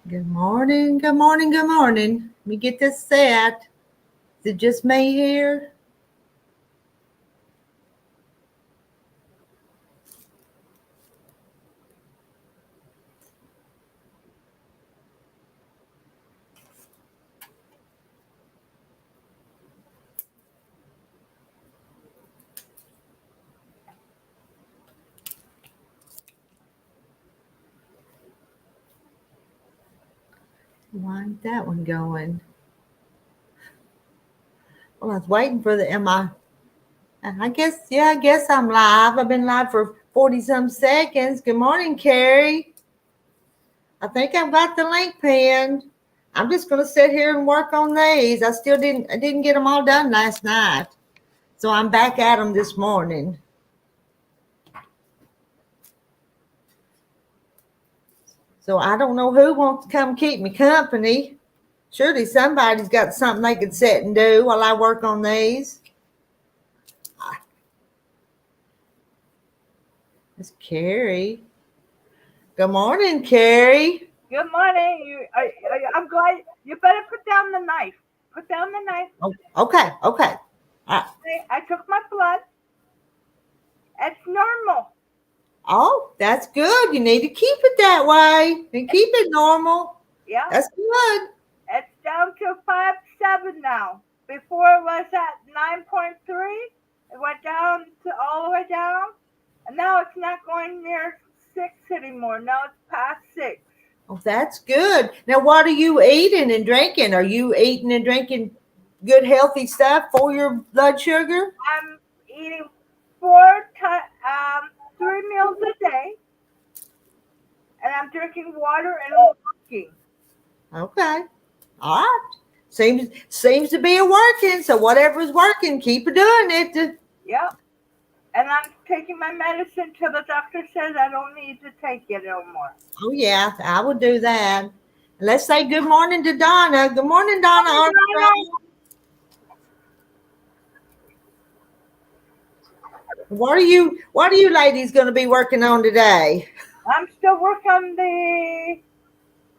Good morning, good morning, good morning. Let me get this set. Is it just me here? Why ain't that one going? Well, I was waiting for the, I guess I'm live. I've been live for 40 some seconds. Good morning, Carrie. I think I've got the link pinned. I'm just going to sit here and work on these. I didn't get them all done last night. So I'm back at them this morning. So I don't know who wants to come keep me company. Surely somebody's got something they could sit and do while I work on these. It's Carrie. Good morning, Carrie. Good morning. I'm glad you better put down the knife. Put down the knife. Oh, okay. I took my blood. It's normal. Oh, that's good. You need to keep it that way and keep it normal. Yeah. That's good. It's down to 5.7 now. Before it was at 9.3. It went down to all the way down. And now it's not going near 6 anymore. Now it's past 6. Oh, that's good. Now, what are you eating and drinking? Are you eating and drinking good, healthy stuff for your blood sugar? I'm eating 3 meals a day. And I'm drinking water and walking. Okay. All right. Seems to be working. So whatever's working, keep doing it. Yep. And I'm taking my medicine till the doctor says I don't need to take it no more. Oh yeah, I would do that. Let's say good morning to Donna. Good morning, Donna Armstrong. What are you ladies going to be working on today? I'm still working on the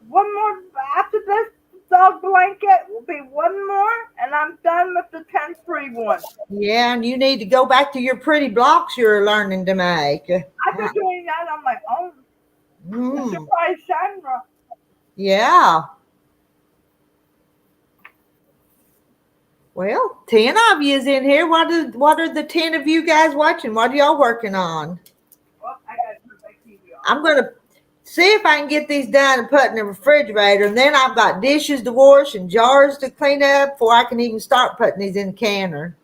one more after this dog blanket will be one more, and I'm done with the 10-free one. Yeah, and you need to go back to your pretty blocks you're learning to make. I've been doing that on my own. I'm surprised Sandra. Yeah. Well, 10 of you is in here. What are the 10 of you guys watching? What are y'all working on? Well, I got to put my TV on. I'm going to see if I can get these done and put in the refrigerator. And then I've got dishes to wash and jars to clean up before I can even start putting these in the canner.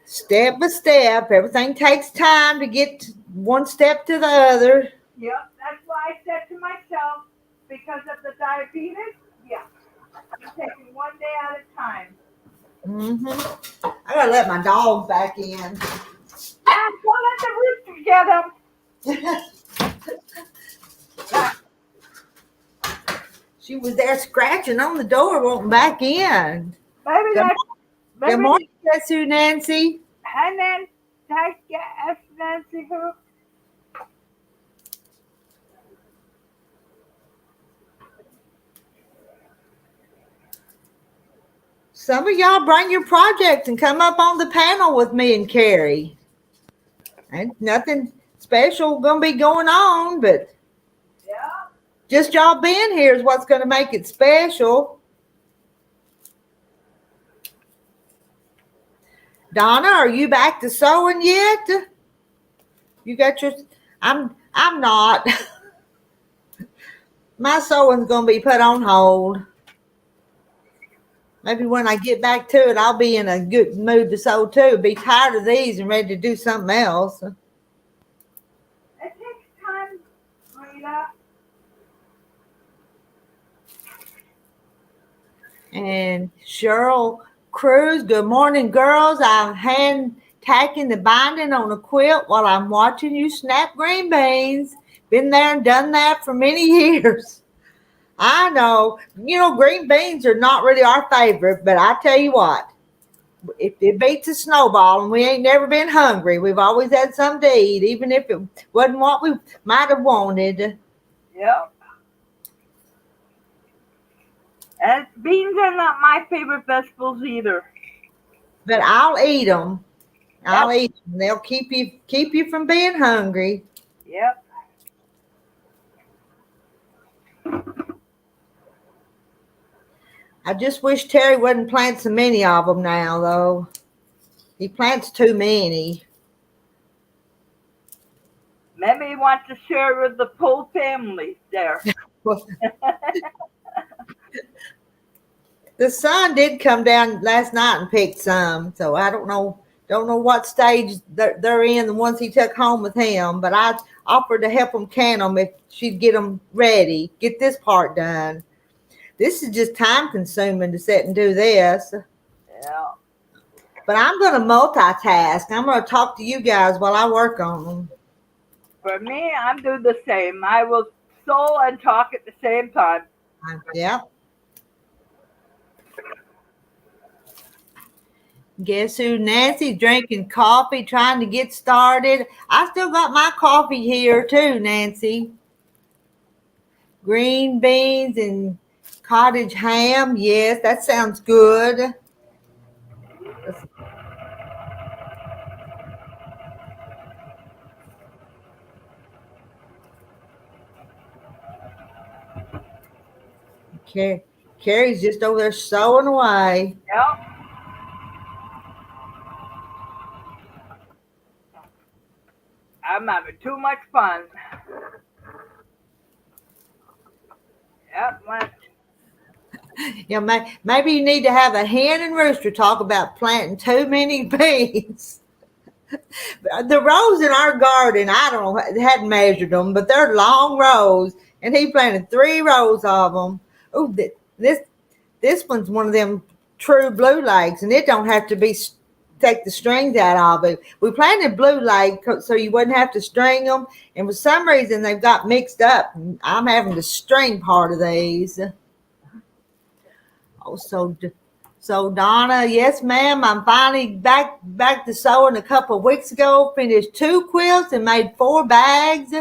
Step by step. Everything takes time to get one step to the other. Yep, that's why I said to myself, because of the diabetes, yeah, I'm taking one day at a time. I gotta let my dog back in. Don't let the rooster get him. She was there scratching on the door, wanting back in. Good morning, Sue Nancy. And then Nancy who? Some of y'all bring your projects and come up on the panel with me and Carrie. Ain't nothing special gonna be going on, but just y'all being here is what's gonna make it special. Donna, are you back to sewing yet? You got your I'm not. My sewing's gonna be put on hold. Maybe when I get back to it, I'll be in a good mood to sew too. Be tired of these and ready to do something else. It takes time, Rita. And Cheryl Cruz, good morning, girls. I'm hand tacking the binding on a quilt while I'm watching you snap green beans. Been there and done that for many years. I know, green beans are not really our favorite, but I tell you what, it beats a snowball, and we ain't never been hungry. We've always had something to eat, even if it wasn't what we might have wanted. Yep. And beans are not my favorite vegetables either. But I'll eat them. I'll Yep. eat them. They'll keep you from being hungry. Yep. I just wish Terry wouldn't plant so many of them now, though. He plants too many. Maybe he wants to share with the whole family there. Well, the sun did come down last night and pick some, so I don't know what stage they're in, the ones he took home with him, but I offered to help him can them if she'd get them ready, get this part done. This is just time consuming to sit and do this. Yeah. But I'm going to multitask. I'm going to talk to you guys while I work on them. For me, I'm doing the same. I will sew and talk at the same time. Yep. Guess who? Nancy's drinking coffee, trying to get started. I still got my coffee here too, Nancy. Green beans and cottage ham. Yes, that sounds good. Carrie's just over there sewing away. Yep. I'm having too much fun. Yep. Yeah, maybe you need to have a hen and rooster talk about planting too many beans. The rows in our garden, I don't know, hadn't measured them, but they're long rows, and he planted 3 rows of them. Oh, this one's one of them true blue legs, and it don't have to be take the strings out of it. We planted blue leg so you wouldn't have to string them, and for some reason they've got mixed up. I'm having to string part of these. Oh, so Donna, yes, ma'am. I'm finally back to sewing a couple of weeks ago. Finished 2 quilts and made 4 bags.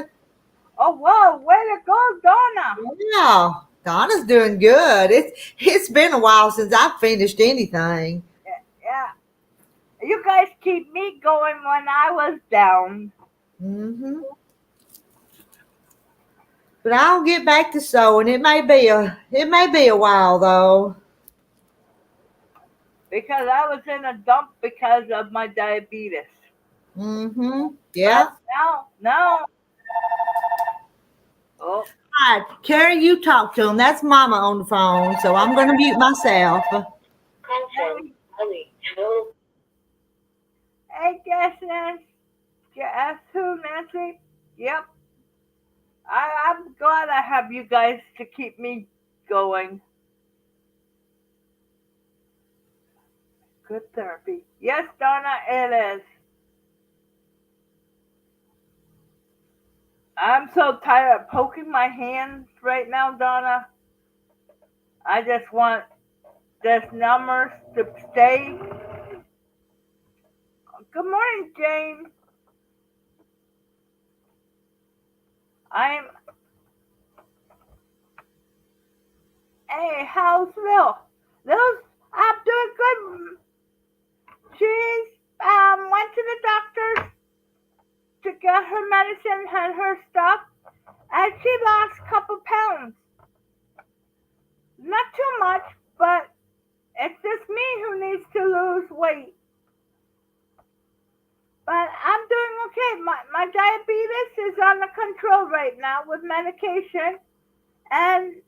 Oh, whoa, way to go, Donna. Yeah, Donna's doing good. It's been a while since I've finished anything. Yeah. You guys keep me going when I was down. Mm-hmm. But I'll get back to sewing. It may be a while though. Because I was in a dump because of my diabetes. Mm-hmm. Yeah. But now. Oh. All right, Carrie, you talk to him. That's Mama on the phone, so I'm going to mute myself. Hey, guess Nancy. Guess who, Nancy? Yep. I'm glad I have you guys to keep me going. Good therapy. Yes, Donna, it is. I'm so tired of poking my hands right now, Donna. I just want this numbers to stay. Good morning, James. Hey, how's Lil? I'm doing good. She's went to the doctor to get her medicine and her stuff, and she lost a couple pounds. Not too much, but it's just me who needs to lose weight. But I'm doing okay. My diabetes is under control right now with medication, and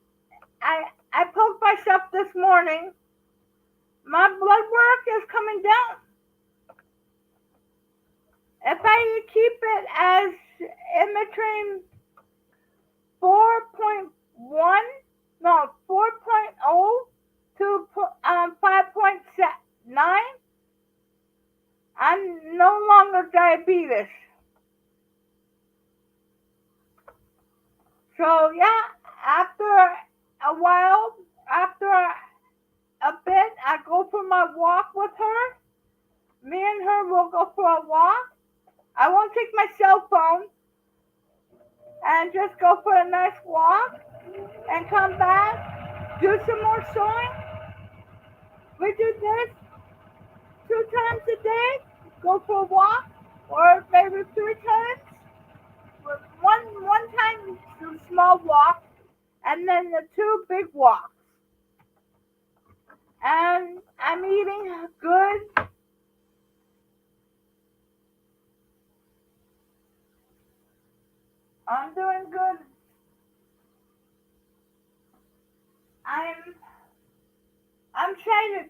I poked myself this morning. My blood work is coming down. If I keep it as in between 4.1, no, 4.0 to 5.9, I'm no longer diabetes. So yeah, after a while, after a bit, I go for my walk with her, me and her will go for a walk. I won't take my cell phone and just go for a nice walk and come back, do some more sewing. We do this 2 times a day, go for a walk, or maybe 3 times. One time some small walk, and then the 2 big walks. And I'm eating good. I'm doing good. I'm I'm trying to.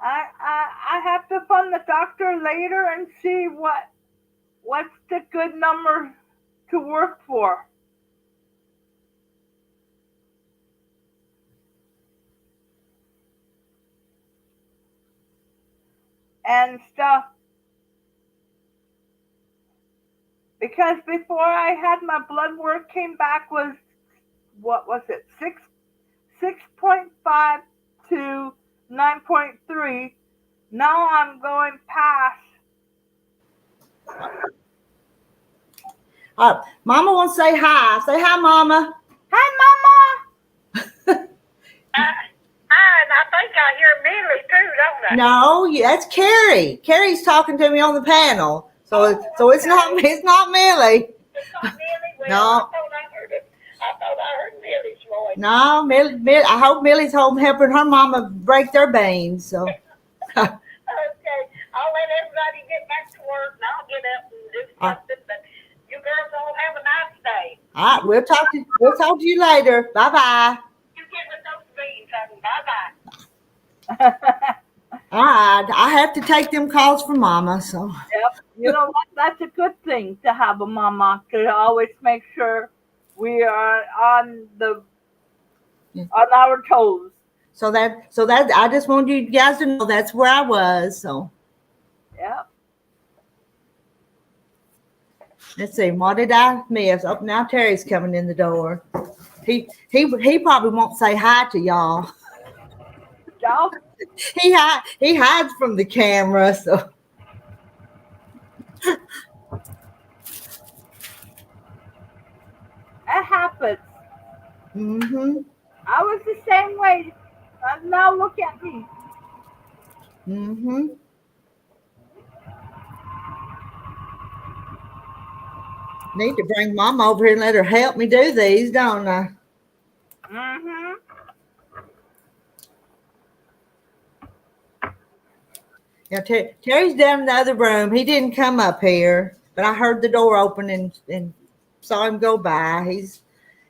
I have to phone the doctor later and see what's the good number to work for and stuff. Because before I had my blood work came back was what was it 6.5 to 9.3. Now I'm going past. Mama wants to say hi. Say hi, Mama. Hi, Mama. And I think I hear Millie too, don't I? No, that's Carrie. Carrie's talking to me on the panel, so it's not Millie. It's not Millie. Well, No. I thought I heard Millie's voice. No, Millie. I hope Millie's home helping her mama break their beans. So. Okay, I'll let everybody get back to work, and I'll get up and do something. But you girls all have a nice day. All right, we'll talk to you later. Bye bye. You get with those beans, honey. Bye bye. All right, I have to take them calls from Mama. So. Yep. You know what? That's a good thing to have a mama to always make sure we are on our toes. So that I just want you guys to know that's where I was. So. Yep. Let's see. What did I miss? Oh, now Terry's coming in the door. He probably won't say hi to y'all. Y'all. He hides from the camera. So. It happens. Mm-hmm. I was the same way. Now look at me. Mm-hmm. Need to bring Mama over here and let her help me do these, don't I? Mm-hmm. Yeah, Terry's down in the other room. He didn't come up here, but I heard the door open and saw him go by.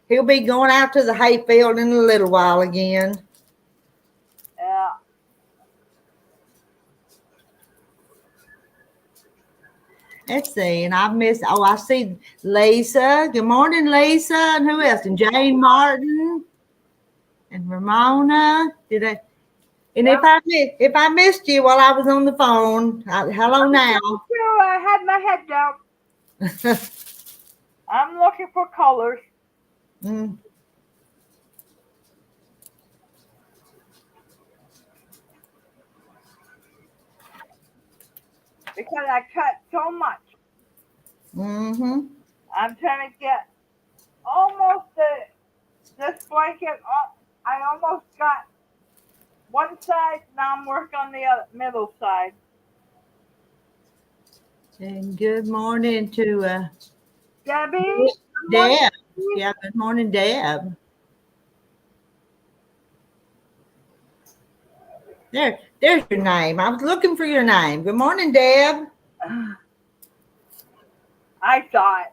He'll be going out to the hay field in a little while again. Yeah. Let's see, and I see Lisa. Good morning, Lisa. And who else? And Jane Martin and Ramona. And Yep. if I missed you while I was on the phone, hello now. I had my head down. I'm looking for colors. Mm. Because I cut so much. Mm-hmm. I'm trying to get almost this blanket. I almost got one side. Now I'm working on the middle side. And good morning to Debbie. Deb. Yeah, good morning, Deb. There's your name. I was looking for your name. Good morning, Deb. I saw it.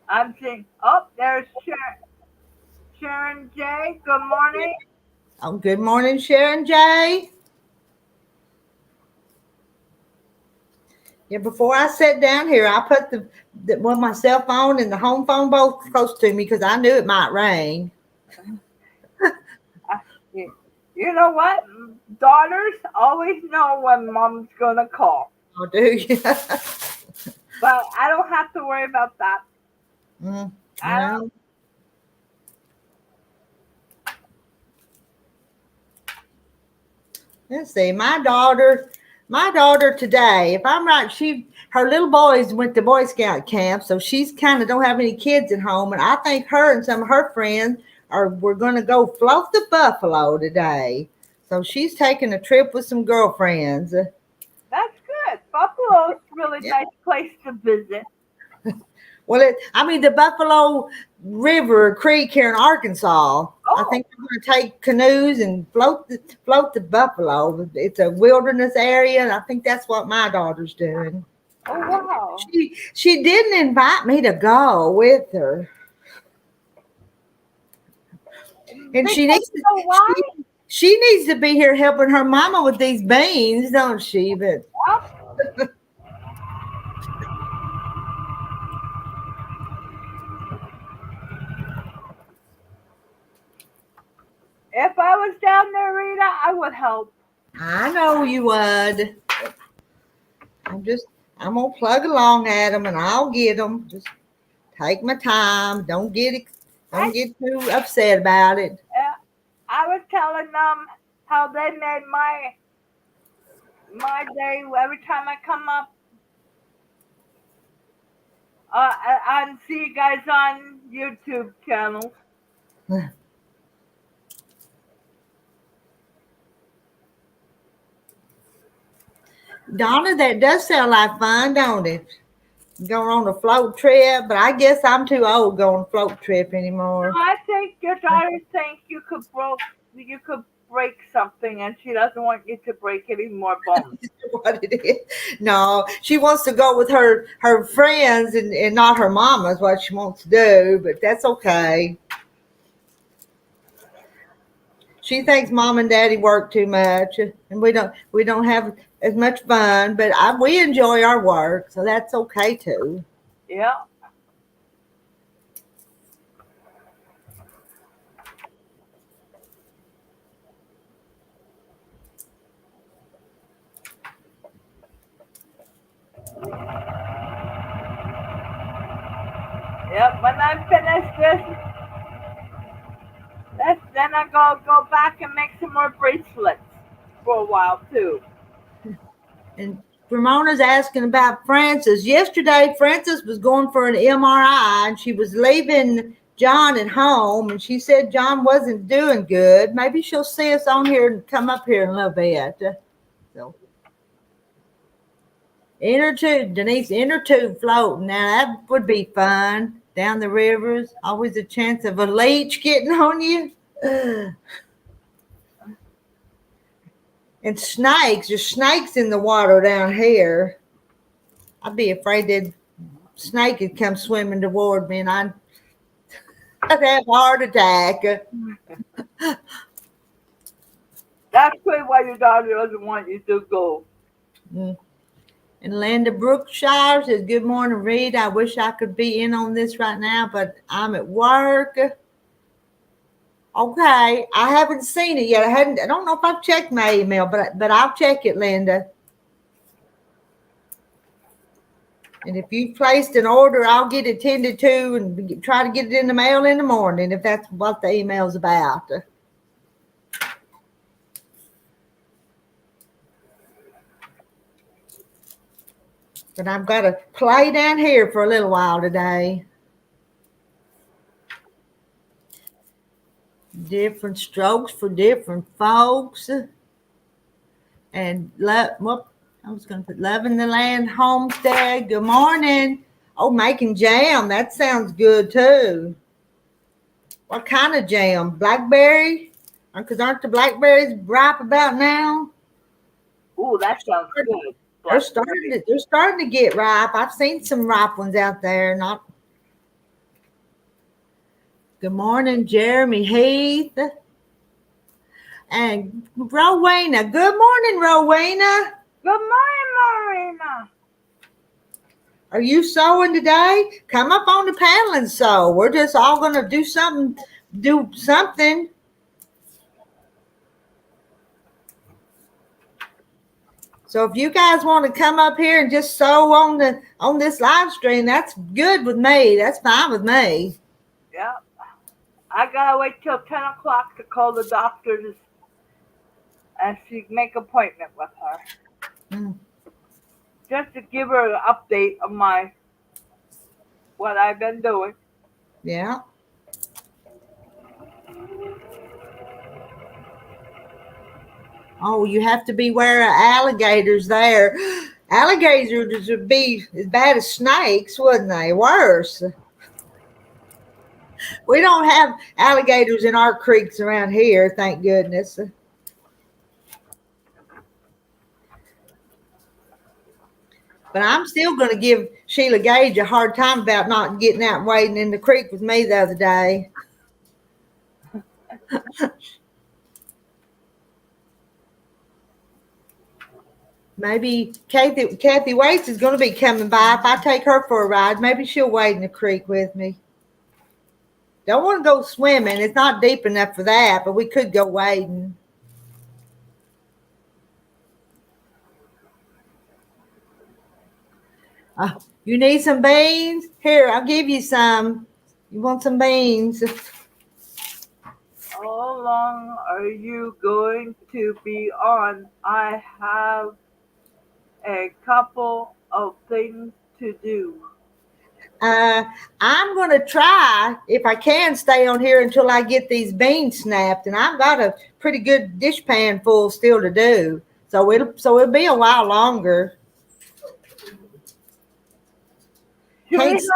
I'm seeing. Oh, there's Sharon J. Good morning. Oh, good morning, Sharon J. Yeah, before I sat down here, I put my cell phone and the home phone both close to me because I knew it might rain. You know what? Daughters always know when mom's gonna call. Oh, do you? But I don't have to worry about that. Well, Let's see, my daughter today, if I'm right, her little boys went to Boy Scout camp, so she's kind of don't have any kids at home, and I think her and some of her friends we're going to go float the buffalo today. So she's taking a trip with some girlfriends. That's good. Buffalo's a really Yeah. nice place to visit. Well, the Buffalo River Creek here in Arkansas. I Oh, think we're going to take canoes and float the buffalo. It's a wilderness area, and I think that's what my daughter's doing. oh wow. She didn't invite me to go with her, and Because you know why? she needs to be here helping her mama with these beans, don't she? But Well, if I was down there, Rita, I would help. I know you would. I'm gonna plug along at them, and I'll get them. Just take my time. Don't get too upset about it. I was telling them how they made my day every time I come up and see you guys on YouTube channel. Donna, that does sound like fun, don't it? Going on a float trip, but I guess I'm too old to go on a float trip anymore. I think your daughter thinks you could break something, and she doesn't want you to break any more bones. What it is? No, she wants to go with her friends and not her mama is what she wants to do, but that's okay. She thinks mom and daddy work too much, and we don't have as much fun, but we enjoy our work, so that's okay too. Yeah. Yep. When I finish then I go back and make some more bracelets for a while too. And Ramona's asking about Frances. Yesterday, Frances was going for an MRI, and she was leaving John at home, and she said John wasn't doing good. Maybe she'll see us on here and come up here in a little bit. So, inner tube, Denise, inner tube floating. Now that would be fun down the rivers. Always a chance of a leech getting on you. And snakes. There's snakes in the water down here. I'd be afraid that snake would come swimming toward me, and I'd have a heart attack. That's probably why your daughter doesn't want you to go. And Linda Brookshire says, "Good morning, Reed. I wish I could be in on this right now, but I'm at work." Okay, I haven't seen it yet. I don't know if I've checked my email, but I'll check it, Linda. And if you placed an order, I'll get it tended to and try to get it in the mail in the morning if that's what the email's about. But I've got to play down here for a little while today. Different strokes for different folks. And I was going to put Loving the Land Homestead. Good morning. Oh, making jam. That sounds good too. What kind of jam? Blackberry? Because aren't the blackberries ripe about now? Ooh, that sounds good. They're starting to get ripe. I've seen some ripe ones out there. Good morning, Jeremy Heath. And Rowena. Good morning, Rowena. Good morning, Marina. Are you sewing today? Come up on the panel and sew. We're just all going to do something. So if you guys want to come up here and just sew on this live stream, that's good with me. That's fine with me. Yeah. I gotta wait till 10 o'clock to call the doctors and she make appointment with her Mm, just to give her an update of my what I've been doing. yeah. Oh, you have to beware of alligators there. Alligators would be as bad as snakes, wouldn't they? Worse. We don't have alligators in our creeks around here, thank goodness. But I'm still going to give Sheila Gage a hard time about not getting out and wading in the creek with me the other day. Maybe Kathy Waits is going to be coming by. If I take her for a ride, maybe she'll wade in the creek with me. Don't want to go swimming. It's not deep enough for that, but we could go wading. You need some beans? Here, I'll give you some. You want some beans? How long are you going to be on? I have a couple of things to do. I'm going to try, if I can, stay on here until I get these beans snapped, and I've got a pretty good dish pan full still to do. So it'll be a while longer. Can't say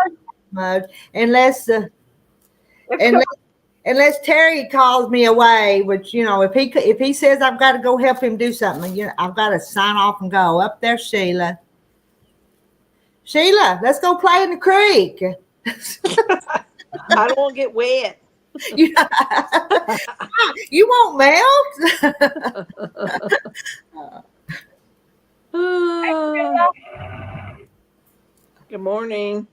much unless unless Terry calls me away, which if he says I've got to go help him do something, I've got to sign off and go. Up there, Sheila. Sheila, let's go play in the creek. I don't want to get wet. You won't melt. Good morning.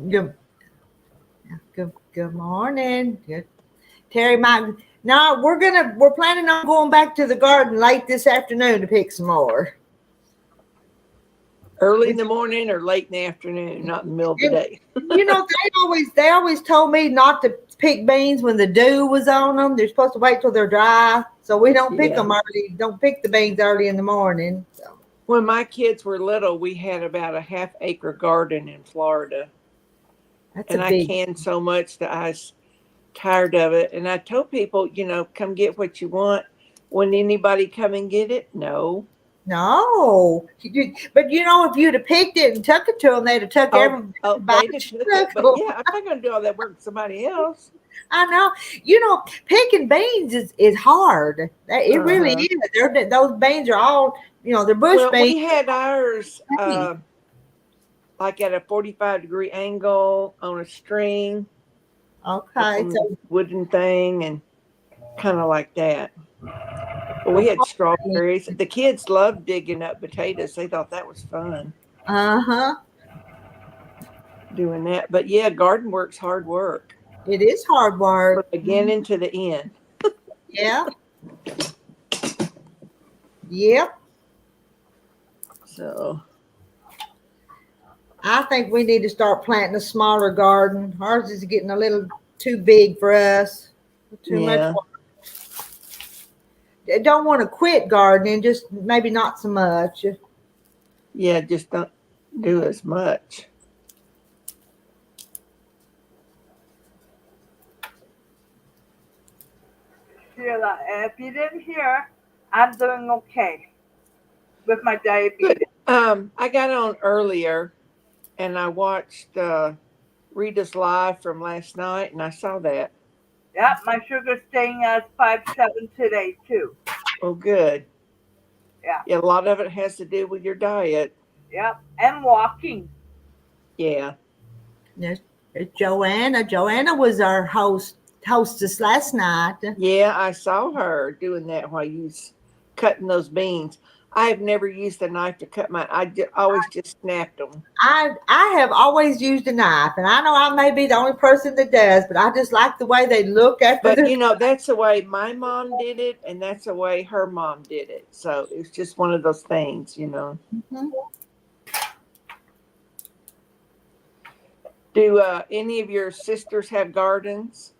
Good morning. Good. Terry might. No, we're planning on going back to the garden late this afternoon to pick some more. Early in the morning or late in the afternoon, not in the middle of the day. They always told me not to pick beans when the dew was on them. They're supposed to wait till they're dry, so we don't pick them early. Don't pick the beans early in the morning. So. When my kids were little, we had about a half-acre garden in Florida, I canned so much that I was tired of it. And I told people, come get what you want. When anybody come and get it? No. No, but if you'd have picked it and took it to them, they'd have took everything. They'd have took it, but yeah, I'm not going to do all that work for somebody else. I know. Picking beans is hard. It really is. Those beans are all, they're bush beans. We had ours like at a 45-degree angle on a string. Okay, so wooden thing and kind of like that. But we had strawberries. The kids loved digging up potatoes. They thought that was fun. Doing that. But yeah, garden work's hard work. It is hard work. From the beginning to the end. Yeah. Yep. So I think we need to start planting a smaller garden. Ours is getting a little too big for us. Too much work. I don't want to quit gardening, just maybe not so much. Yeah, just don't do as much. Sheila, if you didn't hear, I'm doing okay with my diabetes. I got on earlier and I watched Rita's live from last night and I saw that. Yep, my sugar's staying at 5.7 today too. Oh, good. Yeah. A lot of it has to do with your diet. Yep, and walking. Yeah. There's Joanna. Joanna was our hostess last night. Yeah, I saw her doing that while you was cutting those beans. I have never used a knife to cut mine. I always just snapped them. I have always used a knife, and I know I may be the only person that does, but I just like the way they look after. But that's the way my mom did it, and that's the way her mom did it. So it's just one of those things, Mm-hmm. Do any of your sisters have gardens?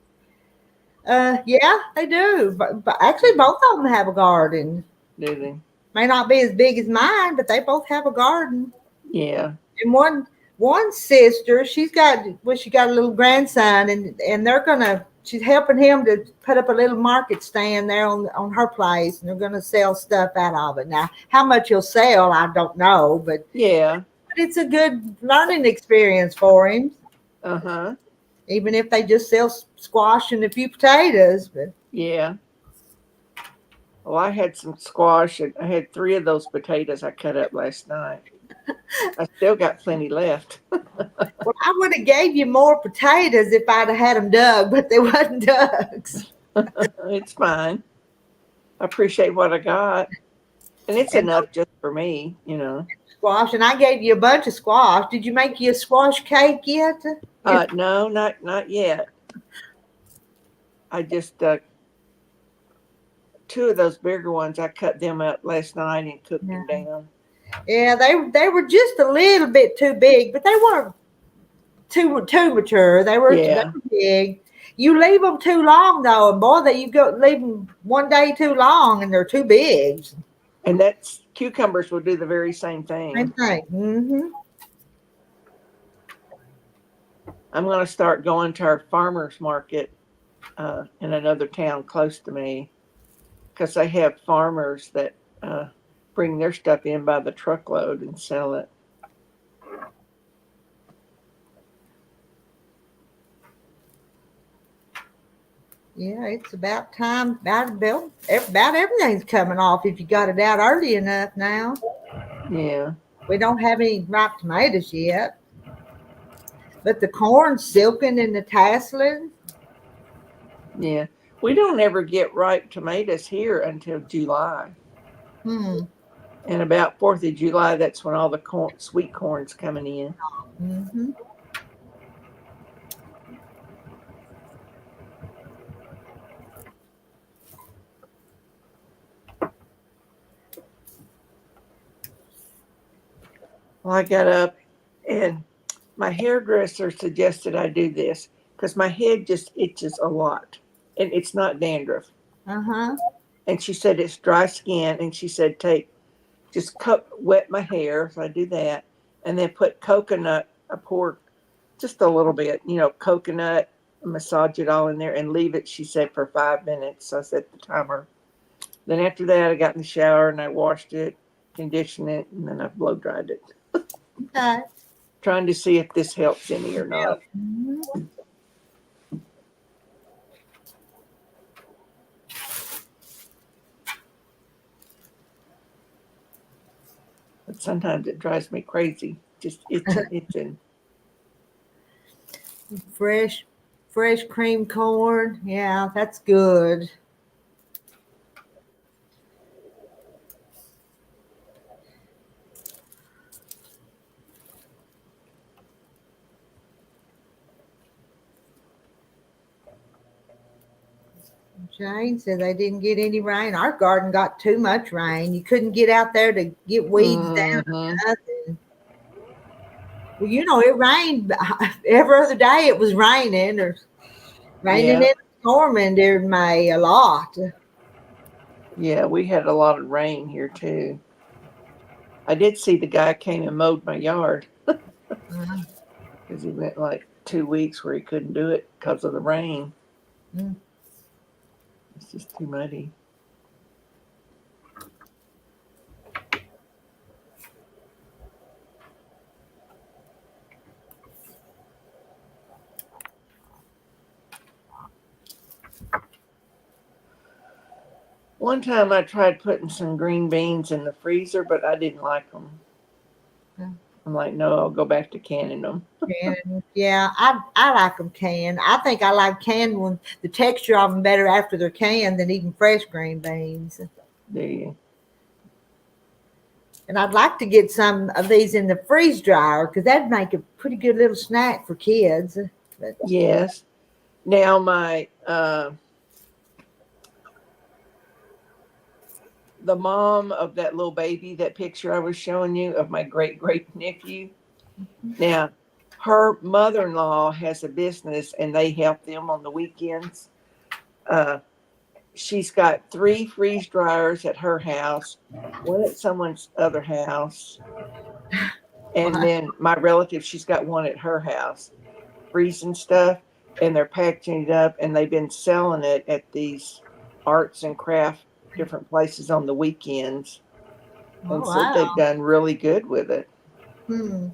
Yeah, they do. But actually, both of them have a garden. Do they? May not be as big as mine, but they both have a garden. Yeah. And one sister, she got a little grandson, and they're gonna. She's helping him to put up a little market stand there on her place, and they're gonna sell stuff out of it. Now, how much he'll sell, I don't know, but Yeah. it's a good learning experience for him, Uh-huh. even if they just sell squash and a few potatoes. But Yeah. Well, I had some squash and I had 3 of those potatoes I cut up last night. I still got plenty left. well, I would have gave you more potatoes if I'd have had them dug, but they wasn't dug. It's fine. I appreciate what I got. And it's And enough just for me, you know. squash, and I gave you a bunch of squash. Did you make you a squash cake yet? No, not yet. I just 2 of those bigger ones I cut them up last night and cooked them down. Yeah, they were just a little bit too big, but they weren't too mature. They were big. You leave them too long though, and boy, that you go leave them one day too long, and they're too big. And that's cucumbers will do the very same thing. Same thing. Mm-hmm. I'm going to start going to our farmers market in another town close to me because they have farmers that bring their stuff in by the truckload and sell it. Yeah, it's about time. About everything's coming off if you got it out early enough now. Yeah. We don't have any ripe tomatoes yet, but the corn's silking and the tasseling. Yeah. We don't ever get ripe tomatoes here until July. Hmm. And about 4th of July, that's when all the sweet corn's coming in. Mm-hmm. Well, I got up and my hairdresser suggested I do this because my head just itches a lot. And it's not dandruff. Uh-huh. And she said it's dry skin. And she said, wet my hair. So I do that. And then put coconut, I pour just a little bit, coconut, massage it all in there and leave it, she said, for 5 minutes. So I set the timer. Then after that, I got in the shower and I washed it, conditioned it, and then I blow dried it. Okay. Trying to see if this helps any or not. Mm-hmm. But sometimes it drives me crazy. Just itching. Fresh cream corn. Yeah, that's good. Jane said they didn't get any rain. Our garden got too much rain. You couldn't get out there to get weeds down or nothing. Well, it rained every other day. It was raining and storming during May a lot. Yeah, we had a lot of rain here too. I did see the guy came and mowed my yard because he went like 2 weeks where he couldn't do it because of the rain. Mm. It's just too muddy. One time I tried putting some green beans in the freezer, but I didn't like them. I'm like, no, I'll go back to canning them. Yeah, I like them canned. I think I like canned ones. The texture of them better after they're canned than even fresh green beans. Do you? And I'd like to get some of these in the freeze dryer because that'd make a pretty good little snack for kids. But yes. Now the mom of that little baby, that picture I was showing you of my great nephew. Now, her mother-in-law has a business and they help them on the weekends. She's got 3 freeze dryers at her house, one at someone's other house, and Wow. then my relative, she's got one at her house, freezing stuff, and they're packaging it up, and they've been selling it at these arts and craft different places on the weekends, and Oh, said wow. they've done really good with it. Hmm.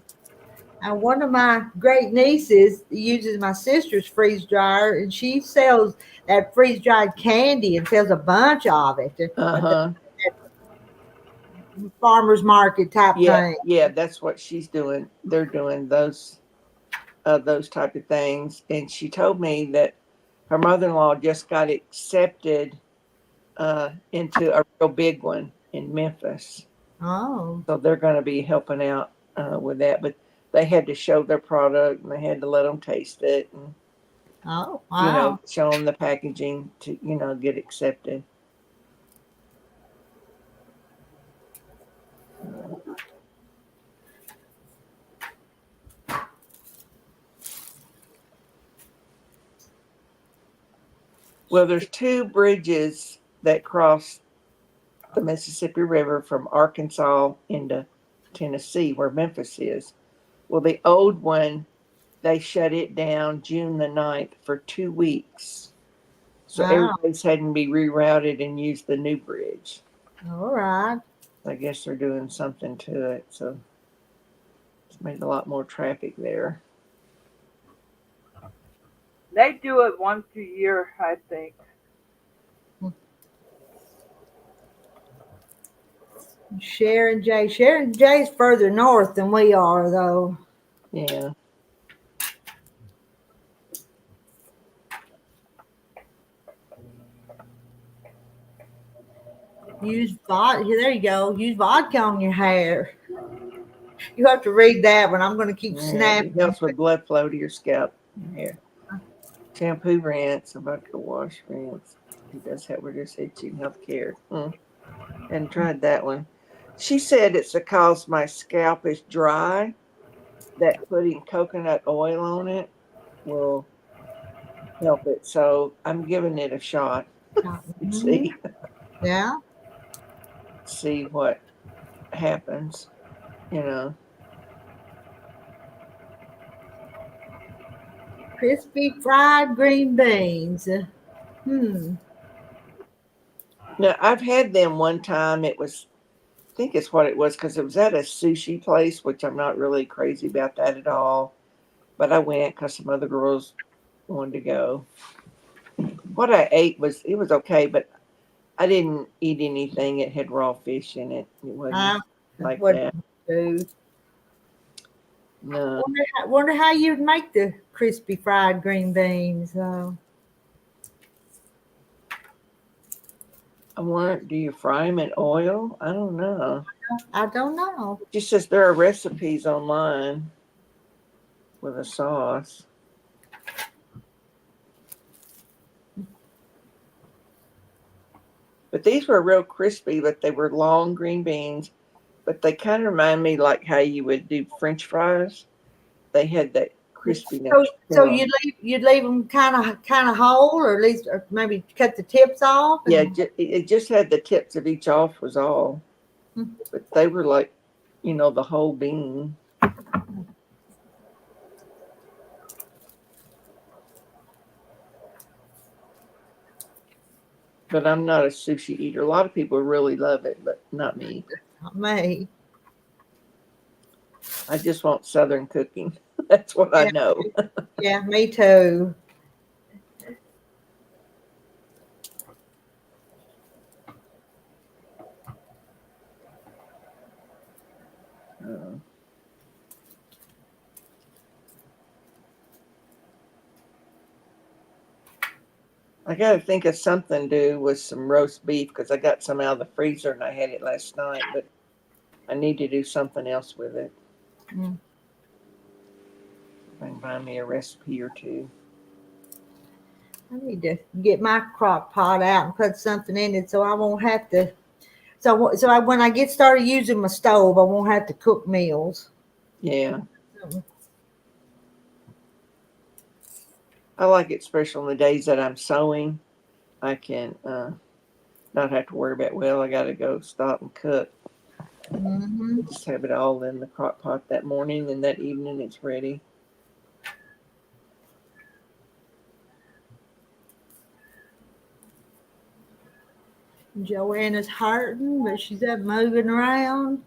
And one of my great nieces uses my sister's freeze dryer, and she sells that freeze dried candy and sells a bunch of it at the Uh-huh. farmer's market type Yeah, thing. yeah, that's what she's doing. They're doing those type of things. And she told me that her mother-in-law just got accepted into a real big one in Memphis. Oh, So they're going to be helping out with that. But they had to show their product and they had to let them taste it and, oh, wow. show them the packaging to, get accepted. Well, there's 2 bridges that cross the Mississippi River from Arkansas into Tennessee, where Memphis is. Well, the old one, they shut it down June the 9th for 2 weeks. So Wow. everybody's having to be rerouted and use the new bridge. All right. I guess they're doing something to it. So it's made a lot more traffic there. They do it once a year, I think. Sharon J. Sharon J's further north than we are, though. Yeah. Use vodka. There you go. Use vodka on your hair. You have to read that one. I'm going to keep Yeah, snapping. it helps with blood flow to your scalp and hair. Shampoo rinse, vodka wash rinse. It does help reduce itching, health care. And tried that one. She said it's because my scalp is dry that putting coconut oil on it will help it. So I'm giving it a shot and Mhm. Yeah. see what happens. You know. Crispy fried green beans. Hmm. Now I've had them one time. I think it's what it was because it was at a sushi place, which I'm not really crazy about that at all. But I went because some other girls wanted to go. What I ate was okay, but I didn't eat anything. It had raw fish in it. It wasn't I like what that. do? No. Wonder how you'd make the crispy fried green beans. I wonder, do you fry them in oil? I don't know. I don't know. She says there are recipes online with a sauce. But these were real crispy, but they were long green beans. But they kind of remind me like how you would do French fries. They had that So, crispiness to so them. you'd leave them kind of whole, or at least, or maybe cut the tips off, Yeah, and it just had the tips of each off was all. But they were like, the whole bean. But I'm not a sushi eater. A lot of people really love it, but not me. not me. I just want Southern cooking. That's what I Yeah, know. yeah, me too. Uh, I got to think of something to do with some roast beef because I got some out of the freezer and I had it last night, but I need to do something else with it. Mm. If I can find me a recipe or two. I need to get my crock pot out and put something in it so I won't have to. When I get started using my stove, I won't have to cook meals. Yeah. I like it, especially on the days that I'm sewing. I can not have to worry about, well, I got to go stop and cook. Mm-hmm. Just have it all in the crock pot that morning, and that evening it's ready. Joanna's hurting, but she's up moving around.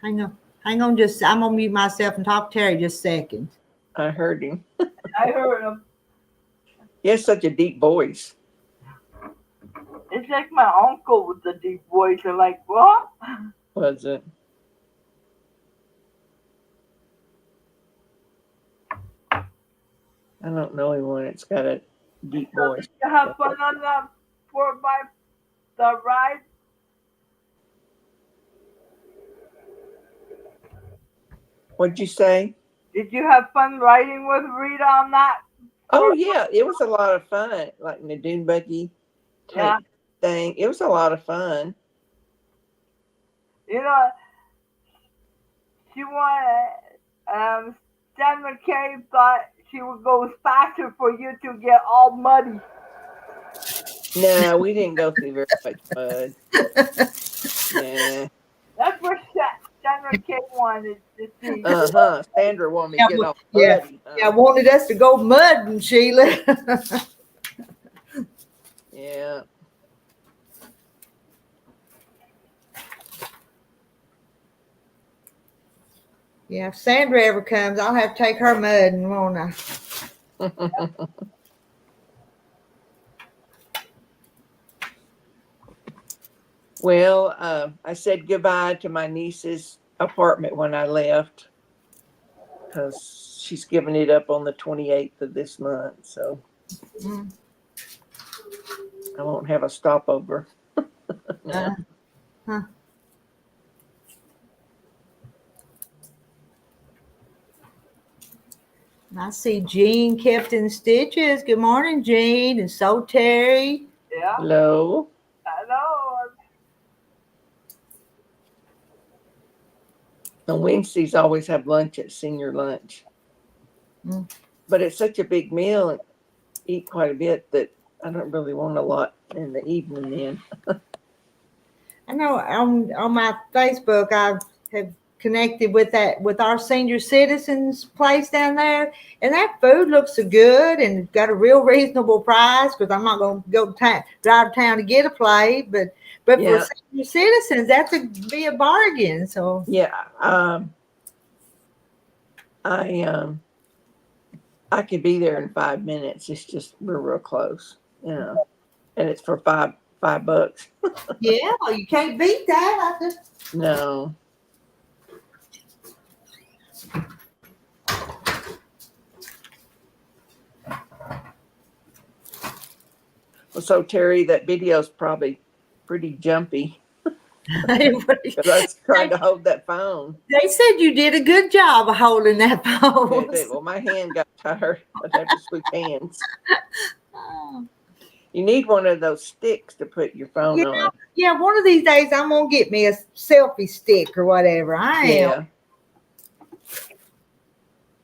Hang on. Hang on, I'm gonna mute myself and talk to Terry just a second. I heard him. I heard him. He has such a deep voice. It's like my uncle with the deep voice. I'm like, what? Was it? I don't know anyone that's got a deep voice. You have fun on the 4x the ride? What'd you say? Did you have fun riding with Rita on that? Oh yeah, it was a lot of fun. Like in the dune buggy type thing. It was a lot of fun. You know, she wanted, Stan McKay thought she would go faster for you to get all muddy. No, we didn't go through very much mud. Yeah. That's what Stan McKay wanted to see. Sandra wanted me to get all Yeah. muddy. Yeah, wanted us to go mudding, Sheila. Yeah. Yeah, if Sandra ever comes, I'll have to take her mudding, won't I? Well, I said goodbye to my niece's apartment when I left because she's giving it up on the 28th of this month. So I won't have a stopover. No. Huh. I see Jean kept in stitches. Good morning, Jean. And so Terry. Yeah. Hello. Hello. On Wednesdays, I always have lunch at senior lunch. But it's such a big meal and eat quite a bit that I don't really want a lot in the evening then. I know on my Facebook I have connected with our senior citizens place down there, and that food looks so good and got a real reasonable price because I'm not going to go drive to town to get a plate, but Yeah. for senior citizens that's be a bargain. So Yeah, I could be there in 5 minutes. It's just we're real close, and it's for $5. yeah, you can't beat that. No. Well, so Terry, that video's probably pretty jumpy. Because I was trying to hold that phone. They said you did a good job of holding that phone. Well, my hand got tired. I'd have to switch hands. You need one of those sticks to put your phone on. Yeah, one of these days I'm gonna get me a selfie stick or whatever. I am. Yeah.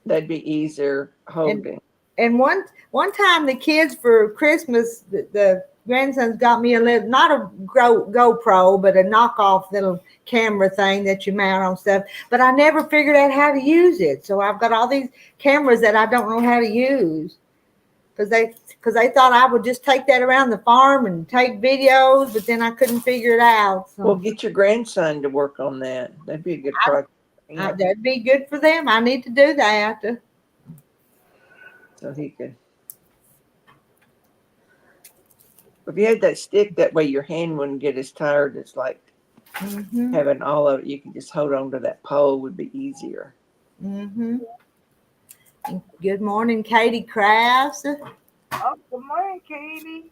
That'd be easier holding. And one time the kids for Christmas, the grandsons got me a little, not a GoPro, but a knockoff little camera thing that you mount on stuff. But I never figured out how to use it. So I've got all these cameras that I don't know how to use. Because they thought I would just take that around the farm and take videos, but then I couldn't figure it out. So. Well, get your grandson to work on that. That'd be a good project. That'd be good for them. I need to do that. So he could. If you had that stick, that way your hand wouldn't get as tired. It's like having all of it. You can just hold on to that pole would be easier. Good morning, Katie Crafts. Oh, good morning, Katie.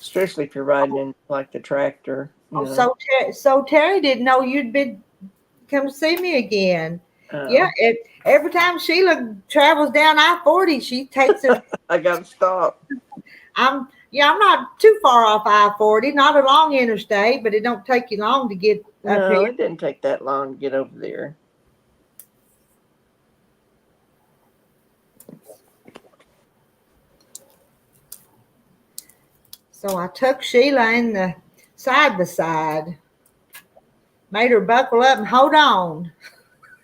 Especially if you're riding in like the tractor. So Terry didn't know you'd been come see me again. Yeah, every time Sheila travels down I-40, she takes her. I gotta stop. I'm not too far off I-40, not a long interstate, but it don't take you long to get up No, here. it didn't take that long to get over there. So I took Sheila in the side by side, made her buckle up and hold on.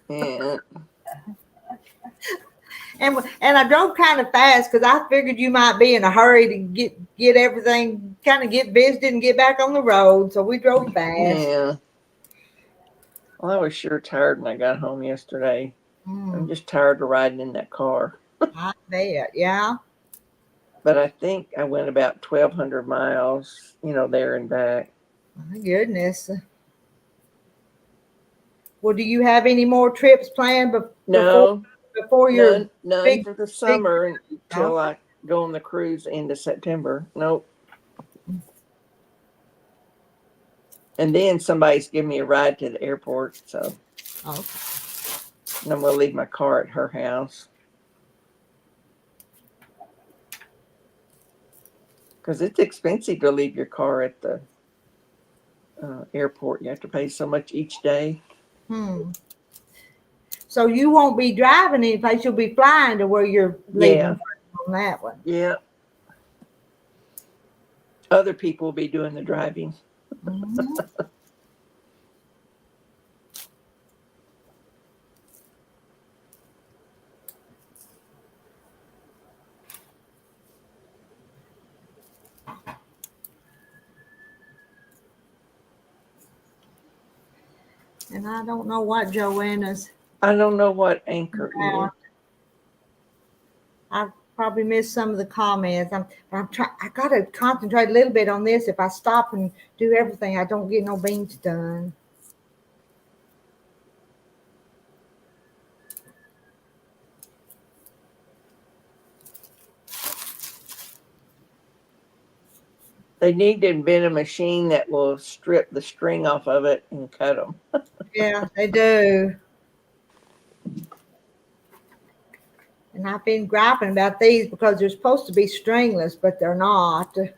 Yeah. And I drove kind of fast because I figured you might be in a hurry to get everything, kind of get visited and get back on the road. So we drove fast. Yeah. Well, I was sure tired when I got home yesterday. I'm just tired of riding in that car. I bet, yeah. But I think I went about 1,200 miles, there and back. My goodness. Well, do you have any more trips planned No, before your none big for the big? summer No? until I go on the cruise into September. Nope. And then somebody's giving me a ride to the airport, so Oh, and I'm gonna leave my car at her house because it's expensive to leave your car at the airport. You have to pay so much each day. So you won't be driving any place. You'll be flying to where you're leaving on that one. Yeah. Other people will be doing the driving. Mm-hmm. And I don't know what Joanna's. I don't know what anchor is. I probably missed some of the comments. I'm trying. I gotta concentrate a little bit on this. If I stop and do everything, I don't get no beans done. They need to invent a machine that will strip the string off of it and cut them. Yeah, they do. And I've been griping about these because they're supposed to be stringless, but they're not. Maybe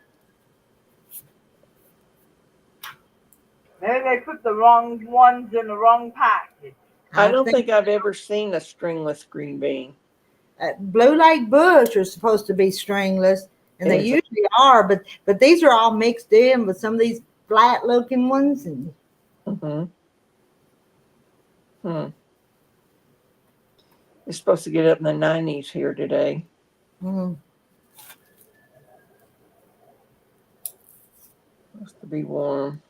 they put the wrong ones in the wrong package. I don't think I've ever seen a stringless green bean. Blue Lake Bush are supposed to be stringless, and they usually are, but these are all mixed in with some of these flat looking ones. And It's supposed to get up in the 90s here today. Supposed to be warm.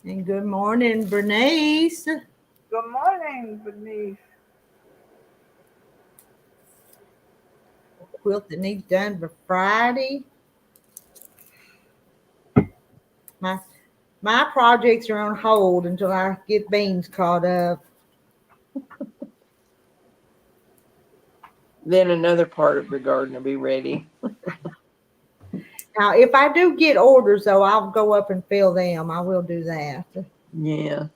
And good morning, Bernice. Good morning, Bernice. Quilt that needs done by Friday. My projects are on hold until I get beans caught up. Then another part of the garden will be ready. Now, if I do get orders, though, I'll go up and fill them. I will do that. Yeah.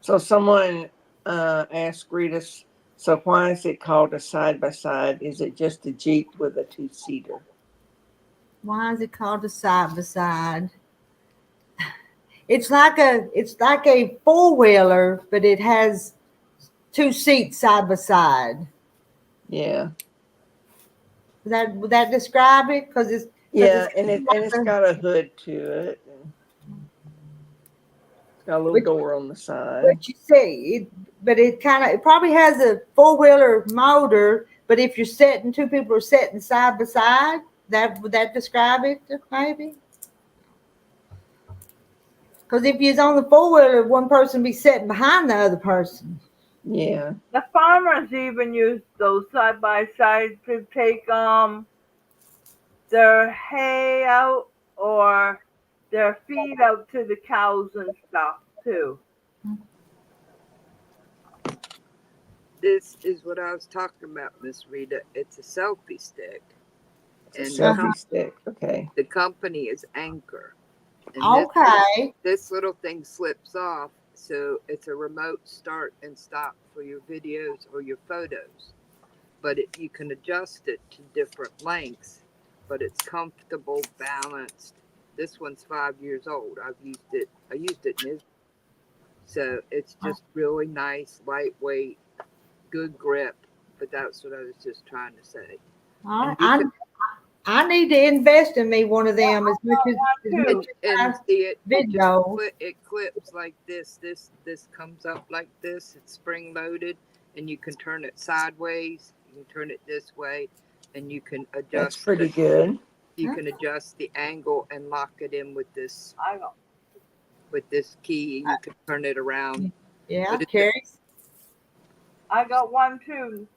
So someone asked Rita, so why is it called a side-by-side? Is it just a Jeep with a two-seater? Why is it called a side-by-side? It's like a four-wheeler, but it has two seats side by side. Yeah. Would that describe it? Because it's it's got a hood to it. It's got a little door on the side. What you say, it probably has a four-wheeler motor. But if you're sitting, two people are sitting side by side, would that describe it? Maybe. Because if you're on the four-wheeler, one person be sitting behind the other person. Yeah. The farmers even use those side by sides to take their hay out or their feed out to the cows and stuff too. This is what I was talking about, Miss Rita. It's a selfie stick. It's And a selfie stick. Okay. the company is Anchor. And Okay. this little thing slips off, so it's a remote start and stop for your videos or your photos. But you can adjust it to different lengths, but it's comfortable, balanced. This one's 5 years old. I used it in Israel. So it's just really nice, lightweight, good grip. But that's what I was just trying to say. All right. I need to invest in me one of them as much as And see it video. It clips like this. This comes up like this. It's spring loaded, and you can turn it sideways. You can turn it this way, and you can adjust. That's pretty good. You can adjust the angle and lock it in with this key, and you can turn it around. Yeah, Carrie. I got one too.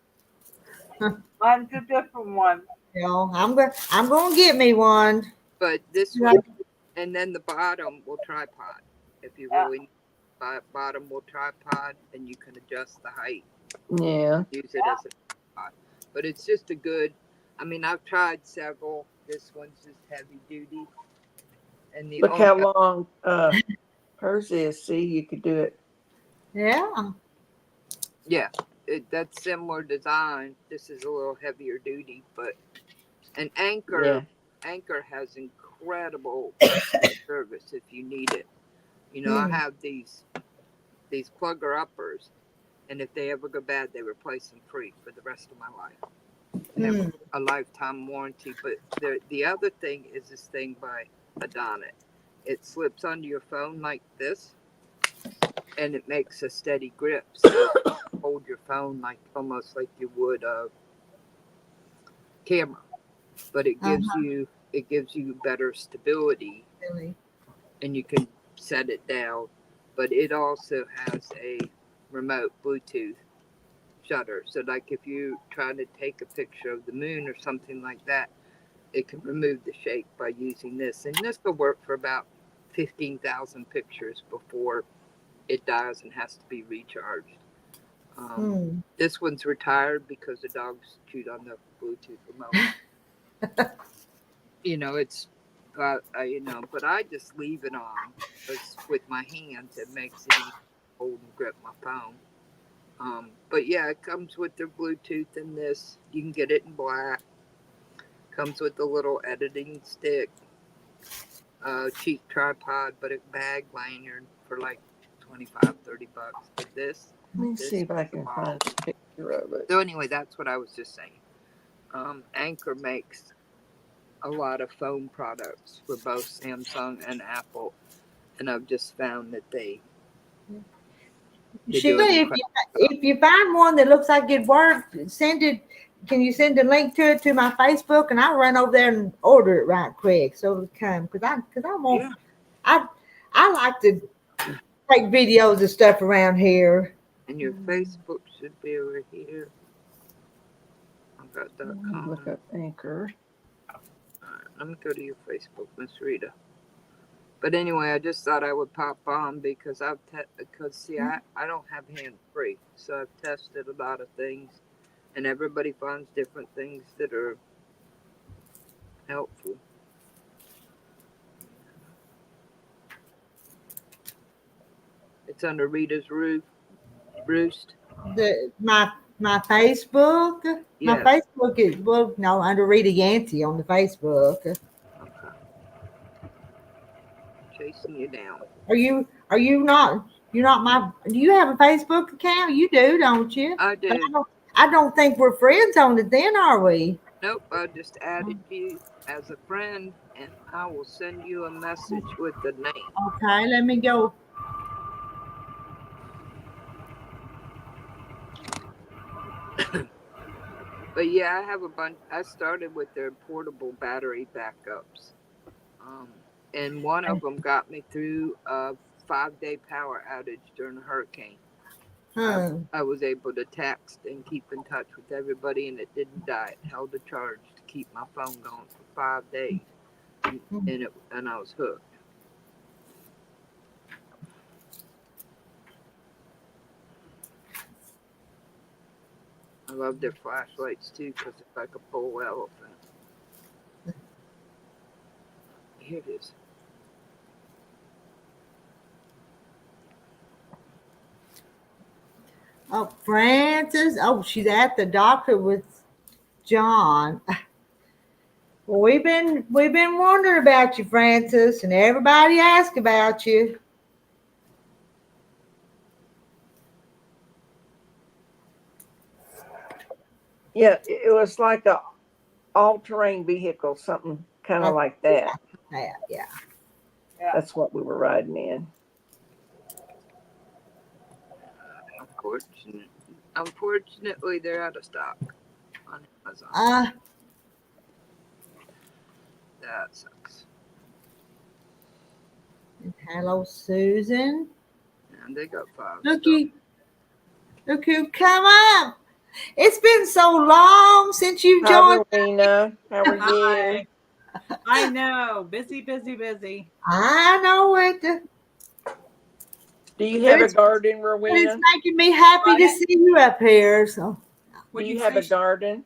Mine's a different one. You know, I'm gonna get me one. But this one, and then the bottom will tripod. If you really need bottom will tripod, and you can adjust the height. Yeah. Use it as a tripod. But it's just a good. I mean, I've tried several. This one's just heavy duty. And the Look how long hers is. See, you could do it. Yeah. Yeah, that's similar design. This is a little heavier duty, but an Anchor has incredible service if you need it. You know, I have these plugger uppers, and if they ever go bad, they replace them free for the rest of my life. They have a lifetime warranty. But the other thing is this thing by Adonit. It slips onto your phone like this, and it makes a steady grip. So hold your phone like almost like you would a camera, but it gives you better stability, and you can set it down. But it also has a remote Bluetooth shutter, so like if you're trying to take a picture of the moon or something like that, it can remove the shake by using this, and this will work for about 15,000 pictures before it dies and has to be recharged. This one's retired because the dogs chewed on the Bluetooth remote. You know, it's got, but I just leave it on because with my hands it makes it easy to hold and grip my phone. But yeah, it comes with the Bluetooth in this. You can get it in black. Comes with a little editing stick, cheap tripod, but a bag lanyard for like $25-$30. But this. Let me see if I can find a picture of it. So anyway, that's what I was just saying. Anchor makes a lot of phone products for both Samsung and Apple, and I've just found that they Sheila, if you find one that looks like it worked, send it. Can you send a link to it to my Facebook, and I'll run over there and order it right quick so it'll come because I like to take videos of stuff around here. And your Facebook should be over here. I've got .com. Look up Anchor. All right, let me go to your Facebook, Miss Rita. But anyway, I just thought I would pop on because I don't have hands free, so I've tested a lot of things, and everybody finds different things that are helpful. It's under Rita's Roost. My Facebook. Yes. My Facebook is under Rita Yancey on the Facebook. Okay. Chasing you down. Are you not? You're not my. Do you have a Facebook account? You do, don't you? I do. I don't think we're friends on it. Then are we? Nope. I just added you as a friend, and I will send you a message with the name. Okay, let me go. But yeah, I have a bunch. I started with their portable battery backups, and one of them got me through a 5-day power outage during a hurricane. I was able to text and keep in touch with everybody, and it didn't die. It held a charge to keep my phone going for 5 days, and I was hooked. I love their flashlights too because it's like a bull elephant. Here it is. Oh, Francis. Oh, she's at the doctor with John. Well, we've been wondering about you, Francis, and everybody asked about you. Yeah, it was like a all-terrain vehicle, something kind of like that. Yeah. That's what we were riding in. Unfortunately, they're out of stock on Amazon. That sucks. Hello, Susan. And they got 5 Look, stars. you come up. It's been so long since you Hi, joined. Rowena. How are you? Hi. I know. Busy. I know it. Do you have a garden, It's Rowena? making me happy to see you up here. So, Do you have a garden?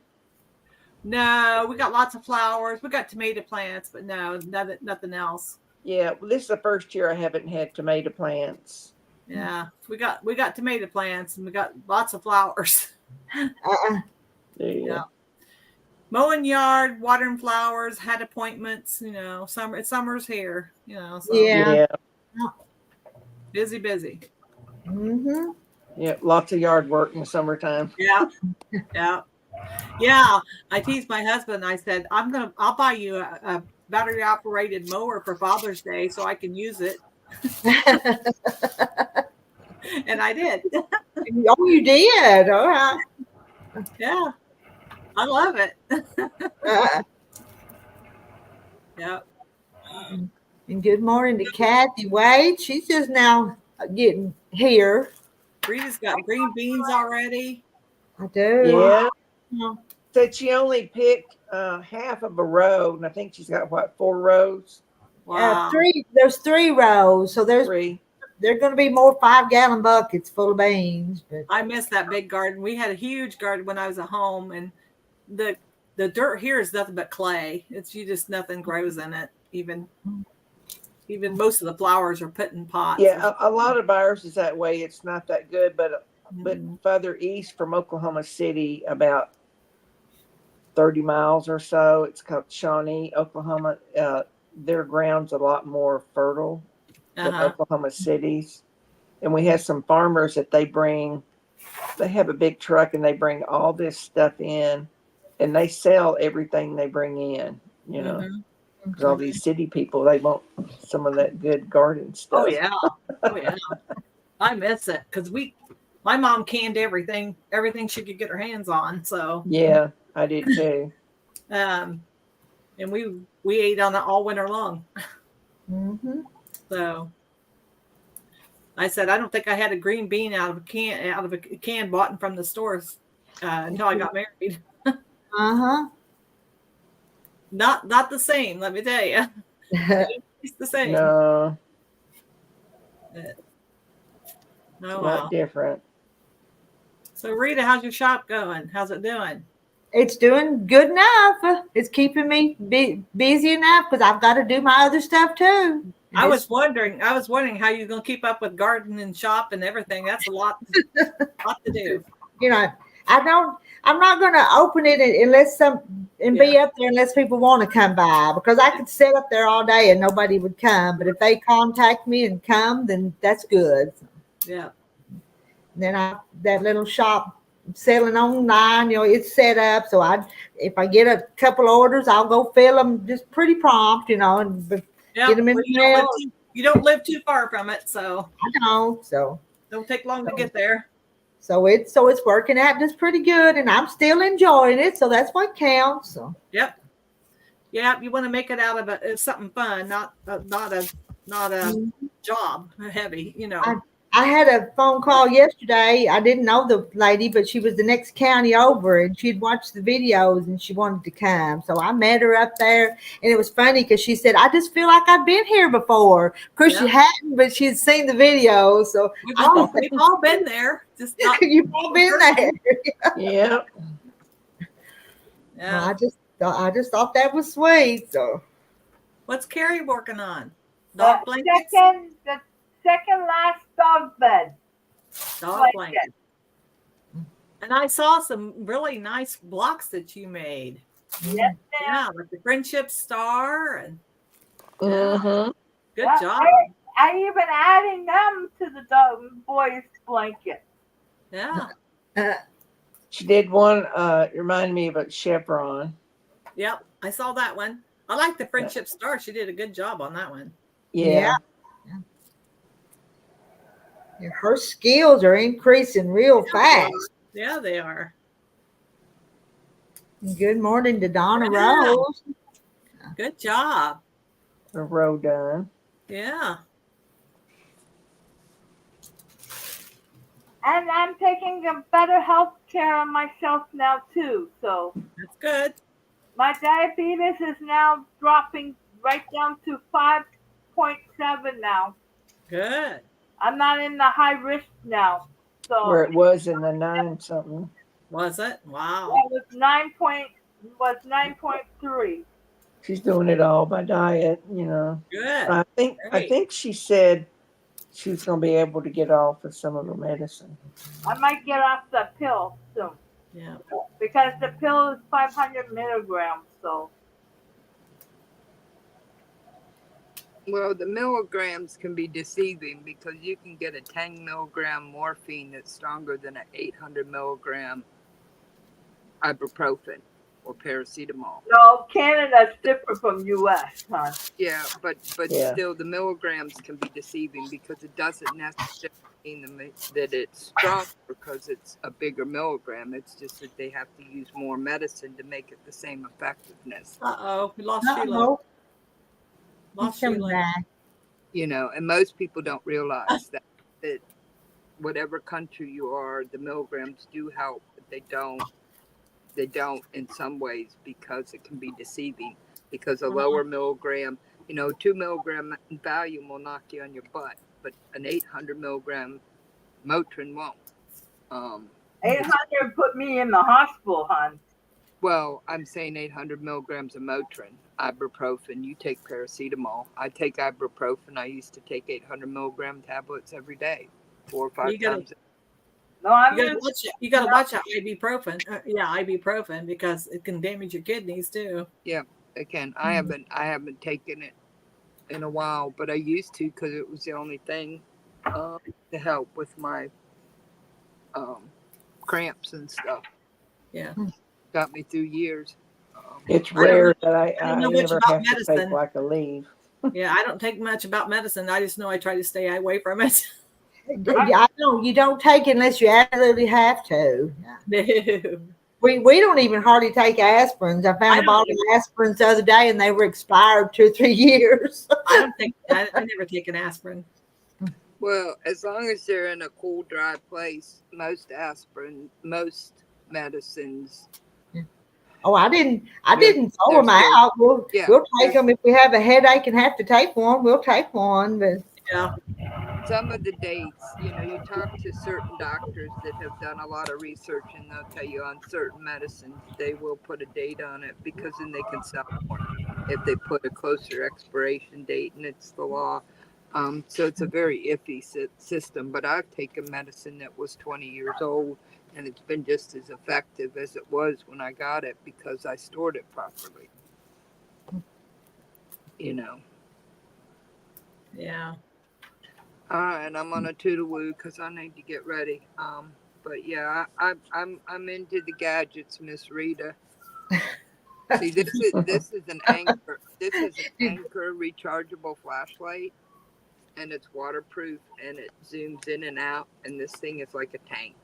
No, we got lots of flowers. We got tomato plants, but no, nothing else. Yeah, well, this is the first year I haven't had tomato plants. Yeah, we got tomato plants and we got lots of flowers. Yeah. Mowing yard, watering flowers, had appointments. Summer's here. So yeah. busy. Mm-hmm. Yeah, lots of yard work in the summertime. Yeah. I teased my husband. I said, I'll buy you a battery operated mower for Father's Day so I can use it. And I did. Oh, you did. All right. Yeah. I love it. Yeah. And good morning to Kathy Wade. She's just now getting here. Rita's got green beans already. I do. Yeah. Said she only picked half of a row, and I think she's got 4 rows. Wow. 3. There's 3 rows, so there's 3. They're going to be more 5-gallon buckets full of beans. But I miss that big garden. We had a huge garden when I was at home, and the dirt here is nothing but clay. Nothing grows in it. Even most of the flowers are put in pots. Yeah, a lot of ours is that way. It's not that good, but further east from Oklahoma City, about 30 miles or so, it's called Shawnee, Oklahoma. Their ground's a lot more fertile than Oklahoma City's. And we have some farmers that they have a big truck and they bring all this stuff in and they sell everything they bring in, because all these city people, they want some of that good garden stuff. Oh yeah. I miss it because my mom canned everything she could get her hands on. So yeah, I did too. And we ate on it all winter long. Mm-hmm. So I said, I don't think I had a green bean out of a can bought from the stores until I got married. Not the same, let me tell you. It's the same. No. Oh, a lot different. So Rita, how's your shop going? How's it doing? It's doing good enough. It's keeping me busy enough because I've got to do my other stuff too. I was wondering how you're going to keep up with garden and shop and everything. That's a lot to do. I'm not going to open it unless be up there unless people want to come by, because I could sit up there all day and nobody would come. But if they contact me and come, then that's good. Yeah. And then that little shop selling online, it's set up. So if I get a couple orders, I'll go fill them just pretty prompt, and get them in the mail. You don't live too far from it, so I know. So don't take long to get there. So it's working out just pretty good, and I'm still enjoying it. So that's what counts. So. Yep. Yeah, you want to make it out of something fun, not a job heavy. I had a phone call yesterday. I didn't know the lady, but she was the next county over, and she'd watched the videos and she wanted to come. So I met her up there, and it was funny because she said, "I just feel like I've been here before." Of course, she hadn't, but she'd seen the videos. So We've all been there, just not. you've all been there. Yeah. Well, I just thought that was sweet. So What's Carrie working on? The Dog blankets? the second last dog bed. Dog blanket. And I saw some really nice blocks that you made. Yes, Yeah, with the friendship star and Mm-hmm. good job. I even adding them to the dog boys blanket. Yeah. She did one. Reminded me of a chevron. Yep. I saw that one. I like the friendship star. She did a good job on that one. Yeah. Her skills are increasing real fast. Yeah, they are. Good morning to Donna Rose. Good job. A row done. Yeah. And I'm taking a better health care of myself now too. So that's good. My diabetes is now dropping right down to 5.7 now. Good. I'm not in the high risk now. So Where it was in the 9 something. Was it? Wow. It was 9.3. She's doing it all by diet, you know. Good. I think she said she was going to be able to get off of some of her medicine. I might get off the pill soon. Yeah. Because the pill is 500 milligrams. So. Well, the milligrams can be deceiving because you can get a 10 milligram morphine that's stronger than an 800 milligram ibuprofen or paracetamol. No, Canada's different from U.S., huh? Yeah, but still, the milligrams can be deceiving because it doesn't necessarily mean that it's strong because it's a bigger milligram. It's just that they have to use more medicine to make it the same effectiveness. We lost Sheila. Lost Sheila. Back. You know, and most people don't realize that whatever country you are, the milligrams do help, but they don't in some ways because it can be deceiving. Because a lower milligram, 2 milligram Valium will knock you on your butt, but an 800 milligram Motrin won't. 800 put me in the hospital, hon. Well, I'm saying 800 milligrams of Motrin, ibuprofen. You take paracetamol. I take ibuprofen. I used to take 800 milligram tablets every day, 4 or 5 times. No, you gotta watch that ibuprofen. Ibuprofen because it can damage your kidneys too. Yeah, it can. I haven't taken it in a while, but I used to because it was the only thing to help with my cramps and stuff. Yeah, got me through years. It's rare that I know never much about have medicine. to take like a leave. Yeah, I don't take much about medicine. I just know I try to stay away from it. You don't take it unless you absolutely have to. No. We don't even hardly take aspirins. I found a bottle of aspirins the other day, and they were expired 2 or 3 years. I never take an aspirin. Well, as long as they're in a cool, dry place, most medicines. Oh, I didn't throw them out. We'll take them if we have a headache and have to take one. We'll take one, but yeah. Some of the dates, you talk to certain doctors that have done a lot of research, and they'll tell you on certain medicines they will put a date on it because then they can sell more if they put a closer expiration date, and it's the law. So it's a very iffy system. But I've taken medicine that was 20 years old, and it's been just as effective as it was when I got it because I stored it properly. Yeah. All right, I'm on a toodaloo because I need to get ready. But yeah, I'm into the gadgets, Miss Rita. See, this is an Anchor. This is an Anchor rechargeable flashlight, and it's waterproof, and it zooms in and out, and this thing is like a tank.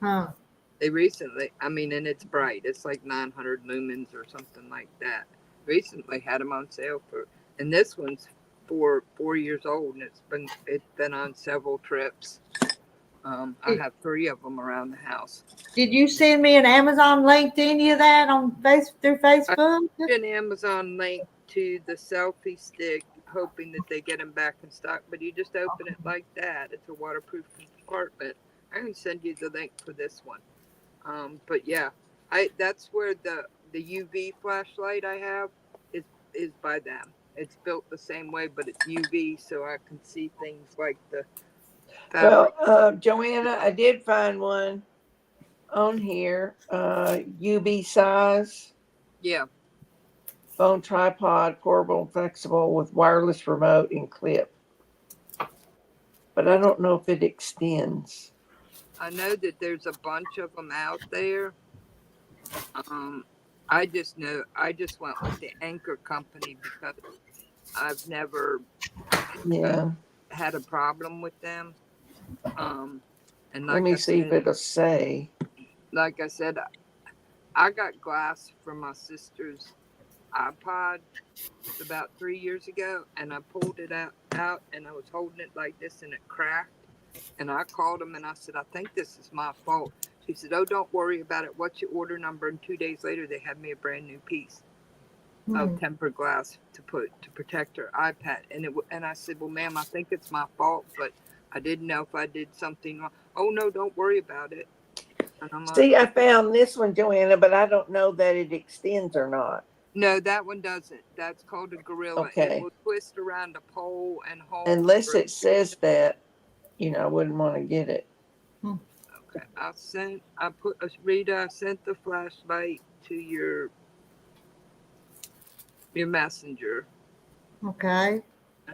Huh. They recently, and it's bright. It's like 900 lumens or something like that. Recently had them on sale and this one's four years old, and it's been on several trips. I have 3 of them around the house. Did you send me an Amazon link to any of that on through Facebook? An Amazon link to the selfie stick, hoping that they get them back in stock. But you just open it like that. It's a waterproof compartment. I can send you the link for this one. But yeah, that's where the UV flashlight I have is by them. It's built the same way, but it's UV, so I can see things like the fabric. Well, Joanna, I did find one on here, UV size. Yeah. Phone tripod, portable, flexible with wireless remote and clip. But I don't know if it extends. I know that there's a bunch of them out there. I just went with the Anchor company because I've never had a problem with them. And Let me see if it'll say. Like I said, I got glass from my sister's iPod about 3 years ago, and I pulled it out and I was holding it like this and it cracked. And I called them and I said, I think this is my fault. She said, oh, don't worry about it. What's your order number? And 2 days later, they had me a brand new piece of tempered glass to protect her iPad. And I said, well, ma'am, I think it's my fault, but I didn't know if I did something wrong. Oh, no, don't worry about it. And I'm See, I found this one, Joanna, but I don't know that it extends or not. No, that one doesn't. That's called a gorilla. Okay. It will twist around a pole and hold. Unless it says that, I wouldn't want to get it. Okay. Rita, I sent the flashlight to your messenger. Okay.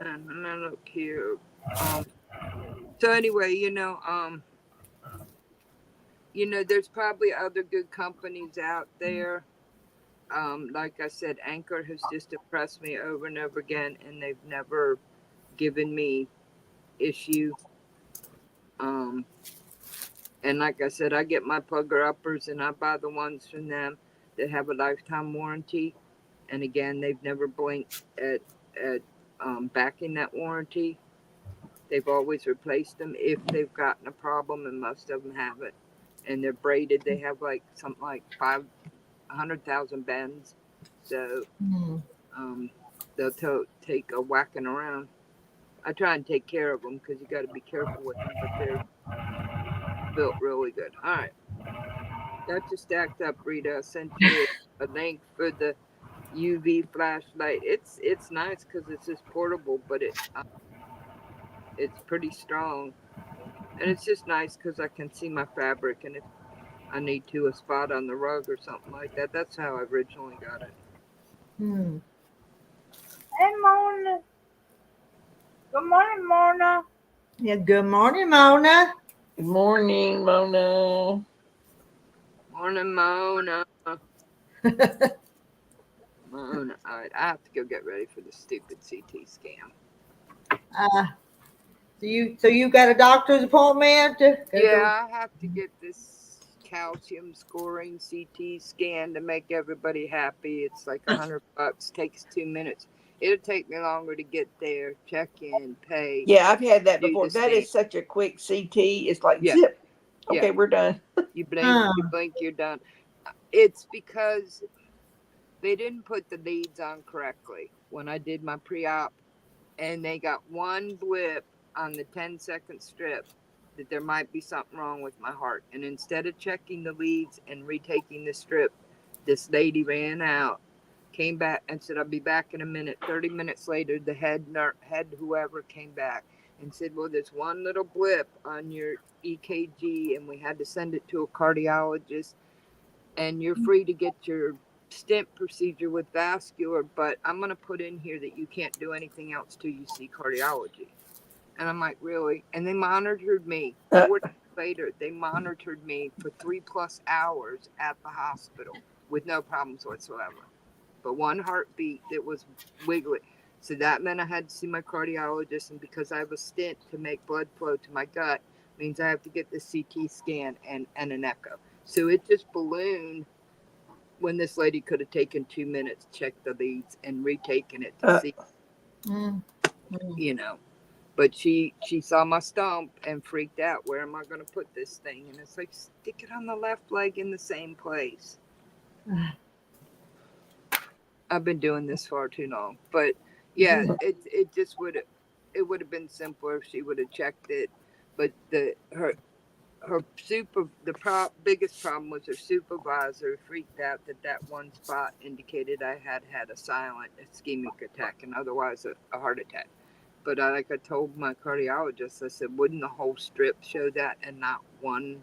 And I look here. So anyway, there's probably other good companies out there. Like I said, Anchor has just impressed me over and over again, and they've never given me issue. And like I said, I get my plugger uppers and I buy the ones from them that have a lifetime warranty. And again, they've never blinked at backing that warranty. They've always replaced them if they've gotten a problem, and most of them have it. And they're braided. They have something like 100,000 bends. So they'll take a whacking around. I try and take care of them because you got to be careful with them, but they're built really good. All right. Got you stacked up, Rita. I sent you a link for the UV flashlight. It's nice because it's just portable, but it's pretty strong. And it's just nice because I can see my fabric, and if I need a spot on the rug or something like that, that's how I originally got it. Hey, Mona. Good morning, Mona. Yeah, good morning, Mona. Good morning, Mona. Morning, Mona. Mona. All right, I have to go get ready for the stupid CT scan. So you got a doctor's appointment? Yeah, I have to get this calcium scoring CT scan to make everybody happy. It's like $100. Takes 2 minutes. It'll take me longer to get there, check in, pay. Yeah, I've had that before. That is such a quick CT. It's like zip. Okay, we're done. You blink, you're done. It's because they didn't put the leads on correctly when I did my pre-op, and they got one blip on the 10-second strip that there might be something wrong with my heart. And instead of checking the leads and retaking the strip, this lady ran out, came back and said, I'll be back in a minute. 30 minutes later, the head whoever came back and said, well, there's one little blip on your EKG, and we had to send it to a cardiologist, and you're free to get your stent procedure with vascular, but I'm going to put in here that you can't do anything else till you see cardiology. And I'm like, really? And they monitored me. 4 days later, they monitored me for 3+ hours at the hospital with no problems whatsoever. But one heartbeat that was wiggly. So that meant I had to see my cardiologist. And because I have a stent to make blood flow to my gut, means I have to get the CT scan and an echo. So it just ballooned when this lady could have taken 2 minutes, checked the leads, and retaken it to see. you know. But she saw my stump and freaked out. Where am I going to put this thing? And it's like, stick it on the left leg in the same place. I've been doing this far too long. But yeah, it just would have been simpler if she would have checked it. But biggest problem was her supervisor freaked out that one spot indicated I had a silent ischemic attack and otherwise a heart attack. But like I told my cardiologist, I said, wouldn't the whole strip show that and not one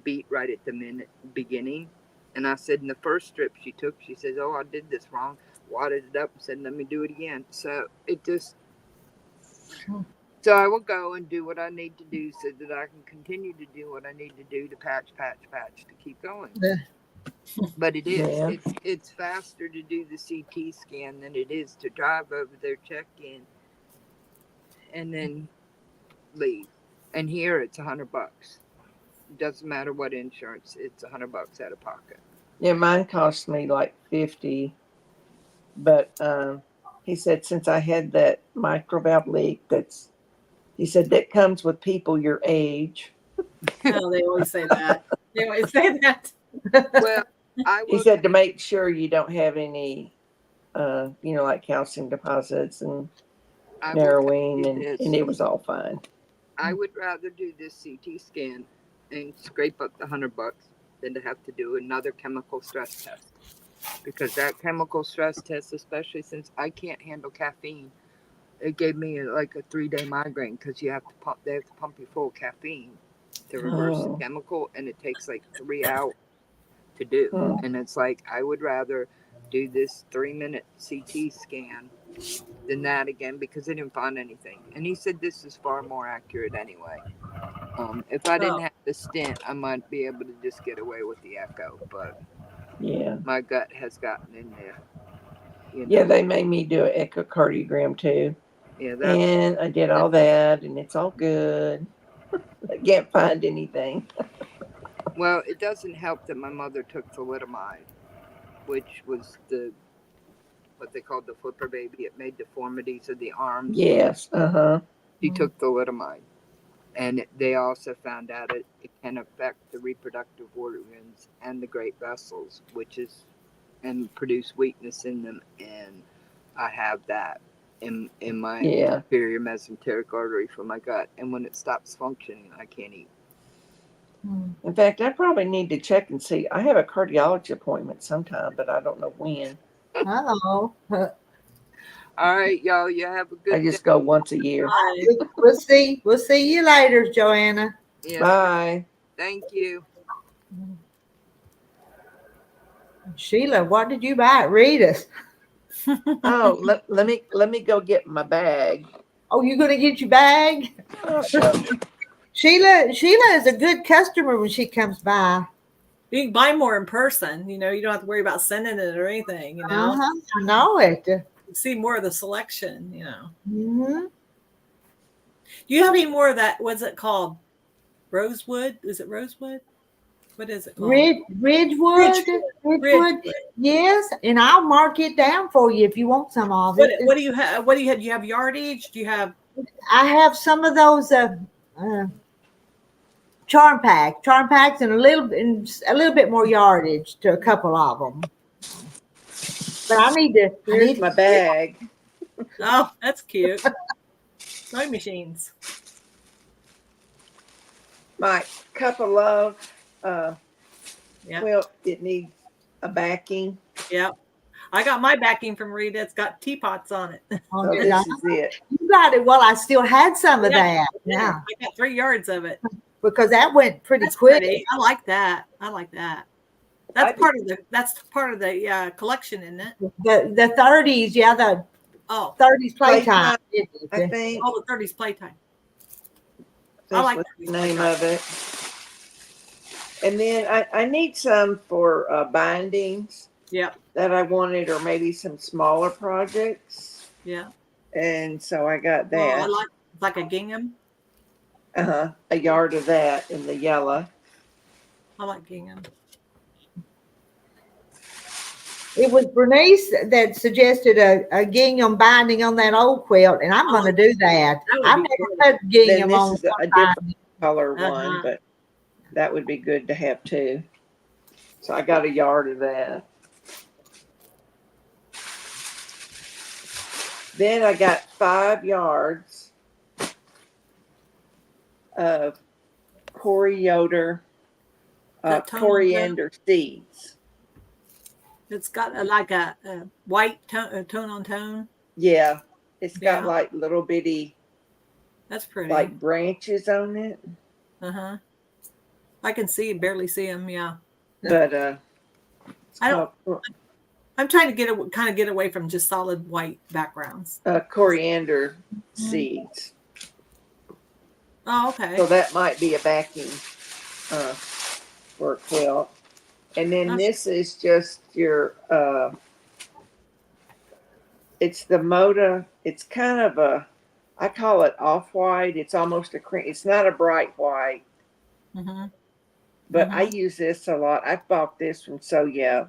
beat right at the beginning? And I said, in the first strip she took, she says, oh, I did this wrong. Wadded it up and said, let me do it again. So it just... So I will go and do what I need to do so that I can continue to do what I need to do to patch to keep going. Yeah. But it is. Yeah. It's faster to do the CT scan than it is to drive over there, check in, and then leave. And here it's $100. It doesn't matter what insurance, it's $100 out of pocket. Yeah, mine cost me like 50, but he said since I had that microvalve leak, he said that comes with people your age. Oh, they always say that. They always say that. Well, He said to make sure you don't have any, like calcium deposits and narrowing, and it was all fine. I would rather do this CT scan and scrape up the $100 than to have to do another chemical stress test. Because that chemical stress test, especially since I can't handle caffeine, it gave me like a 3-day migraine because they have to pump you full of caffeine to reverse the chemical, and it takes like 3 hours to do. And it's like, I would rather do this 3-minute CT scan than that again because they didn't find anything. And he said this is far more accurate anyway. If I didn't have the stent, I might be able to just get away with the echo, but yeah, my gut has gotten in there. Yeah, they made me do an echocardiogram too. Yeah, and I did all that, and it's all good. I can't find anything. Well, it doesn't help that my mother took thalidomide, which was what they called the flipper baby. It made deformities of the arms. Yes, She took thalidomide. And they also found out it can affect the reproductive organs and the great vessels, and produce weakness in them. And I have that in my inferior mesenteric artery for my gut. And when it stops functioning, I can't eat. In fact, I probably need to check and see. I have a cardiology appointment sometime, but I don't know when. Oh. All right, y'all. You have a good I just go once a year. We'll see you later, Joanna. Yeah. Bye. Thank you. Sheila, what did you buy at Rita's? Oh, let me go get my bag. Oh, you're gonna get your bag? I'll show you. Sheila is a good customer when she comes by. You can buy more in person. You don't have to worry about sending it or anything. I know it. See more of the selection, Mm-hmm. Do you have any more of that? What's it called? Rosewood? Is it rosewood? What is it called? Ridgewood. Yes, and I'll mark it down for you if you want some of it. What do you have? What do you have? Do you have yardage? Do you have? I have some of those charm packs, and a little bit more yardage to a couple of them. But I need my bag. Oh, that's cute. Sewing machines. My cup of love. Yeah. Well, it needs a backing. Yep. I got my backing from Rita. It's got teapots on it. Oh, So this is it. You got it. Well, I still had some of that. Yeah. I got 3 yards of it. Because that went pretty That's quick. pretty. I like that. That's part of the collection, isn't it? The 30s, yeah, the 30s playtime. I think. All the 30s playtime. I like the name of it. And then I need some for bindings. Yeah. That I wanted, or maybe some smaller projects. Yeah. And so I got that. I like a gingham. A yard of that in the yellow. I like gingham. It was Bernice that suggested a gingham binding on that old quilt, and I'm going to do that. That would I've be never good. put Then gingham this on is a one different binding. color one, but that would be good to have too. So I got a yard of that. Then I got 5 yards of coriander That tone on coriander seeds. It's got like a white tone on tone. Yeah, it's got Yeah. like little bitty That's pretty. like branches on it. I can barely see them. Yeah. But I'm trying to get away from just solid white backgrounds. Coriander seeds. Oh, okay. So that might be a backing for a quilt. And then this is just your it's the Moda. It's kind of I call it off-white. It's almost a cream. It's not a bright white. But I use this a lot. I bought this from Yeah,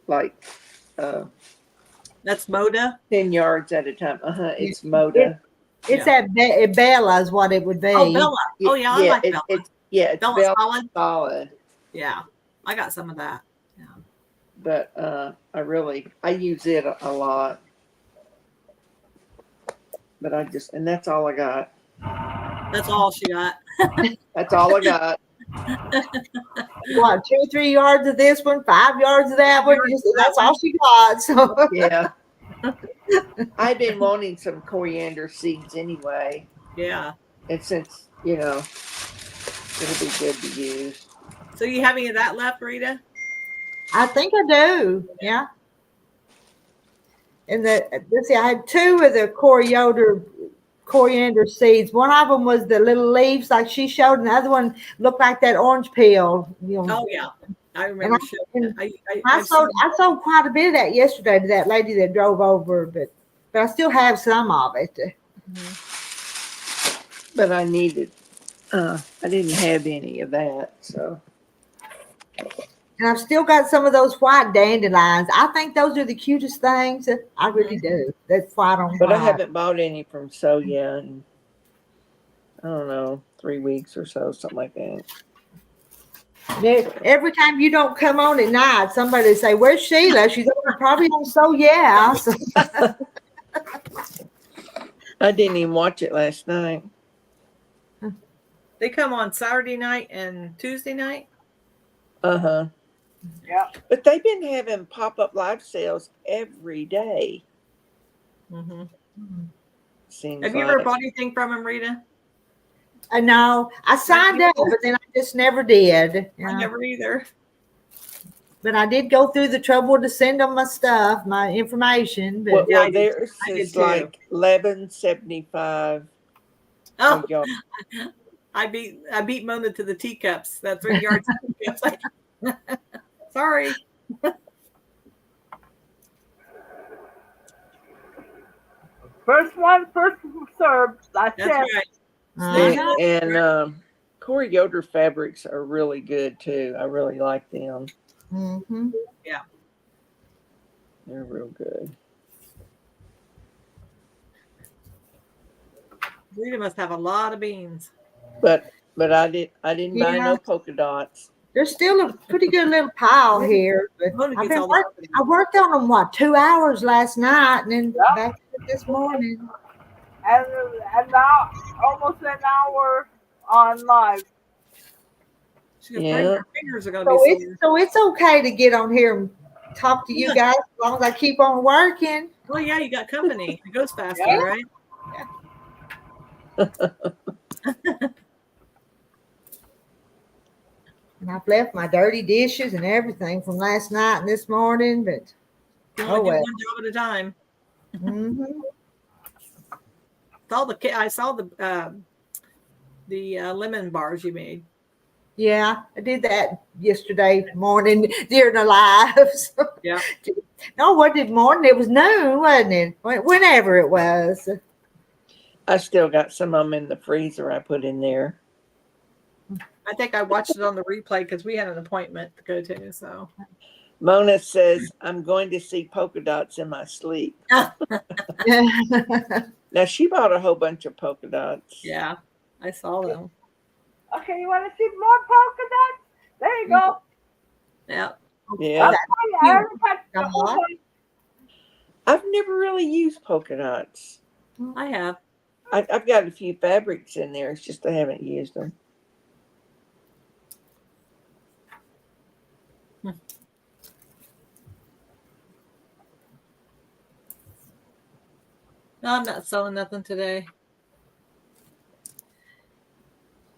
like that's Moda. 10 yards at a time. It's Moda. It's at Bella is what it would be. Oh, Bella. Oh, yeah, I like Bella. It's Bella solid. Yeah, I got some of that. Yeah. But I use it a lot. But and that's all I got. That's all she got. That's all I got. What, 2 or 3 yards of this one, 5 yards of that one? That's all she got. So yeah. I've been wanting some coriander seeds anyway. Yeah. And since, it'll be good to use. So you have any of that left, Rita? I think I do. Yeah. And let's see, I had 2 of the coriander seeds. One of them was the little leaves like she showed, and the other one looked like that orange peel. Oh yeah, I remember. I sold quite a bit of that yesterday to that lady that drove over, but I still have some of it. But I needed. I didn't have any of that, so. And I've still got some of those white dandelions. I think those are the cutest things. I really do. That's white on white. But I haven't bought any from yet in, I don't know, 3 weeks or so, something like that. Every time you don't come on at night, somebody say, "Where's Sheila?" She's probably on Yeah. So. I didn't even watch it last night. They come on Saturday night and Tuesday night. Yeah. But they've been having pop-up live sales every day. Seems Have you ever bought anything from them, Rita? No, I signed up, but then I just never did. I never either. But I did go through the trouble to send them my stuff, my information. But well theirs is like $11.75. Oh, I beat Mona to the teacups. That 3 yards of teacups. Sorry. First one, first served. That's right. And Corey Yoder fabrics are really good too. I really like them. Yeah. They're real good. Rita must have a lot of beans. But I didn't buy no polka dots. There's still a pretty good little pile here. But I worked on them 2 hours last night and then back this morning. And now almost an hour on live. Yeah. Fingers are gonna so it's okay to get on here and talk to you guys as long as I keep on working. Well, yeah, you got company. It goes faster, right? Yeah. And I've left my dirty dishes and everything from last night and this morning, but well. One job at a time. I saw the lemon bars you made. Yeah, I did that yesterday morning during the live. So. Yeah. No, what did morning? It was noon, wasn't it? Whenever it was. I still got some of them in the freezer I put in there. I think I watched it on the replay because we had an appointment to go to. So Mona says, I'm going to see polka dots in my sleep. Now, she bought a whole bunch of polka dots. Yeah, I saw them. Okay, you want to see more polka dots? There you go. Yeah. Yeah. I already touched the whole thing. I've never really used polka dots. I have. I've got a few fabrics in there. It's just I haven't used them. No, I'm not sewing nothing today.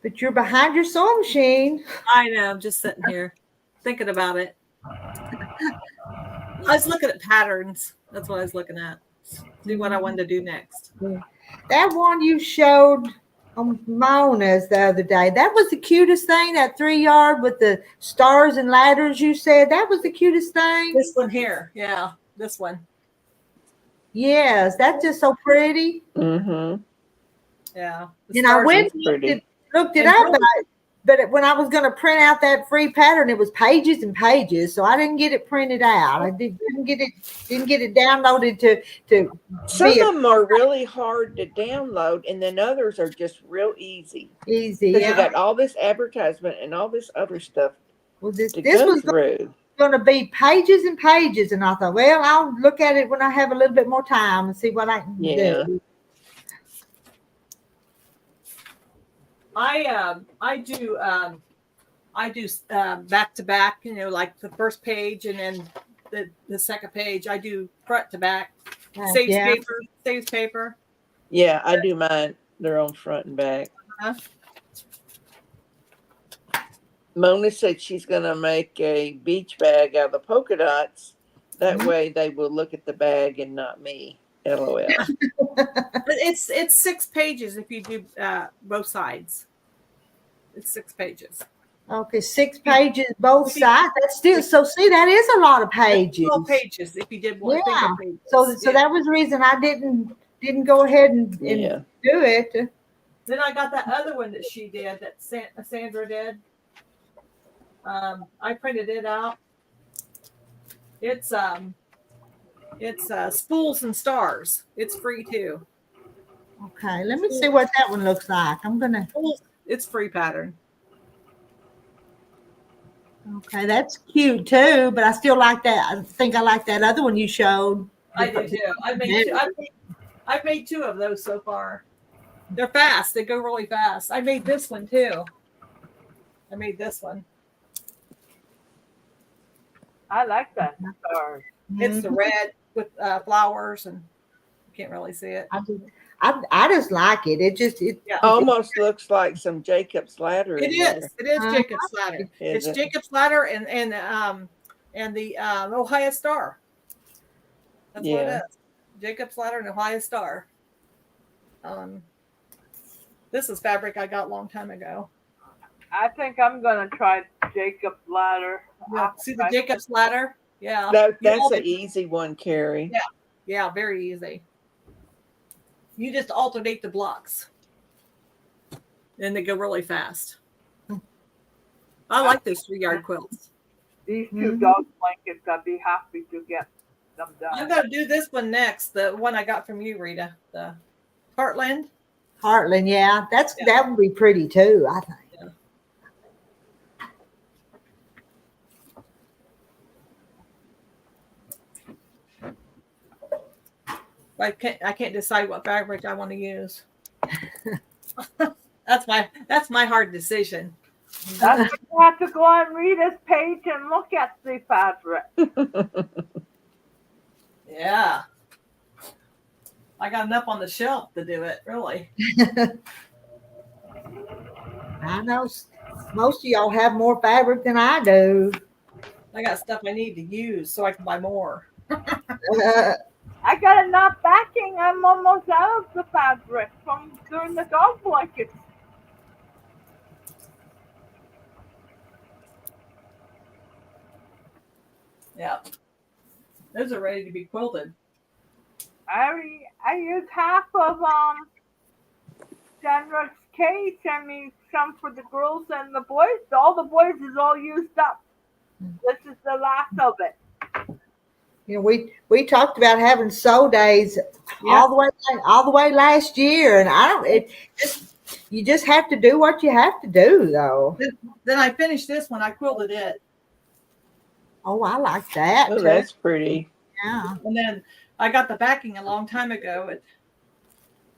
But you're behind your sewing machine. I know. I'm just sitting here thinking about it. I was looking at patterns. That's what I was looking at. See what I wanted to do next. That one you showed on Mona's the other day, that was the cutest thing, that 3-yard with the stars and ladders you said. That was the cutest thing. This one here. Yeah, this one. Yes, that's just so pretty. Mm-hmm. Yeah. And I went and looked it up, but when I was going to print out that free pattern, it was pages and pages, so I didn't get it printed out. I didn't get it downloaded to. Some of them are really hard to download, and then others are just real easy. Easy, because you got all this advertisement and all this other stuff. Well, this was going to be pages and pages, and I thought, well, I'll look at it when I have a little bit more time and see what I can do. I do back to back, like the first page and then the second page. I do front to back. Saves paper. Yeah, I do mine. They're on front and back. Mona said she's going to make a beach bag out of the polka dots. That way they will look at the bag and not me. LOL. But it's 6 pages if you do both sides. It's 6 pages. Okay, 6 pages both sides. That's still so. See, that is a lot of pages. 12 pages if you did one. Yeah. So that was the reason I didn't go ahead and do it. Then I got that other one that she did, that Sandra did. I printed it out. It's spools and stars. It's free too. Okay, let me see what that one looks like. It's free pattern. Okay, that's cute too, but I still like that. I think I like that other one you showed. I do too. I've made 2 of those so far. They're fast. They go really fast. I made this one too. I made this one. I like that stars. It's the red with flowers, and you can't really see it. I just like it. It almost looks like some Jacob's ladder. It is. It is Jacob's ladder. It's Jacob's ladder and the Ohio Star. That's what it is. Jacob's ladder and Ohio Star. This is fabric I got a long time ago. I think I'm gonna try Jacob's ladder. Yeah. See the Jacob's ladder? Yeah. That's an easy one, Carrie. Yeah. Yeah, very easy. You just alternate the blocks. And they go really fast. I like those 3-yard quilts. These 2 dog blankets, I'd be happy to get them done. I'm gonna do this one next, the one I got from you, Rita. The Heartland. Heartland, yeah. That would be pretty too, I think. I can't decide what fabric I want to use. That's my hard decision. That's you have to go on Rita's page and look at the fabric. Yeah. I got enough on the shelf to do it, really. I know most of y'all have more fabric than I do. I got stuff I need to use so I can buy more. I got enough backing. I'm almost out of the fabric from doing the dog blankets. Yeah. Those are ready to be quilted. I used half of Sandra's case. I mean, some for the girls and the boys. All the boys is all used up. This is the last of it. You know, we talked about having sow days all the way last year, and I don't. You just have to do what you have to do, though. Then I finished this one. I quilted it. Oh, I like that. Oh, too. that's pretty. Yeah. And then I got the backing a long time ago at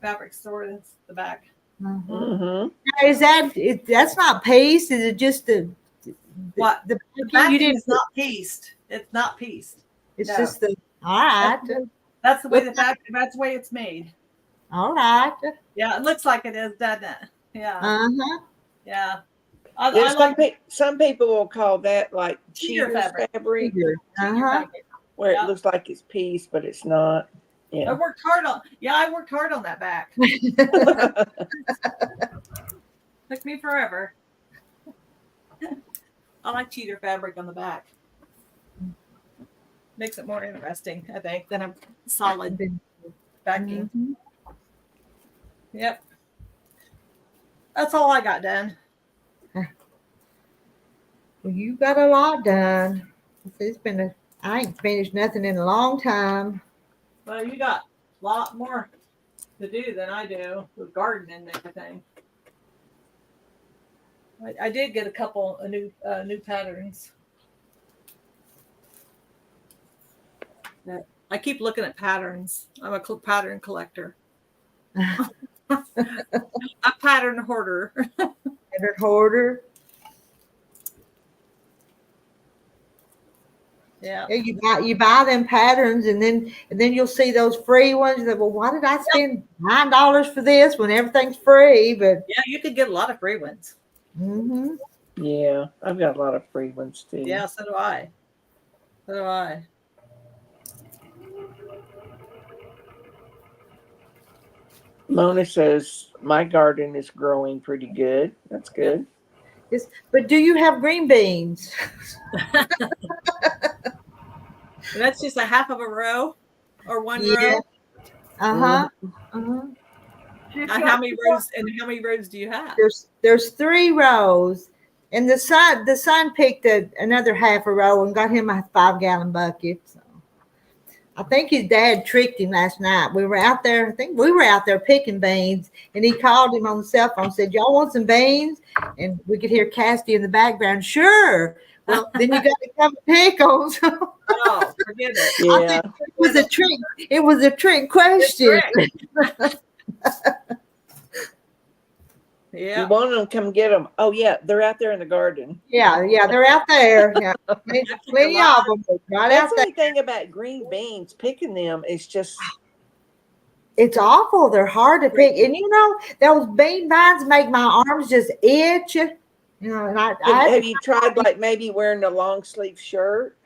Fabric Store. That's the back. Mm-hmm. Mm-hmm. Now, that's not piece? Is it just the What? the The backing? backing You didn't. is not pieced. It's not pieced. It's No. just the. All right. That's the way that's the way it's made. All right. Yeah, it looks like it is, doesn't it? Yeah. Uh-huh. Yeah. Yeah, I like some people will call that like cheater cheater fabric. fabric, cheater Uh-huh. fabric. where Yeah. it looks like it's piece, but it's not. I Yeah. worked hard on that back. Took me forever. I like cheater fabric on the back. Makes it more interesting, I think, than a solid backing. Mhm. Yep. That's all I got done. Well, you got a lot done. I ain't finished nothing in a long time. Well, you got a lot more to do than I do with gardening and everything. I did get a couple of new patterns. I keep looking at patterns. I'm a pattern collector. A pattern hoarder. Pattern hoarder. Yeah. Yeah, you buy them patterns, and then you'll see those free ones. That, well, why did I spend $9 for this when everything's free? But Yeah, you could get a lot of free ones. mm-hmm. Yeah, I've got a lot of free ones too. Yeah, so do I. So do I. Mona says my garden is growing pretty good. That's good. But do you have green beans? That's just a half of a row or one Yeah. row. Uh-huh. Uh-huh. How many rows do you have? There's 3 rows, and the son picked another half a row and got him a 5-gallon bucket. So I think his dad tricked him last night. We were out there. I think we were out there picking beans, and he called him on the cell phone. Said, "Y'all want some beans?" And we could hear Cassidy in the background. Sure. Well, then you got to come pick them. Oh, forget it. Yeah. I think it was a trick. It was a trick question. Yeah. You want them, come get them. Oh, yeah, they're out there in the garden. Yeah, they're out there. Yeah. Plenty of them. Right That's out the there. only thing about green beans. Picking them is just. It's awful. They're hard to pick. And those bean vines make my arms just itch. And Have you tried like maybe wearing a long sleeve shirt?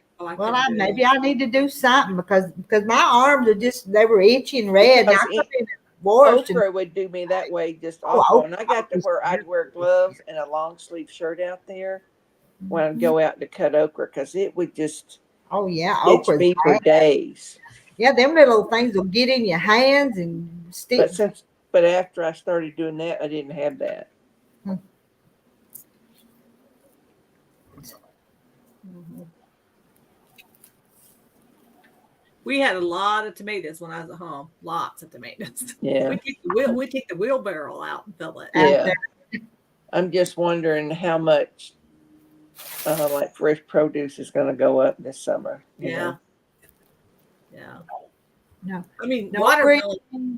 maybe I need to do something because my arms are they were itchy and red. And I could be washed. Okra would do me that way just awful. And I got to where I'd wear gloves and a long sleeve shirt out there when I'd go out to cut okra because it would just itch me for days. Yeah, them little things will get in your hands and stick. But after I started doing that, I didn't have that. We had a lot of tomatoes when I was at home. Lots of tomatoes. Yeah. We take the wheelbarrow out and fill it. Yeah. I'm just wondering how much like fresh produce is going to go up this summer. Yeah. No. I mean, No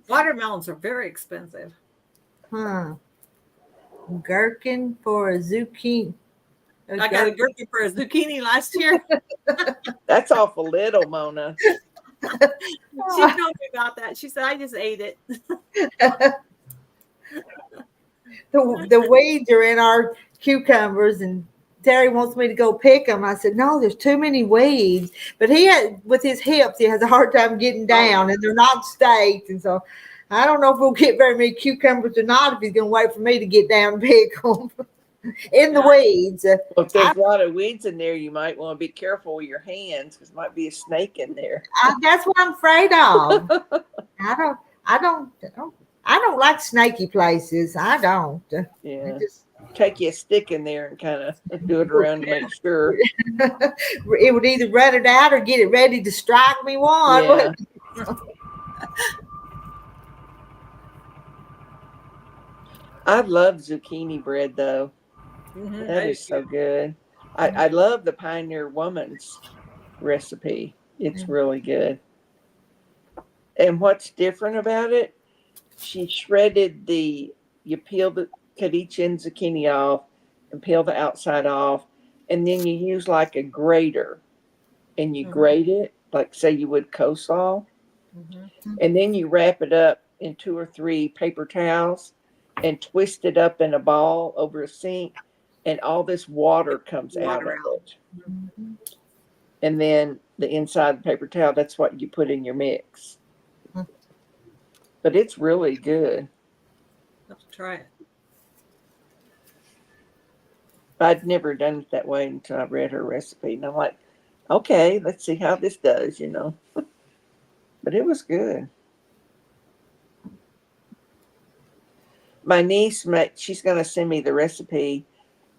watermelons are very expensive. Huh. Gherkin for a zucchini. I got a gherkin for a zucchini last year. That's awful little, Mona. She told me about that. She said, I just ate it. The weeds are in our cucumbers, and Terry wants me to go pick them. I said, no, there's too many weeds. But with his hips, he has a hard time getting down, and they're not staked. And so I don't know if we'll get very many cucumbers or not if he's going to wait for me to get down and pick them in the weeds. Well, if there's a lot of weeds in there, you might want to be careful with your hands because there might be a snake in there. That's what I'm afraid of. I don't like snaky places. I don't. Yeah. take you a stick in there and kind of do it around to make sure. It would either run it out or get it ready to strike me one. Yeah. I love zucchini bread though. That is so good. I love the Pioneer Woman's recipe. It's really good. And what's different about it? She shredded cut each end zucchini off and peel the outside off. And then you use like a grater and you grate it, like say you would coleslaw. And then you wrap it up in 2 or 3 paper towels and twist it up in a ball over a sink. And all this water comes out of it. And then the inside of the paper towel, that's what you put in your mix. But it's really good. I'll have to try it. I'd never done it that way until I read her recipe. And I'm like, okay, let's see how this does, you know. But it was good. My niece, she's going to send me the recipe.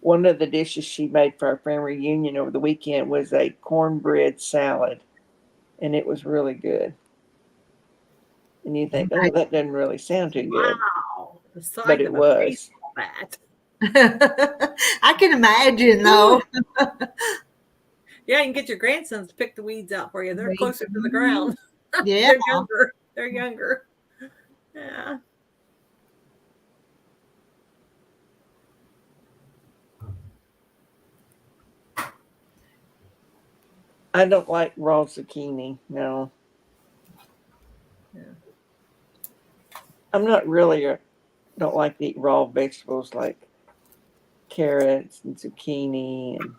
One of the dishes she made for our family reunion over the weekend was a cornbread salad. And it was really good. And you think, oh, that doesn't really sound too good. Wow. But it was. That. I can imagine, though. Yeah, you can get your grandsons to pick the weeds out for you. They're closer to the ground. Yeah. They're younger. Yeah. I don't like raw zucchini. No. Yeah. I'm not really don't like to eat raw vegetables like carrots and zucchini, and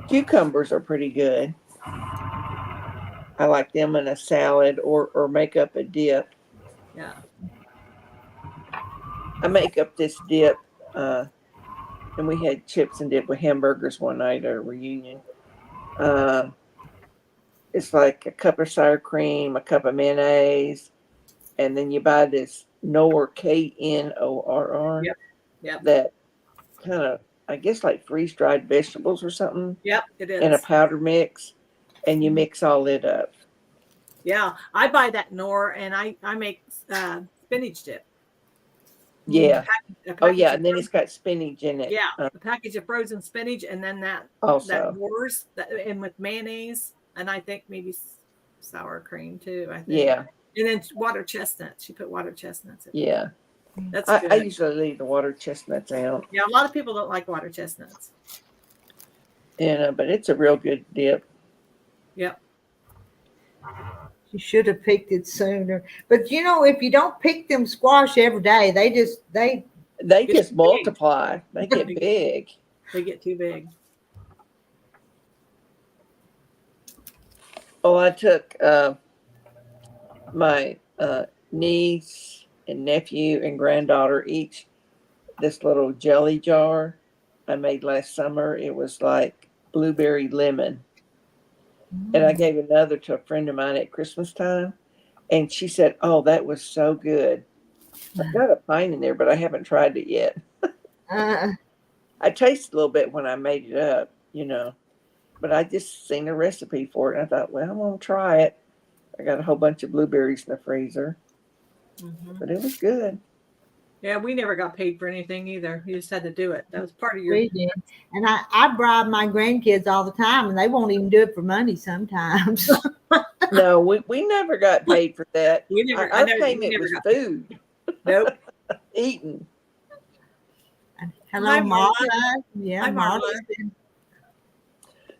cucumbers are pretty good. I like them in a salad or make up a dip. Yeah. I make up this dip, and we had chips and dip with hamburgers one night at a reunion. It's like a cup of sour cream, a cup of mayonnaise, and then you buy this Knorr, Knorr. Yep. That kind of, I guess, like freeze-dried vegetables or something. Yep, it is. In a powder mix, and you mix all it up. Yeah, I buy that Knorr, and I make spinach dip. Yeah. Oh, yeah, and then it's got spinach in it. Yeah, a package of frozen spinach, and then that Knorr's, and with mayonnaise, and I think maybe sour cream too. I think. Yeah. And then water chestnuts. She put water chestnuts in. Yeah. That's good. I usually leave the water chestnuts out. Yeah, a lot of people don't like water chestnuts. And but it's a real good dip. Yep. You should have picked it sooner. But you know, if you don't pick them squash every day, they just multiply. They get big. They get too big. Oh, I took my niece and nephew and granddaughter each this little jelly jar I made last summer. It was like blueberry lemon. And I gave another to a friend of mine at Christmas time. And she said, oh, that was so good. I've got a pint in there, but I haven't tried it yet. I tasted a little bit when I made it up, you know. But I just seen a recipe for it. And I thought, well, I'm going to try it. I got a whole bunch of blueberries in the freezer. But it was good. Yeah, we never got paid for anything either. You just had to do it. That was part of your. We did. And I bribe my grandkids all the time, and they won't even do it for money sometimes. No, we never got paid for that. Our payment was food. Nope. Eating. Hello, Hi, Marla. Yeah, Hi, Marla.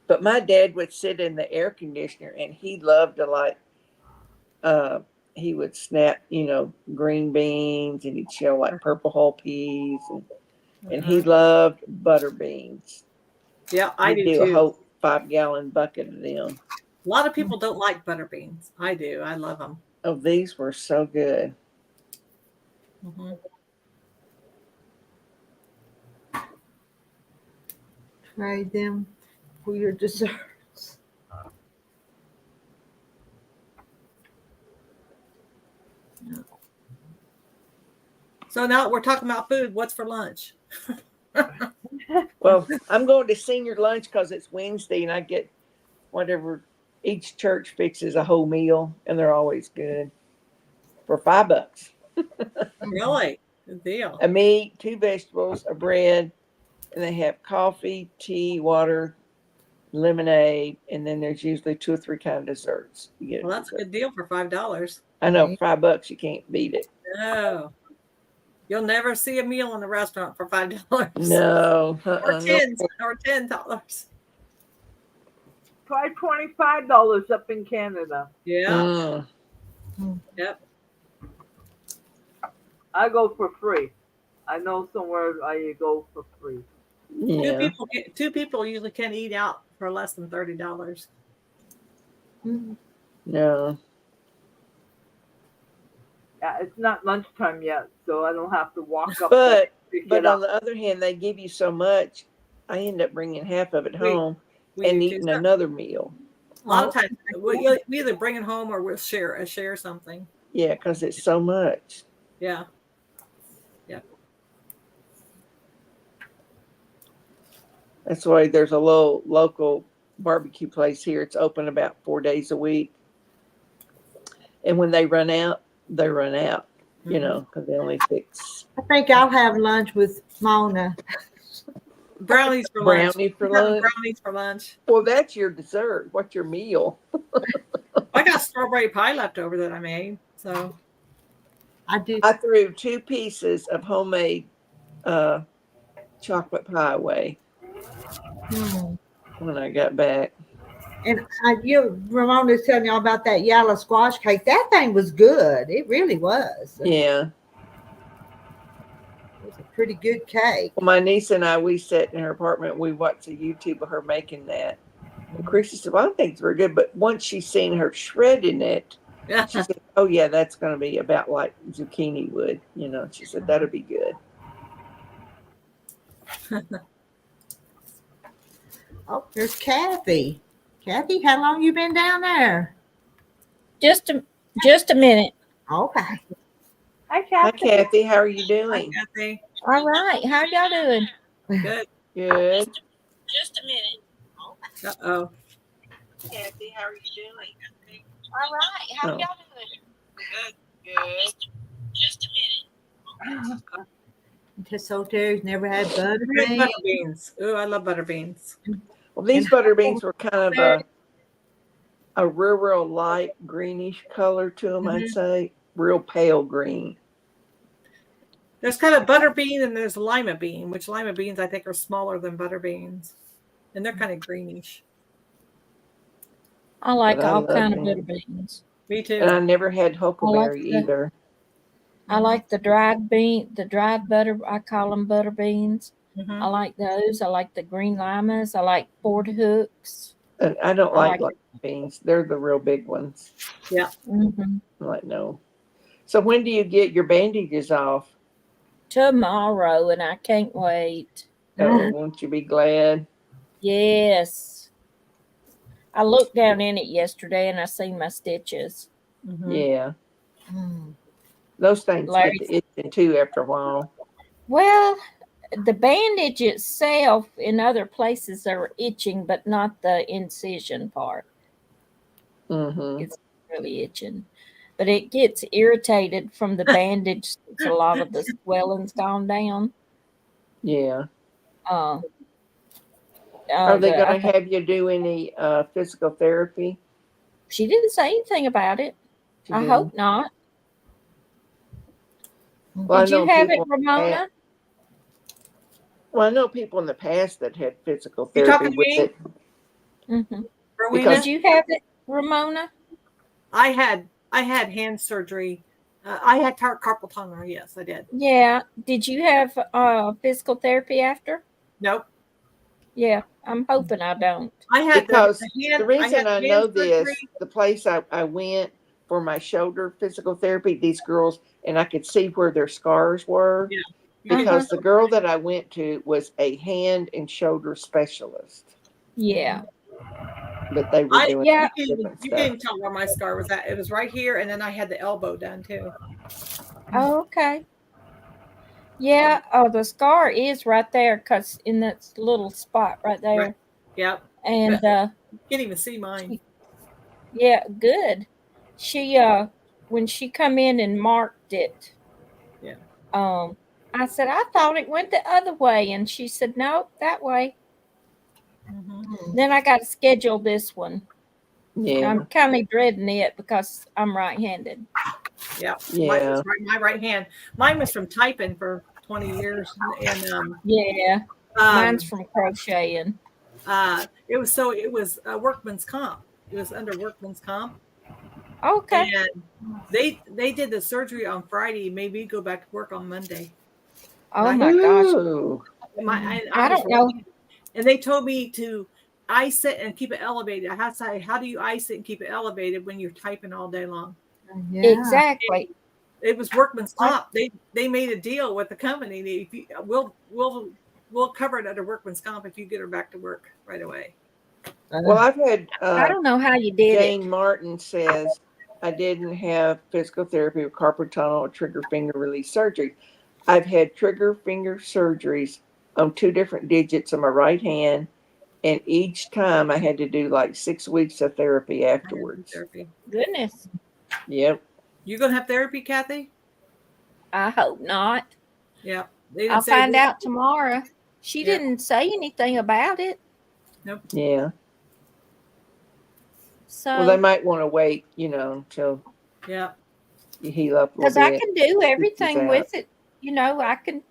But my dad would sit in the air conditioner, and he loved to he would snap, you know, green beans, and he'd shell like purple whole peas, and he loved butter beans. Yeah, I do too. A whole 5-gallon bucket of them. A lot of people don't like butter beans. I do. I love them. Oh, these were so good. Try them for your desserts. So now we're talking about food. What's for lunch? Well, I'm going to senior lunch because it's Wednesday and I get whatever each church fixes a whole meal and they're always good for $5. Really? Good deal. A meat, 2 vegetables, a bread, and they have coffee, tea, water, lemonade, and then there's usually 2 or 3 kind of desserts. You get Well, that's a good deal for $5. I know, $5 you can't beat it. No. You'll never see a meal in a restaurant for $5. No, Or no. $10. Try $25 up in Canada. Yeah. Yep. I go for free. I know somewhere I go for free. Yeah. Two people usually can't eat out for less than $30. No. Yeah, it's not lunchtime yet, so I don't have to walk up. But there on the other hand, they give you so much. I end up bringing half of it home We and do eating too. another meal. A lot of times we either bring it home or we'll share something. Yeah, because it's so much. Yeah. That's why there's a little local barbecue place here. It's open about 4 days a week. And when they run out, they run out, you know, because they only fix. I think I'll have lunch with Mona. Brownies for lunch. Brownies for lunch? Well, that's your dessert. What's your meal? I got strawberry pie left over that I made. So I threw 2 pieces of homemade chocolate pie away when I got back. And Ramona's telling y'all about that yellow squash cake. That thing was good. It really was. Yeah. It was a pretty good cake. Well, my niece and I, we sat in her apartment. We watched a YouTube of her making that. And Chrissy said, well, I think it's very good. But once she's seen her shredding it, she said, oh, yeah, that's going to be about like zucchini would. You know, she said, that'll be good. Oh, there's Kathy. Kathy, how long you been down there? Just a minute. Okay. Hi, Kathy. Hi, Kathy. How are you doing? Hi, Kathy. All right. How y'all doing? Good. Good. Just a minute. Uh-oh. Kathy, how are you doing? All right. How y'all doing? Good. Just a minute. So Terry's never had butter Butter beans. Oh, I love butter beans. Well, these butter beans were kind of a real light greenish color to them, I'd say. Real pale green. There's kind of butter bean and there's lima bean, which lima beans I think are smaller than butter beans. And they're kind of greenish. I like all kind of butter beans. Me too. And I never had huckleberry either. I like the dried butter. I call them butter beans. I like those. I like the green limas. I like Ford hooks. And I don't like beans. They're the real big ones. Yeah. I'm like, no. So when do you get your bandages off? Tomorrow, and I can't wait. Oh, won't you be glad? Yes. I looked down in it yesterday and I seen my stitches. Yeah. Those things get to itching too after a while. Well, the bandage itself in other places are itching, but not the incision part. It's really itching. But it gets irritated from the bandage since a lot of the swelling's gone down. Yeah. Are they going to have you do any physical therapy? She didn't say anything about it. I hope not. Well, Did you have it, Ramona? Well, I know people in the past that had physical therapy with it. Did you have it, Ramona? I had hand surgery. I had carpal tunnel. Yes, I did. Yeah. Did you have physical therapy after? Nope. Yeah, I'm hoping I don't. I had because the reason I know this, the place I went for my shoulder physical therapy, these girls, and I could see where their scars were. Yeah. Because the girl that I went to was a hand and shoulder specialist. Yeah. But they were doing you can't tell where my scar was at. It was right here, and then I had the elbow done too. Oh, okay. Yeah. Oh, the scar is right there, cause in that little spot right there. Right. Yep. And You can't even see mine. yeah, good. She when she come in and marked it, Yeah. I said, I thought it went the other way, and she said, no, that way. Mm-hmm. Then I got to schedule this one. Yeah. I'm kind of dreading it because I'm right-handed. Yep. Yeah. My right hand. Mine was from typing for 20 years, and Yeah, mine's from crocheting. it was a workman's comp. It was under workman's comp, Okay. and they did the surgery on Friday. Made me go back to work on Monday. Oh And my gosh. Ooh. I was don't know. and they told me to ice it and keep it elevated. I had to say, how do you ice it and keep it elevated when you're typing all day long? Yeah. Exactly. It was workman's comp. They made a deal with the company. If you, we'll cover it under workman's comp if you get her back to work right away. Well, I've had I don't know how you did Jane it. Martin says I didn't have physical therapy or carpal tunnel or trigger finger release surgery. I've had trigger finger surgeries on 2 different digits on my right hand, and each time I had to do like 6 weeks of therapy afterwards. Therapy. Goodness. Yep. You gonna have therapy, Kathy? I hope not. Yeah. They didn't I'll say find that. out tomorrow. She Yeah. didn't say anything about it. Nope. Yeah. So Well, they might want to wait, until Yeah. you heal up a because little I bit. can do everything out. with it. I can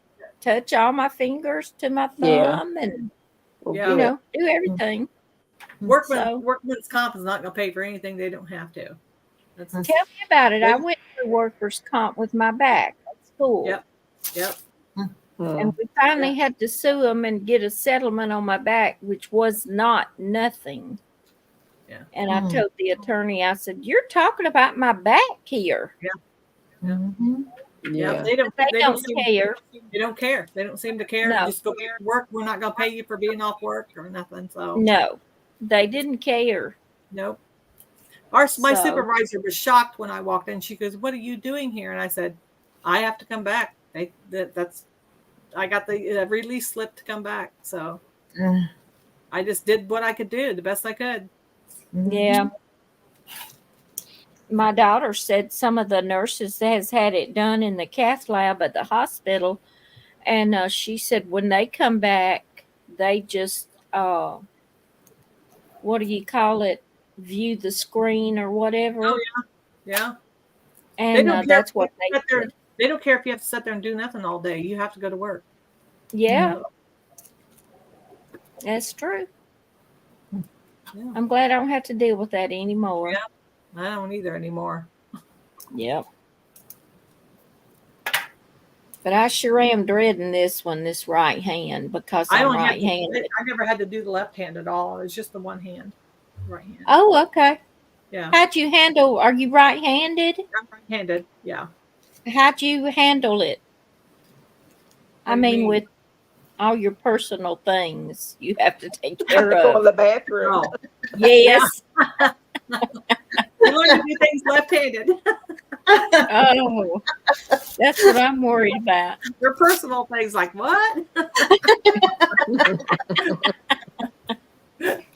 touch all my fingers to my Yeah. thumb and Well, Yeah. good. do everything. So Workman's comp is not gonna pay for anything they don't have to. That's tell me about it. I went to workers' comp with my back at school. Yep. And we finally had to sue them and get a settlement on my back, which was not nothing. Yeah. And I told the attorney, I said, "You're talking about my back here." Yeah. They don't care. They don't care. They don't seem to care. No. Just go back to work. We're not gonna pay you for being off work or nothing. So No, they didn't care. nope. My supervisor was shocked when I walked in. She goes, "What are you doing here?" And I said, "I have to come back. I got the release slip to come back. So I just did what I could do, the best I could." Yeah. My daughter said some of the nurses has had it done in the cath lab at the hospital, and she said when they come back, they just what do you call it? View the screen or whatever. Oh yeah. And that's what they did. They don't care if you have to sit there and do nothing all day. You have to go to work. Yeah. That's true. Yeah. I'm glad I don't have to deal with that anymore. Yeah. I don't either anymore. Yep. But I sure am dreading this right hand, because I'm right-handed. I never had to do the left hand at all. It's just the one hand, right hand. Oh, okay. Yeah. How'd you handle? Are you right-handed? I'm right-handed. Yeah. How'd you handle it? I mean, with all your personal things you have to take care of. Go to the bathroom. Oh. Yes. You learn to do things left-handed. Oh, that's what I'm worried about. Your personal things, like what?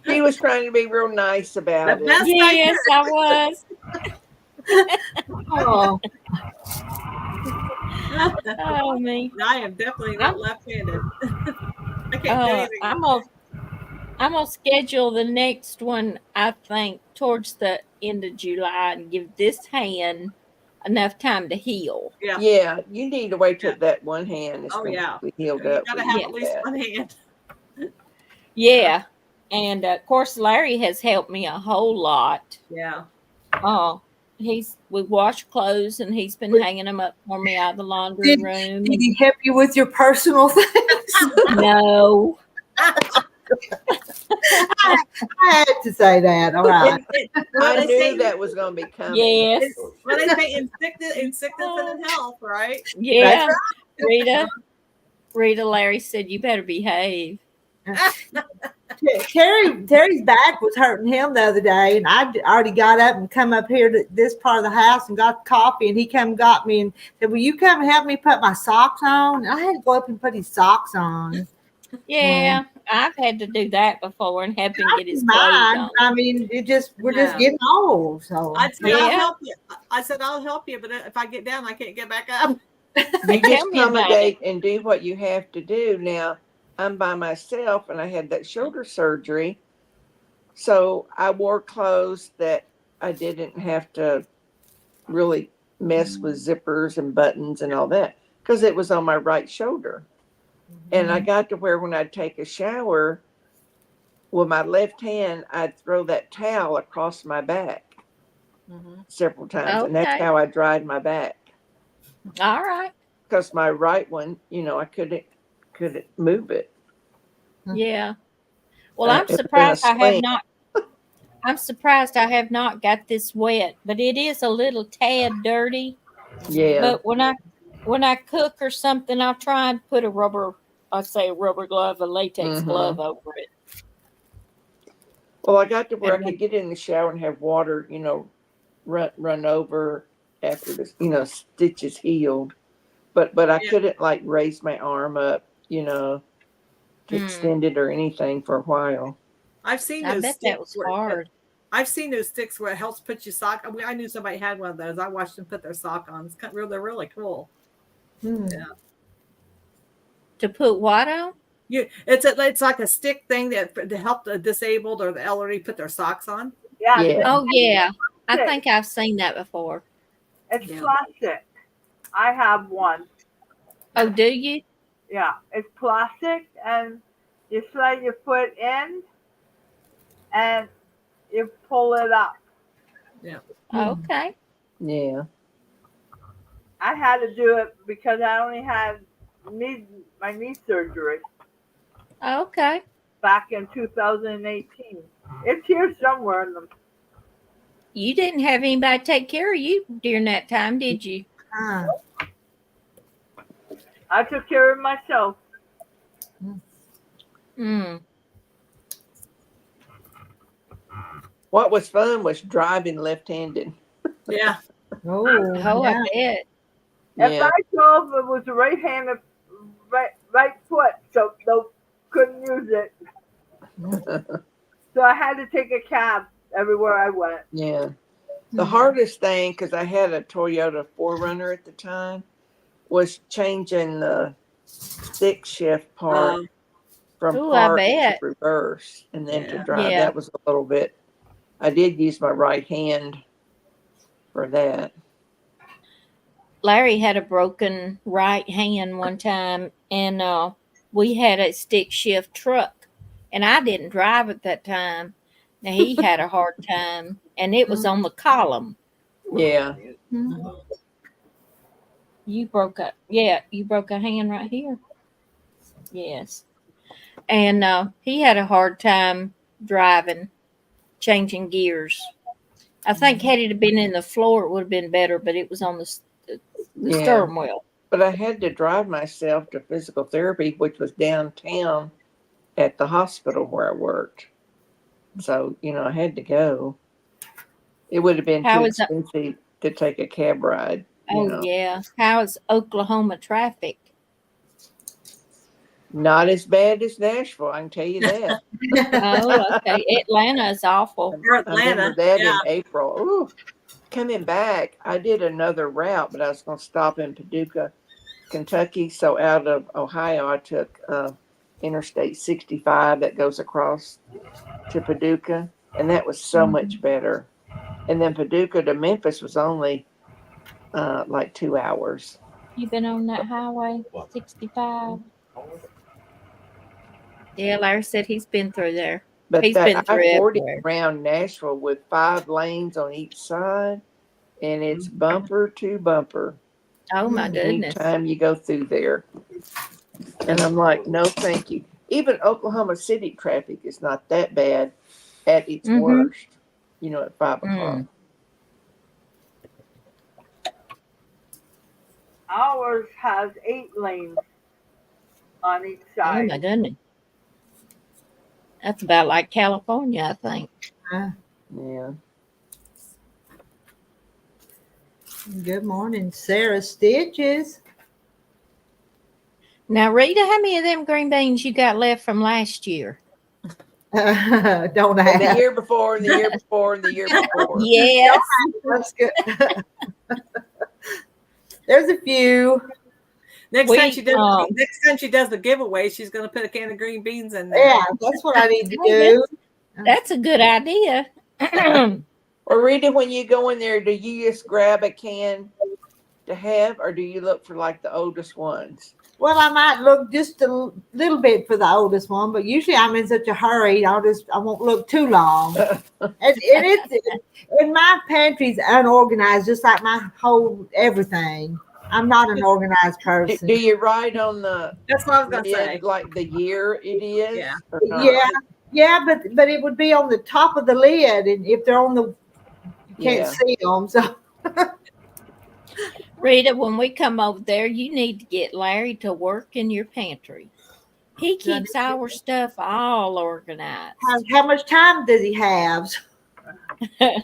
He was trying to be real nice about it. Yes, I was. Oh. Oh, me. I am definitely not left-handed. I can't do anything. I'm gonna schedule the next one, I think, towards the end of July, and give this hand enough time to heal. Yeah, you need to wait till that one hand is completely healed you up. gotta have at least one hand. Yeah. And of course Larry has helped me a whole lot. Yeah. We wash clothes, and he's been hanging them up for me out of the laundry room. Did he help you with your personal things? No. I had to say that. All right. I knew that was going to be coming. Yes. Well, they say in sickness and in health, right? Yeah. Rita, Larry said, "You better behave." Terry's back was hurting him the other day, and I already got up and come up here to this part of the house and got coffee, and he come and got me and said, "Will you come and help me put my socks on?" And I had to go up and put his socks on. Yeah, I've had to do that before and help him get his clothes Mine. on. I mean, we're just Yeah. getting old. So I'd say I'll Yeah. help you. I said I'll help you, but if I get down, I can't get back up. You Tell just me about it. accommodate and do what you have to do. Now, I'm by myself and I had that shoulder surgery. So I wore clothes that I didn't have to really mess with zippers and buttons and all that because it was on my right shoulder. And I got to where when I'd take a shower with my left hand, I'd throw that towel across my back several times. And that's Okay. how I dried my back. All right. Because my right one, I couldn't move it. Yeah. Well, I'm It was in a surprised I have sling. not. I'm surprised I have not got this wet, but it is a little tad dirty. Yeah. But when I cook or something, I'll try and put a rubber glove, a latex glove over it. Well, I got to where I And could get in the shower and have water, run over after the stitches healed. But I couldn't like raise my arm up, to extend it or anything for a while. I've seen I those bet sticks that was hard. I've seen those sticks where it helps put your sock. I knew somebody had one of those. I watched them put their sock on. They're really cool. Yeah. To put what on? It's like a stick thing to help the disabled or the elderly put their socks on. Yeah. Oh yeah, I think I've seen that before. It's plastic. I have one. Oh, do you? Yeah, it's plastic, and you slide your foot in, and you pull it up. Yeah. Okay. Yeah. I had to do it because I only had my knee surgery Okay. back in 2018. It's here somewhere in the. You didn't have anybody take care of you during that time, did you? I took care of myself. Mm. What was fun was driving left-handed. Yeah. Oh, I bet. If I drove, it was the right-handed right foot, so couldn't use it. So I had to take a cab everywhere I went. Yeah. The hardest thing, because I had a Toyota 4Runner at the time, was changing the stick shift part from park to reverse and then to drive. Yeah. That was a little bit. I did use my right hand for that. Larry had a broken right hand one time, and we had a stick shift truck, and I didn't drive at that time. Now he had a hard time, and it was on the column. Yeah. You broke a hand right here. Yes. And he had a hard time driving, changing gears. I think had it been in the floor, it would have been better, but it was on the steering wheel. But I had to drive myself to physical therapy, which was downtown at the hospital where I worked. So, I had to go. It would have been too expensive to take a cab ride. Yeah. How is Oklahoma traffic? Not as bad as Nashville, I can tell you that. Oh, okay. Atlanta is awful. I remember that in April. Ooh, coming back, I did another route, but I was going to stop in Paducah, Kentucky. So out of Ohio, I took Interstate 65 that goes across to Paducah, and that was so much better. And then Paducah to Memphis was only like 2 hours. You been on that highway 65? Yeah, Larry said he's been through there. But he's that been through I-40 everywhere. around Nashville with 5 lanes on each side, and it's bumper to bumper. Oh my goodness! Anytime you go through there, and I'm like, no, thank you. Even Oklahoma City traffic is not that bad at its worst. At 5 o'clock. Ours has 8 lanes on each side. Oh my goodness! That's about like California, I think. Yeah. Good morning, Sarah Stitches. Now, Rita, how many of them green beans you got left from last year? Don't And the have. year before, and the year before, and the year before. Yes. That's good. There's a few. Next time she does the giveaway, she's going to put a can of green beans in there. Yeah, that's what I need to Hey, do. That's a good idea. Or Rita, when you go in there, do you just grab a can to have, or do you look for like the oldest ones? Well, I might look just a little bit for the oldest one, but usually I'm in such a hurry, I won't look too long. And my pantry's unorganized, just like my whole everything. I'm not an organized person. Do you write on the That's what I was going to say. like the year it is? Yeah. Or not? Yeah, but it would be on the top of the lid, and if they're on the, you can't see them. So Rita, when we come over there, you need to get Larry to work in your pantry. He keeps our stuff all organized. how much time does he have? My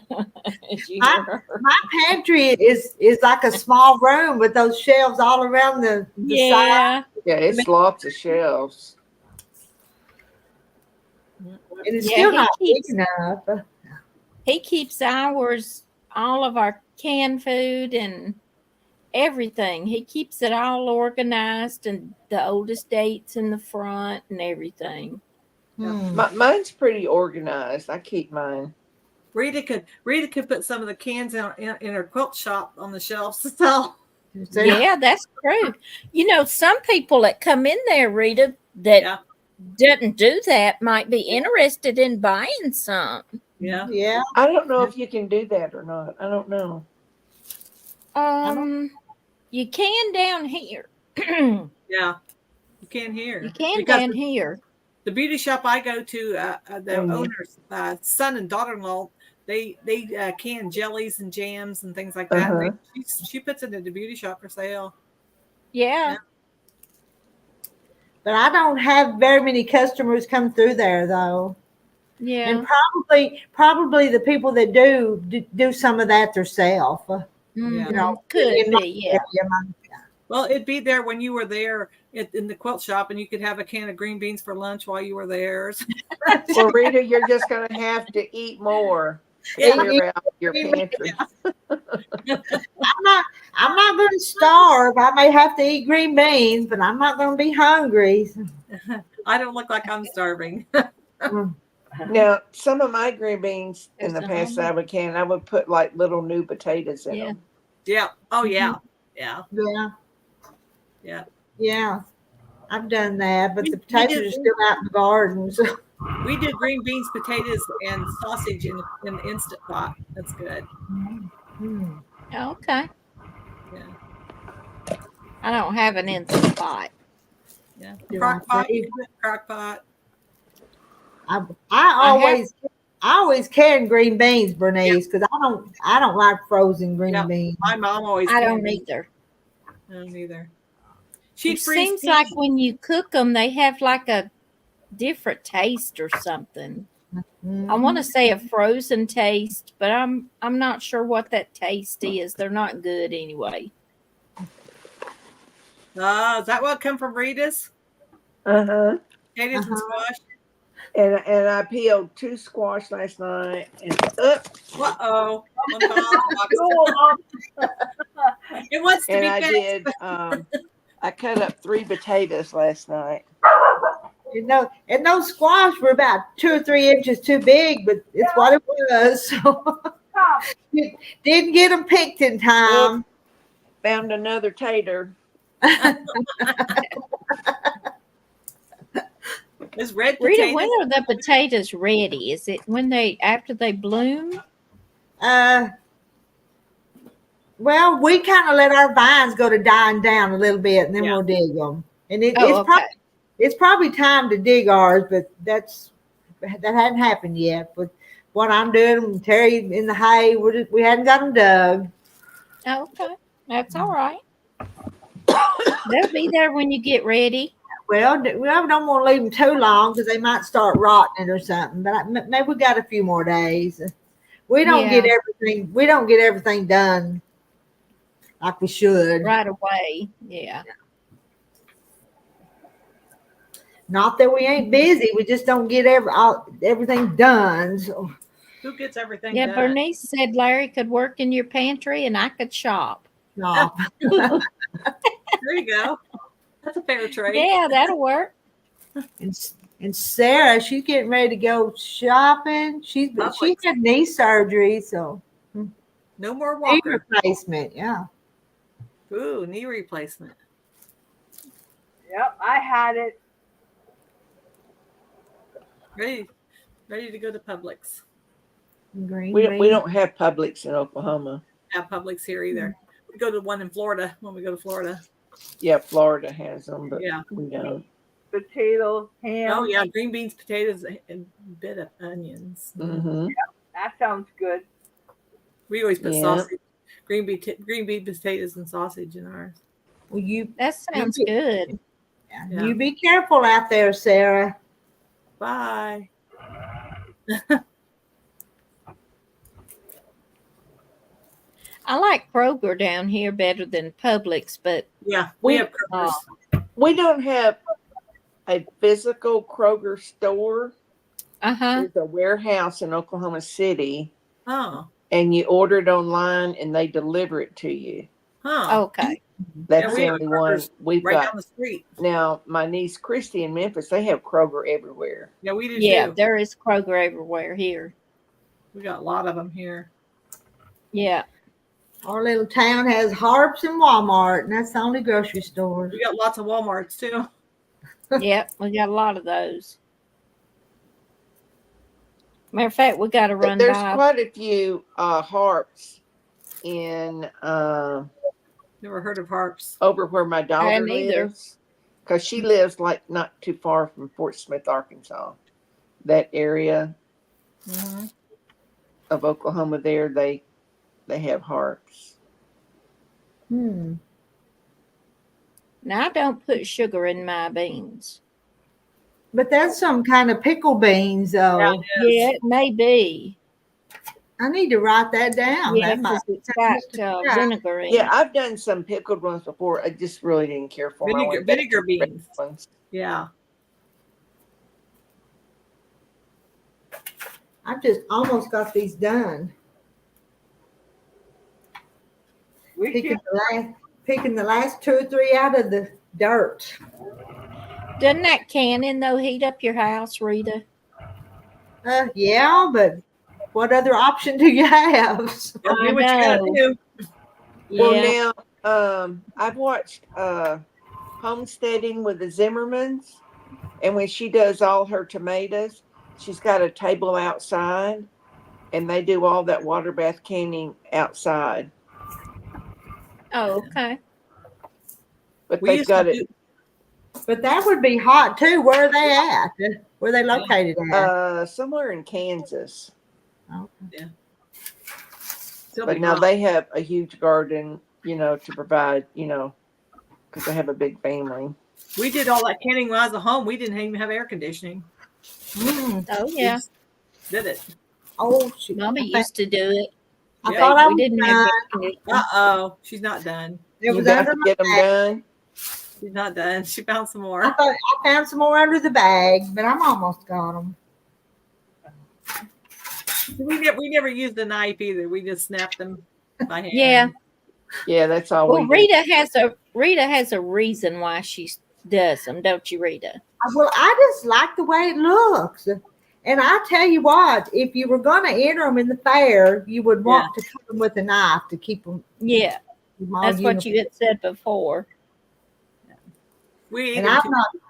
pantry is like a small room with those shelves all around the side. Yeah, it's lots of shelves. And it's still not big enough. He keeps ours, all of our canned food and everything. He keeps it all organized and the oldest dates in the front and everything. Mine's pretty organized. I keep mine. Rita could put some of the cans in her quilt shop on the shelves to sell. Yeah, that's true. You know, some people that come in there, Rita, that didn't do that might be interested in buying some. Yeah. I don't know if you can do that or not. I don't know. You can down here. Yeah, you can here. You can down here. The beauty shop I go to, the owner's son and daughter-in-law, they can jellies and jams and things like that. She puts it in the beauty shop for sale. Yeah. But I don't have very many customers come through there though. Yeah. And probably the people that do some of that themselves. You know, could be, yeah. Well, it'd be there when you were there in the quilt shop, and you could have a can of green beans for lunch while you were there. Well, Rita, you're just going to have to eat more. Clear out your pantry. I'm not going to starve. I may have to eat green beans, but I'm not going to be hungry. I don't look like I'm starving. Now, some of my green beans in the past I would put like little new potatoes in them. Yeah. Oh, yeah. Yeah. I've done that, but the potatoes are still out in the garden. So. We do green beans, potatoes, and sausage in the Instant Pot. That's good. Okay. Yeah. I don't have an Instant Pot. Yeah. Crock pot. I always can green beans, Bernice, because I don't like frozen green beans. My mom always. I don't either. I don't either. It seems like when you cook them, they have like a different taste or something. I want to say a frozen taste, but I'm not sure what that taste is. They're not good anyway. Is that what come from Rita's? Potatoes and squash. And I peeled 2 squash last night. And it wants to be fixed. I cut up 3 potatoes last night. You know, and those squash were about 2 or 3 inches too big, but it's what it was. So didn't get them picked in time. Found another tater. Is red Rita, potatoes? when are the potatoes ready? Is it when after they bloom? Well, we kind of let our vines go to dying down a little bit, and then we'll dig them. And it's probably time to dig ours, but that hadn't happened yet. But what I'm doing, Terry in the hay, we hadn't got them dug. Okay, that's all right. They'll be there when you get ready. Well, we don't want to leave them too long because they might start rotting or something. But maybe we got a few more days. We don't get everything. We don't get everything done like we should right away. Yeah. Not that we ain't busy. We just don't get everything done. So. Who gets everything Yeah, done? Bernice said Larry could work in your pantry and I could shop. No. There you go. That's a fair trade. Yeah, that'll work. And Sarah, she's getting ready to go shopping. She had knee surgery, so no more knee walker. replacement. Yeah. Ooh, knee replacement. Yep, I had it. Ready to go to Publix. We don't have Publix in Oklahoma. Have Publix here either. We go to one in Florida when we go to Florida. Yeah, Florida has them, but yeah, we don't. Potatoes, ham. Oh yeah, green beans, potatoes, and a bit of onions. Mm-hmm. Yep, that sounds good. We always put sausage, green bean potatoes, and sausage in ours. Well, that sounds good. Yeah. You be careful out there, Sarah. Bye. I like Kroger down here better than Publix, but yeah, we have Kroger's. We don't have a physical Kroger store. There's a warehouse in Oklahoma City. Oh. And you order it online and they deliver it to you. Huh. Okay. That's the only one we've right got. Down the street. Now, my niece Christy in Memphis, they have Kroger everywhere. Yeah, we do Yeah, too. there is Kroger everywhere here. We got a lot of them here. Yeah. Our little town has Harps and Walmart, and that's the only grocery stores. We got lots of Walmarts too. Yep, we got a lot of those. Matter of fact, we got to run There's by. quite a few Harps in Never heard of Harps. over where my daughter lives, because she lives like not too far from Fort Smith, Arkansas. That area of Oklahoma, there they have Harps. Now I don't put sugar in my beans. But that's some kind of pickle beans, though. Yeah, it may be. I need to write that down. Yeah, that might it's got vinegar in it. Yeah, I've done some pickled ones before. I just really didn't care for them. Vinegar beans. Yeah. I've just almost got these done. Picking the last 2 or 3 out of the dirt. Doesn't that cannon though heat up your house, Rita? Yeah, but what other option do you have? I know. Well, now I've watched Homesteading with the Zimmermans, and when she does all her tomatoes, she's got a table outside, and they do all that water bath canning outside. Oh, okay. But they've got it. But that would be hot too. Where are they at? Where are they located at? Somewhere in Kansas. Okay. Yeah. But now they have a huge garden, to provide, because they have a big family. We did all that canning when I was at home. We didn't even have air conditioning. Oh yeah. Did it? Oh, shoot. Mama used to do it. I thought I was didn't done. She's not done. It was got under to my get them bag. done. She's not done. She found some more. I found some more under the bag, but I'm almost got them. We never used a knife either. We just snapped them by hand. Yeah. Yeah, that's all. Well, Rita has a reason why she does them, don't you, Rita? Well, I just like the way it looks. And I tell you what, if you were going to enter them in the fair, you would want to cut them with a knife to keep them. Yeah, that's what you had said before. And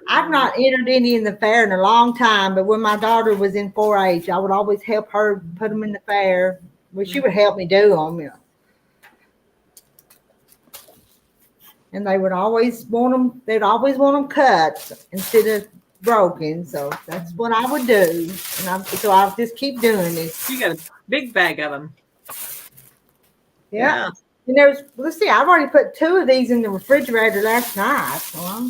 I've not entered any in the fair in a long time, but when my daughter was in 4-H, I would always help her put them in the fair. Well, she would help me do them, And they would always want them. They'd always want them cut instead of broken. So that's what I would do, and so I'll just keep doing it. You got a big bag of them. Yeah. And let's see, I've already put 2 of these in the refrigerator last night. So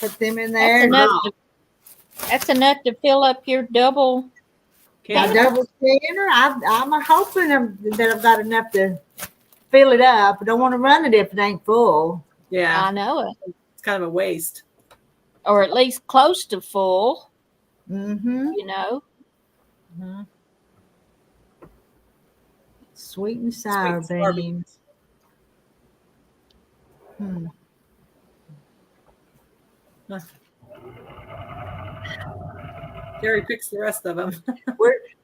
Put them in That's there. enough. That's enough to fill up your double. My Can't- double spinner. I'm hoping that I've got enough to fill it up. I don't want to run it if it ain't full. Yeah, I know it, it's kind of a waste. or at least close to full. Mm-hmm. You know. Sweet and sour Sweet and sour beans. Hmm. Gary picks the rest of them.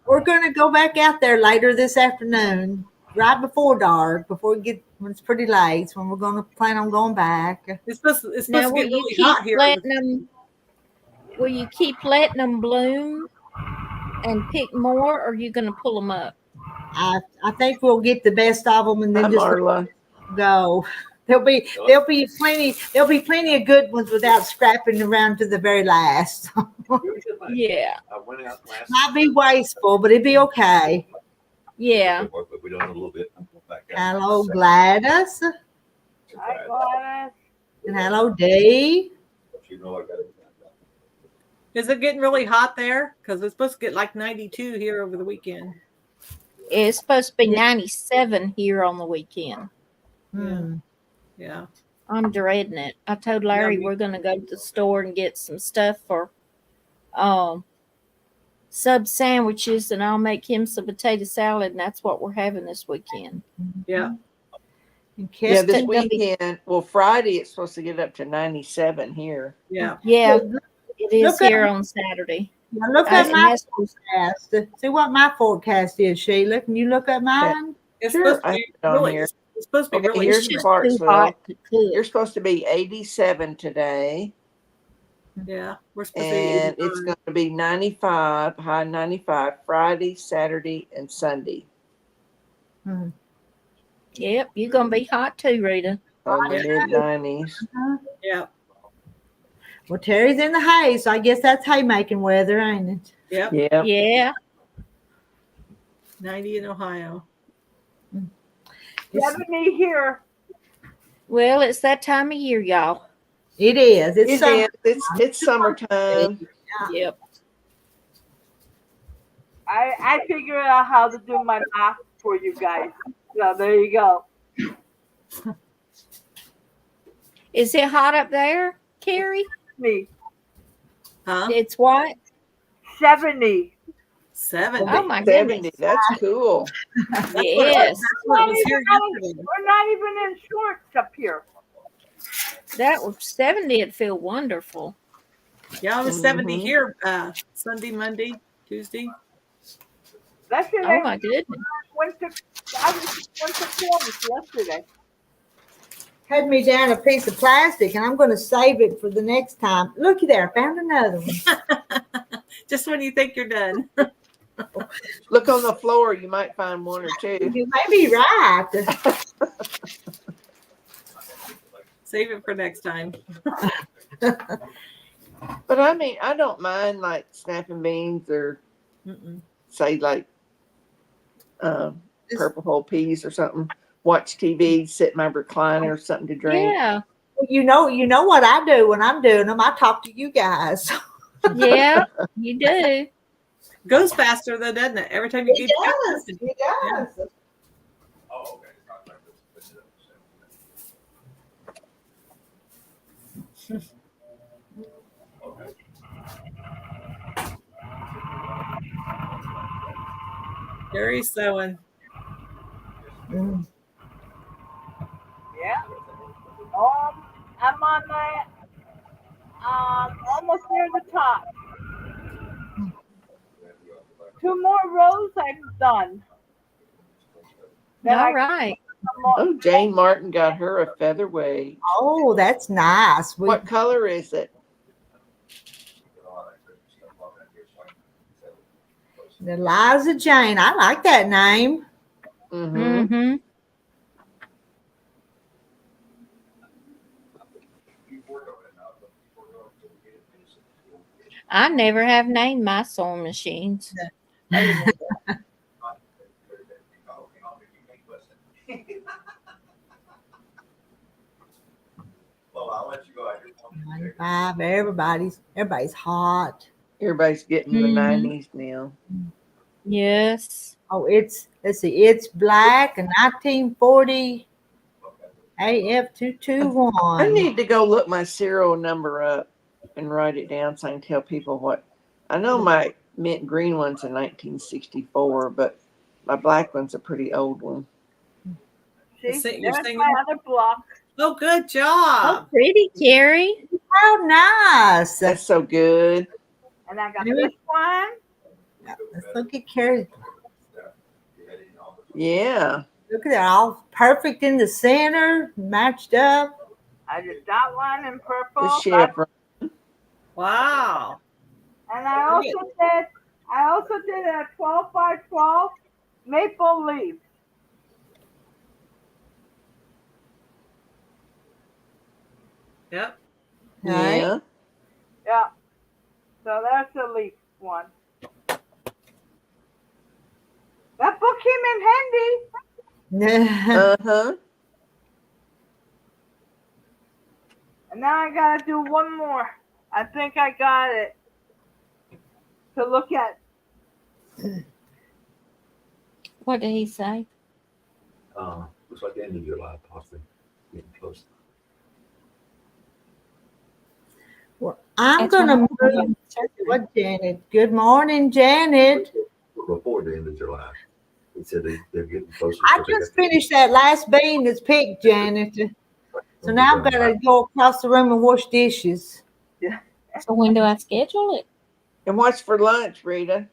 We're gonna go back out there later this afternoon, right before dark, before we get when it's pretty late. It's when we're gonna plan on going back. It's supposed Now, to will get you really keep hot here. letting them? Will you keep letting them bloom and pick more, or are you going to pull them up? I think we'll get the best of them and then Hi, just Marla. go. There'll be plenty of good ones without scrapping around to the very last. Yeah, I went out last. Might be wasteful, but it'd be okay. yeah. But we done a little bit. Back out. Hello, Gladys, Hi, Gladys. and hello, Dee. You know I got it. Is it getting really hot there? Because it's supposed to get like 92 here over the weekend. It's supposed to be 97 here on the weekend. Hmm. Yeah. I'm dreading it. I told Larry me we're going to go to the store and get some stuff for sub sandwiches, and I'll make him some potato salad, and that's what we're having this weekend. Yeah. And Yeah, this Kirsten, weekend. Well, Friday it's supposed to get up to 97 here. Yeah. Yeah, look it is Look at- here on Saturday. at and my that's- forecast. See what my forecast is, Sheila. Can you look at mine? It's Sure, supposed to I be have it on really. here. It's supposed to be Okay, really. here's It's just too Clarksville. hot to cook. You're supposed to be 87 today, Yeah, we're supposed to be. and it's going to be 95, high 95, Friday, Saturday, and Sunday. Yep, you're going to be hot too, Rita. So in the mid 90s. Yeah. Well, Terry's in the hay, so I guess that's haymaking weather, ain't it? Yep. Yep. Yeah. 90 in Ohio. 70 here. Well, it's that time of year, y'all. It is. It's summer. It's summertime. Yep. I figured out how to do my math for you guys. So there you go. Is it hot up there, Carrie? Me. Huh? It's what? 70. 70. Oh my 70. goodness. That's cool. Yes. That's what it was here yesterday. We're not even in shorts up here. That was 70. It'd feel wonderful. Yeah, it was 70 Mhm. here Sunday, Monday, Tuesday. That's it. Oh my goodness. I went to Florence yesterday. Had me down a piece of plastic, and I'm going to save it for the next time. Looky there, I found another one. Just when you think you're done. Look on the floor. You might find one or two. You may be right. Save it for next time. But I mean, I don't mind like snapping beans or say like purple whole peas or something. Watch TV, sit in my recliner, something to drink. Yeah. You know what I do when I'm doing them. I talk to you guys. Yeah, you do. Goes faster though, doesn't it? Every time you It keep does. It does. Oh, okay. Okay. Gary's sewing. Mm. Yeah. I'm on my almost near the top. 2 more rows, I'm done. Then All right. Oh, Jane Martin got her a featherweight. Oh, that's nice. What color is it? Eliza Jane. I like that name. Mm-hmm. Mm-hmm. I never have named my sewing machines. Well, I'll let you go. I just want to 95 but everybody's hot. Everybody's getting the Mhm. 90s now. Yes. Oh, let's see, it's black and 1940 I AF221. need to go look my serial number up and write it down so I can tell people what. I know my mint green one's a 1964, but my black one's a pretty old one. You're See, singing. there's my other block. Oh, good Oh, job. pretty, Carrie. How nice. That's so good. And I got Really? this one. Let's look at Carrie's. Yeah. Look at that, all perfect in the center, matched up. I did that one in The purple. chevron. Wow. And I also did a 12 by 12 maple leaf. Yep. Right? Yeah. Yeah. So that's the leaf one. That book came in handy. Uh-huh. And now I gotta do one more. I think I got it to look at. What did he say? Looks like the end of July, possibly getting close. Well, I'm That's gonna when I'm move. What, Janet? Good morning, Janet. Before the end of July, he said they're getting closer. I just finished that last bean that's picked, Janet. So now I've got to go across the room and wash dishes. So when do I schedule it? And what's for lunch, Rita?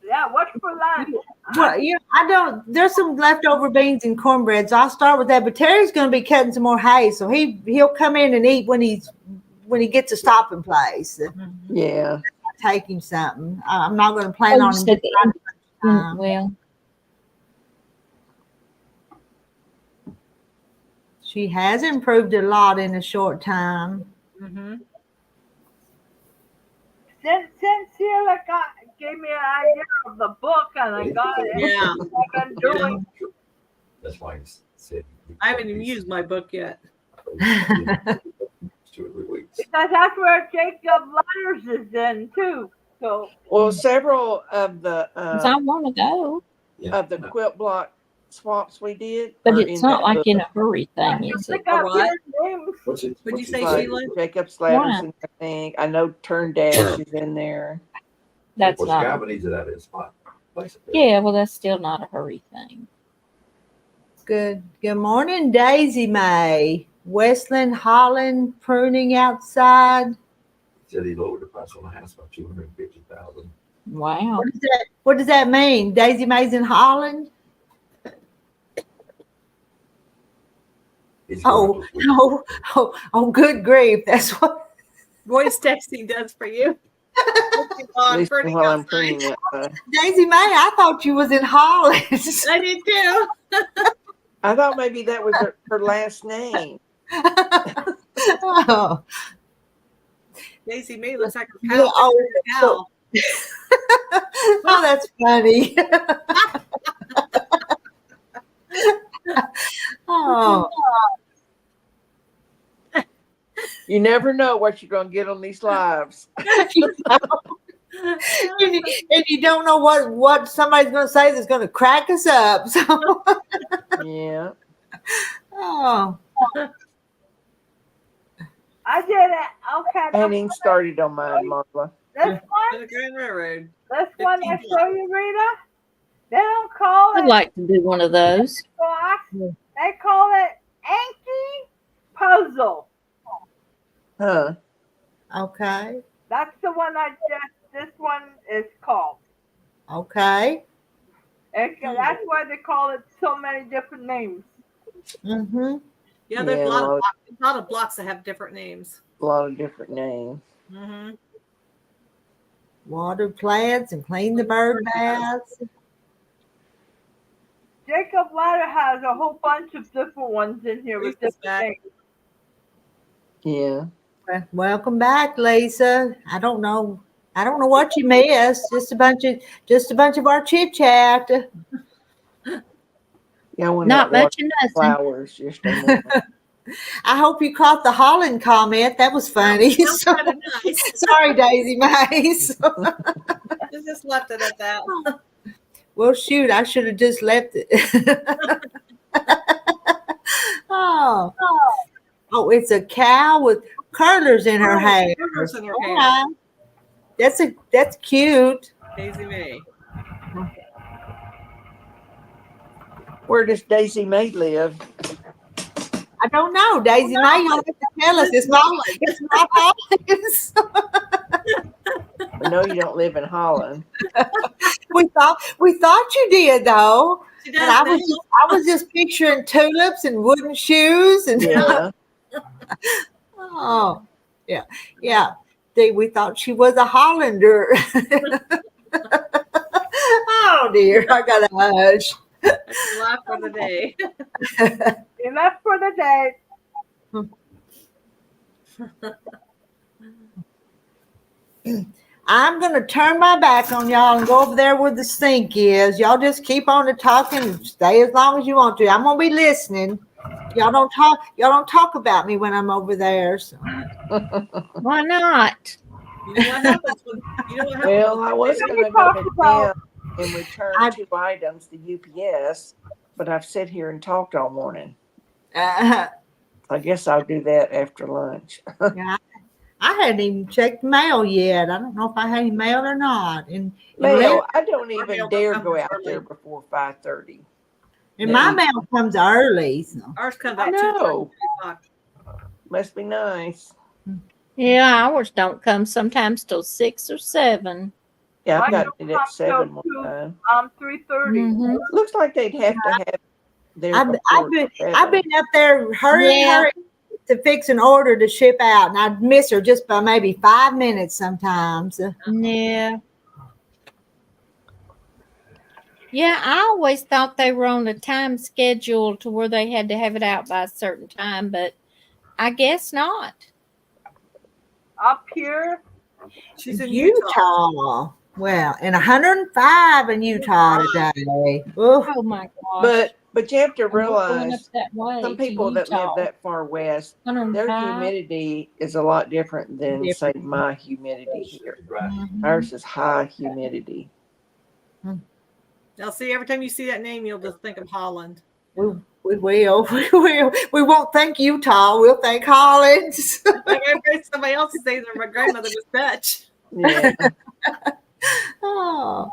Yeah, what's for lunch? Well, yeah, I don't. There's some leftover beans and cornbread, so I'll start with that. But Terry's going to be cutting some more hay, so he'll come in and eat when he gets a stopping place. Yeah. I'll take him something. I'm not going to plan on him. Well, She has improved a lot in a short time. Mm-hmm. Since Sheila gave me an idea of the book and I got it. Yeah. I've been doing. That's why he said. I haven't even used my book yet. 2 or 3 weeks. Because that's where Jacob Ladders is in too. So Well, several of the 'cause I want to go, quilt block swaps we did, but are it's in not that like book. in a hurry thing, is I it? got what? their names. What'd you say, Like Sheila? Jacob's ladders, Why? and I think I know Turn Dash is in there. That's Well, not. Scott needs it at his spot. Yeah, well, that's still not a hurry thing. Good morning, Daisy Mae. Westland Holland pruning outside. He said he lowered the price on the house by 250,000. Wow. What does that mean? Daisy Mae's in Holland? He's going this week. Oh, good grief. That's what. Voice texting does for you. At least while I'm pruning it. Daisy Mae, I thought you was in Holland. I did too. I thought maybe that was her last name. Oh. Daisy May looks like a Yeah, pal. oh, oh, that's funny. Oh, You never know what you're going to get on these lives. and you don't know what somebody's going to say that's going to crack us up. So, Yeah. oh, I did it. Okay. I hadn't even started on mine, Marla. This To one, the Grand Railroad. I show you, Rita. They don't call I'd it like to do one of those. box. They call it Anki Puzzle. Huh. okay, That's the one this one is called. okay. That's why they call it so many different names. Mm-hmm. Yeah, there's Yeah, a lot of blocks that have different names. A lot of different names. Mm-hmm. Water plants and clean the bird baths. Jacob Ladder has a whole bunch of different ones in here with Lisa's different back. names. Yeah. Welcome back, Lisa. I don't know what you missed. Just a bunch of our chit chat. Yeah, I want Not that much of nothing. flowers. Just a minute. I hope you caught the Holland comment. That was funny. That's kind of nice. Sorry, Daisy Mays. Just left it at that. Well, shoot, I should have just left it. Oh, it's a cow with curlers in her hair. Curlers in her All hair. right. That's cute. Daisy May. Where does Daisy May live? I don't know, Daisy May. You'll have to tell us. It's my Holland. I know you don't live in Holland. we thought you did though. She And does I was just picturing tulips and wooden shoes and Yeah. oh yeah. We thought she was a Hollander. Oh dear, I got a hush. That's a lot for the day. Enough for the day. I'm going to turn my back on y'all and go over there where the sink is. Y'all just keep on to talking and stay as long as you want to. I'm going to be listening. Y'all don't talk about me when I'm over there. So. Why not? You know what happens when, Well, I was going to go to town and return 2 items to UPS, but I've sat here and talked all morning. I guess I'll do that after lunch. Yeah, I hadn't even checked the mail yet. I don't know if I had any mail or not. And Mail, I don't even mail dare don't go come out early. there before 5:30. my mail comes early. So. Ours comes I out 2 know. o'clock. Must be nice. Yeah, ours don't come sometimes till 6 or 7. Yeah, I Mine got don't it at come 7 till one time. 3:30. Mhm. Looks like they'd have to have their I've before been up there hurry to fix an order to ship out, and I'd miss her just by maybe 5 minutes sometimes. Yeah. Yeah, I always thought they were on a time schedule to where they had to have it out by a certain time, but I guess not. Up here, She's in Utah. Utah. Well, and 105 in Utah today. Oof. Oh my gosh. But you have to And we're going up realize that way some to people that live Utah. that far west, their 105. humidity is a lot different than say my humidity here. Mhm. Ours is high humidity. Now, see, every time you see that name, you'll just think of Holland. We will. We will. We won't thank Utah. We'll thank Holland. Like somebody else says that my grandmother was Dutch. Yeah. Oh.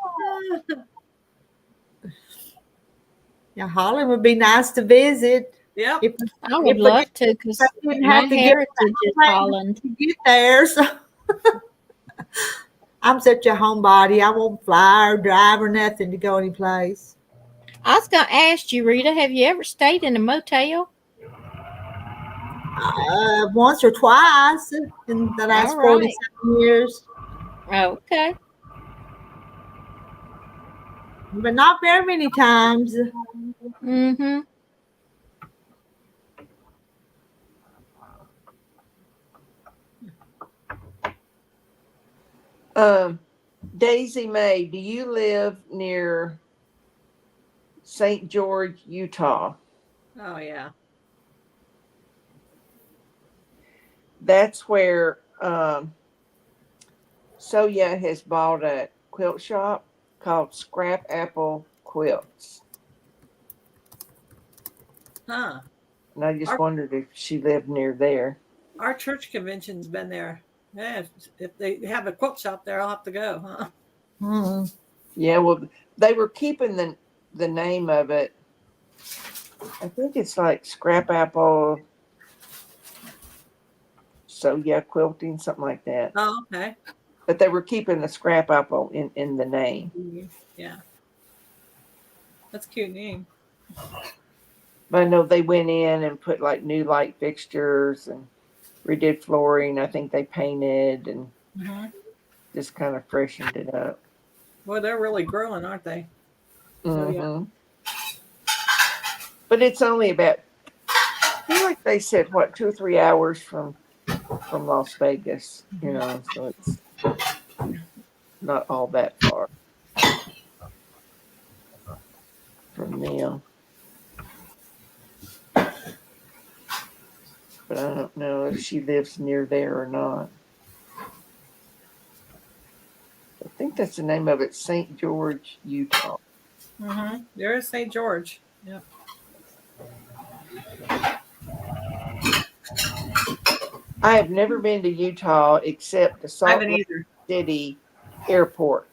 Yeah, Holland would be nice to visit. Yep. If I would love to because I didn't my have to get heritage is Holland. to get there. So I'm such a homebody. I won't fly or drive or nothing to go any place. I was going to ask you, Rita, have you ever stayed in a motel? Once or twice in the last All right. 47 years, Okay. but not very many times. Mm-hmm. Daisy May, do you live near St. George, Utah? Oh, yeah. That's where Soya has bought a quilt shop called Scrap Apple Quilts. Huh. And I just wondered if she lived near there. Our church convention's been there. Yeah, if they have a quilt shop there, I'll have to go, huh? Hmm. Yeah, well, they were keeping the name of it. I think it's like Scrap Apple Soya Quilting, something like that. Oh, okay. But they were keeping the Scrap Apple in the name. Yeah. That's a cute name. But I know they went in and put like new light fixtures and redid flooring. I think they painted and just kind of freshened it up. Well, they're really growing, aren't they? So, yeah. But it's only about, I feel like they said, what, 2 or 3 hours from Las Vegas, you know, so it's not all that far from them. but I don't know if she lives near there or not. I think that's the name of it, St. George, Utah. There is St. George. Yep. I have never been to Utah except the I Salt haven't Lake either. City airport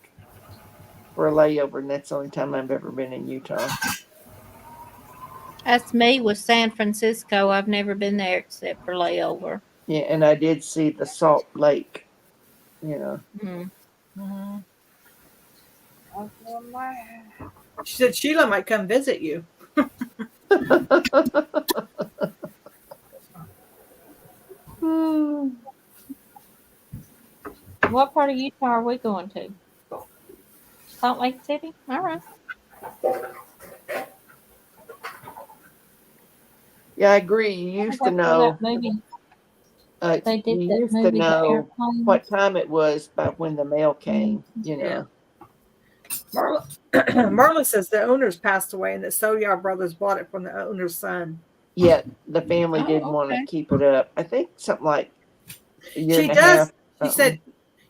for a layover, and that's the only time I've ever been in Utah. That's me with San Francisco. I've never been there except for layover. Yeah, and I did see the Salt Lake, you know. Mm-hmm. She said Sheila might come visit you. What part of Utah are we going to? Salt Lake City? All right. Yeah, I agree. You used to know. They did You that used to movie, The know Airplane. what time it was by when the mail came. You know. Marla says the owners passed away and that Soyar brothers bought it from the owner's son. Yeah, the family didn't want to keep it up. I think something like a year and a half. She said,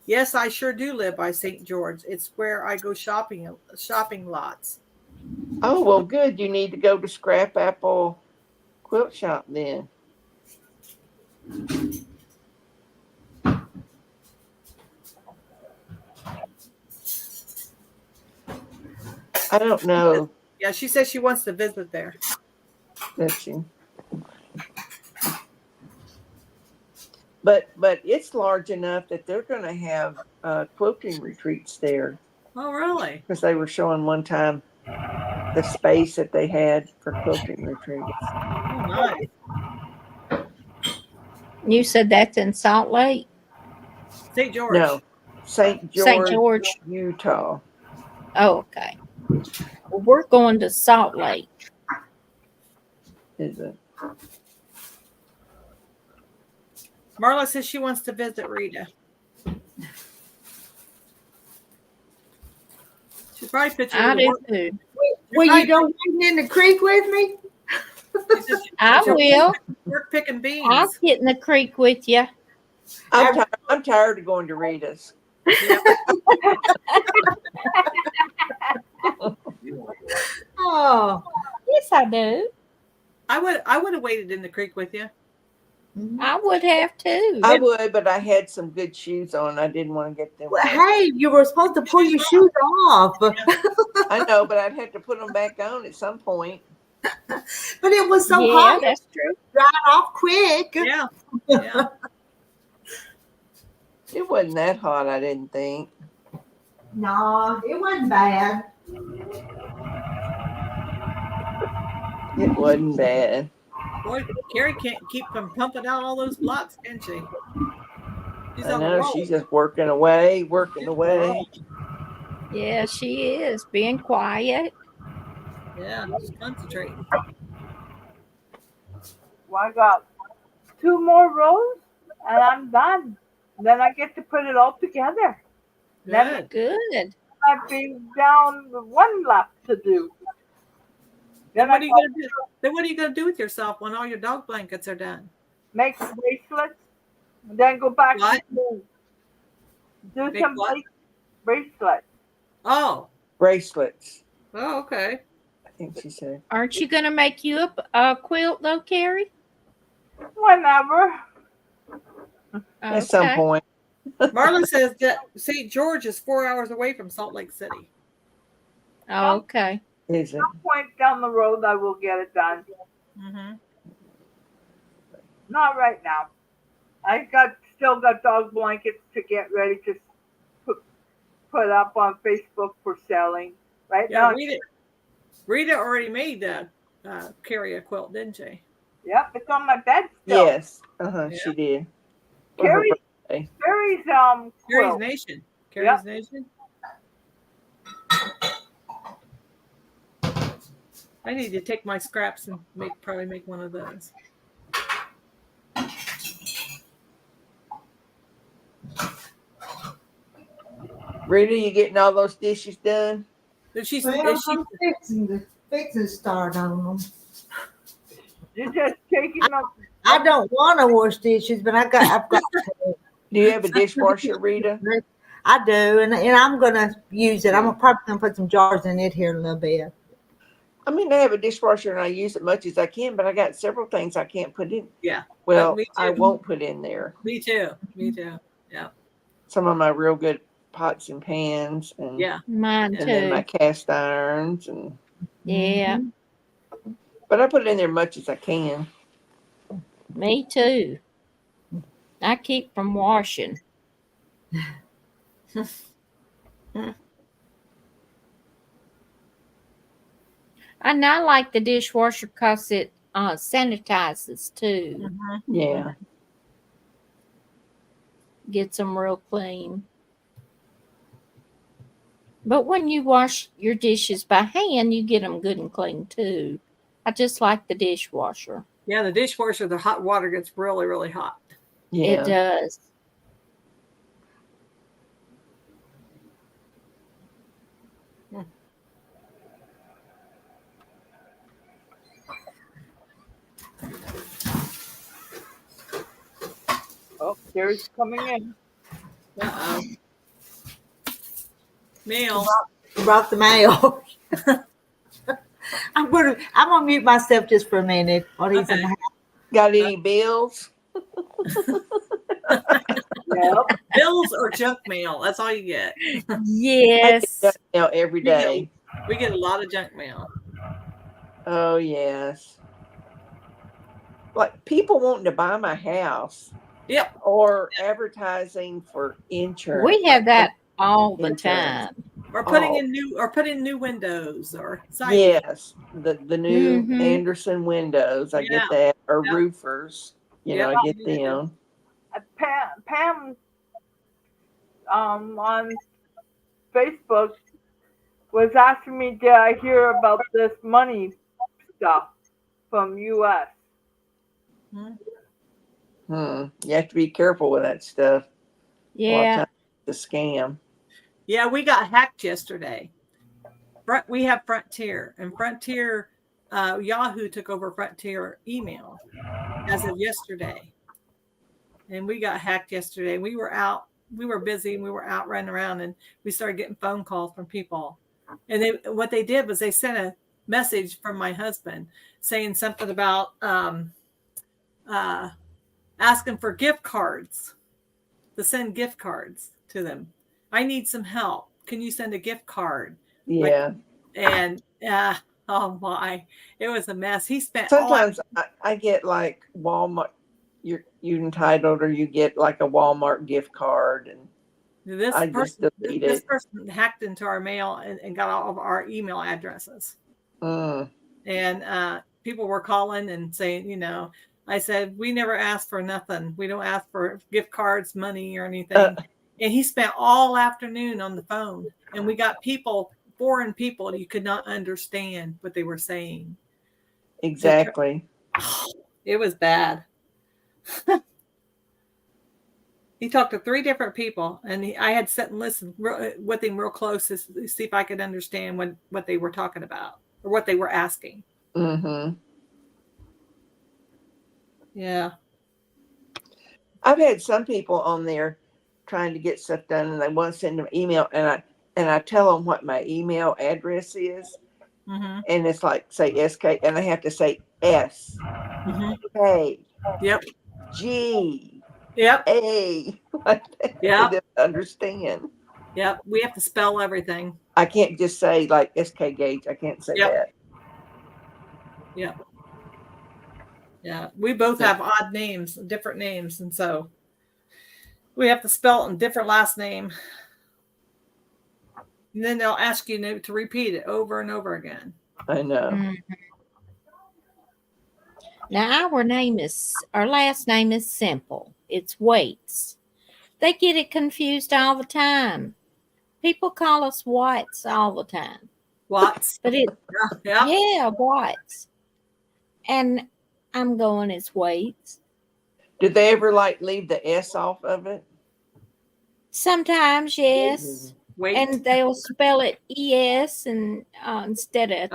"Yes, I sure do live by St. George. It's where I go shopping lots." Oh, well, good. You need to go to Scrap Apple Quilt Shop then. I don't know. Yeah, she says she wants to visit there. Let's see. But it's large enough that they're going to have quilting retreats there. Oh, really? Because they were showing one time the space that they had for quilting retreats. Oh, nice. You said that's in Salt Lake? St. George. No, St. George, Utah. Oh, okay. Well, we're going to Salt Lake. Is it? Marla says she wants to visit Rita. She's probably pictured. I do too. Will you go wading in the creek with me? I will. Work picking beans. I'll get in the creek with you. I'm tired of going to Rita's. Yeah. Oh, Yes, I do. I would have waded in the creek with you. I would have too. I would, but I had some good shoes on. I didn't want to get them. well, hey, you were supposed to pull your shoes off. I know, but I'd have to put them back on at some point. But it was so Yeah, hot. that's true. Dry off quick. Yeah. Yeah. It wasn't that hot, I didn't think. No, it wasn't bad. It wasn't bad. Boy, Carrie can't keep from pumping out all those blocks, can she? She's I on a know, roll. she's just working away. Yeah, she is being quiet. Yeah, just concentrate. Well, I got 2 more rows and I'm done. Then I get to put it all together. Good. Good. I've been down with 1 left to do. Then what are you gonna do? Then what are you gonna do with yourself when all your dog blankets are done? Make bracelets, then go back What? to do Make some what? bracelets. Oh. Bracelets, Oh, okay. I think she said. Aren't you going to make you a quilt though, Carrie? Whenever. At some point. Marlon says that St. George is 4 hours away from Salt Lake City. Oh, okay. Is it? At some point down the road, I will get it done. Mm-hmm. Not right now. I still got dog blankets to get ready to put up on Facebook for selling. Right Yeah, now. Rita already made Carrie a quilt, didn't she? Yep, it's on my bed still. Yes. She did. Carrie's Carrie's quilt. Nation. Carrie's Nation. I need to take my scraps and probably make one of those. Rita, you getting all those dishes done? I'm fixing to start on them. You're just taking them. I don't want to wash dishes, but I've got to. Do you have a dishwasher, Rita? I do, and I'm gonna use it. I'm probably gonna put some jars in it here in a little bit. I mean, I have a dishwasher and I use it much as I can, but I got several things I can't put in. Yeah. Well, Me too. I won't put in there. Me too. Me too. Yeah. Some of my real good pots and pans, and Mine and then my too. cast irons, and Yeah, but I put it in there much as I can. me too. I keep from washing. And I like the dishwasher because it sanitizes too. Yeah. Gets them real clean. But when you wash your dishes by hand, you get them good and clean too. I just like the dishwasher. Yeah, the dishwasher, the hot water gets really, really hot. It does. Oh, Jerry's coming in. Uh-oh. Mail. You brought the mail. I'm gonna mute myself just for a minute while he's in the house. Got any bills? Bills or junk mail. That's all you get. Yes. Junk mail every day. We get a lot of junk mail. Oh yes. Like people wanting to buy my house. Yep. Or advertising for insurance. We have that all the time. Or putting in new windows or siding. Yes, the new Anderson windows. I get that. Or roofers. I get them. Pam on Facebook was asking me, did I hear about this money stuff from US? You have to be careful with that stuff. Yeah. The scam. Yeah, we got hacked yesterday. We have Frontier, and Frontier, Yahoo took over Frontier email as of yesterday. And we got hacked yesterday. We were busy, and we were out running around, and we started getting phone calls from people. And what they did was they sent a message from my husband saying something about asking for gift cards, to send gift cards to them. I need some help. Can you send a gift card? Yeah. Oh my, it was a mess. He spent. Sometimes I get like Walmart. You're entitled, or you get like a Walmart gift card, and this person hacked into our mail and got all of our email addresses. And people were calling and saying, I said, we never asked for nothing. We don't ask for gift cards, money, or anything. And he spent all afternoon on the phone. And we got foreign people, you could not understand what they were saying. Exactly. It was bad. He talked to 3 different people, and I had sat and listened with him real close to see if I could understand what they were talking about or what they were asking. Yeah. I've had some people on there trying to get stuff done, and they want to send them email, and I tell them what my email address is, and it's like, say SK, and I have to say S K G A. Yeah. They understand. Yep. We have to spell everything. I can't just say like SK Gauge. I can't say that. Yeah. Yeah. We both have odd names, different names, and so we have to spell it in different last name. And then they'll ask you to repeat it over and over again. I know. Now our last name is simple. It's Waits. They get it confused all the time. People call us Whites all the time. Watts. But Watts. And I'm going, it's Waits. Did they ever leave the S off of it? Sometimes, yes. Wait. And they'll spell it ES and instead of.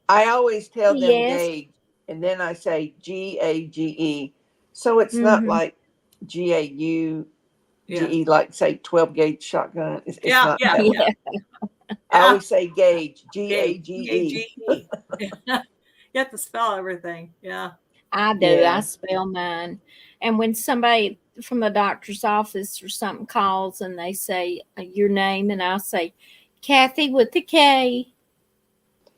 I always tell them Gauge. and then I say GAGE. So it's not Mhm. like GAUGE, Yeah. like say 12 gauge shotgun. It's Yeah, not yeah, that way. Yeah. I Yeah. always say gauge, Gage. GAGE. Gage. You have to spell everything. Yeah. I do. I Yeah. spell mine. And when somebody from a doctor's office or something calls and they say your name, and I'll say Kathy with a K,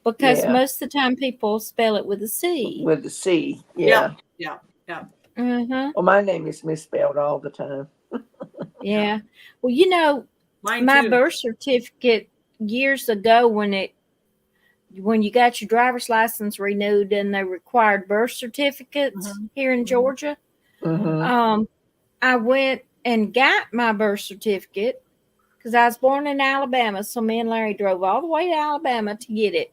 because Yeah. most of the time people spell it with a C. With the C. Yeah. Yeah. Yeah. Uh-huh. Well, my name is misspelled all the time. Yeah. Well, you know, Mine my too. birth certificate years ago when you got your driver's license renewed and they required birth certificates here in Georgia, Mm-hmm. I went and got my birth certificate because I was born in Alabama. So me and Larry drove all the way to Alabama to get it.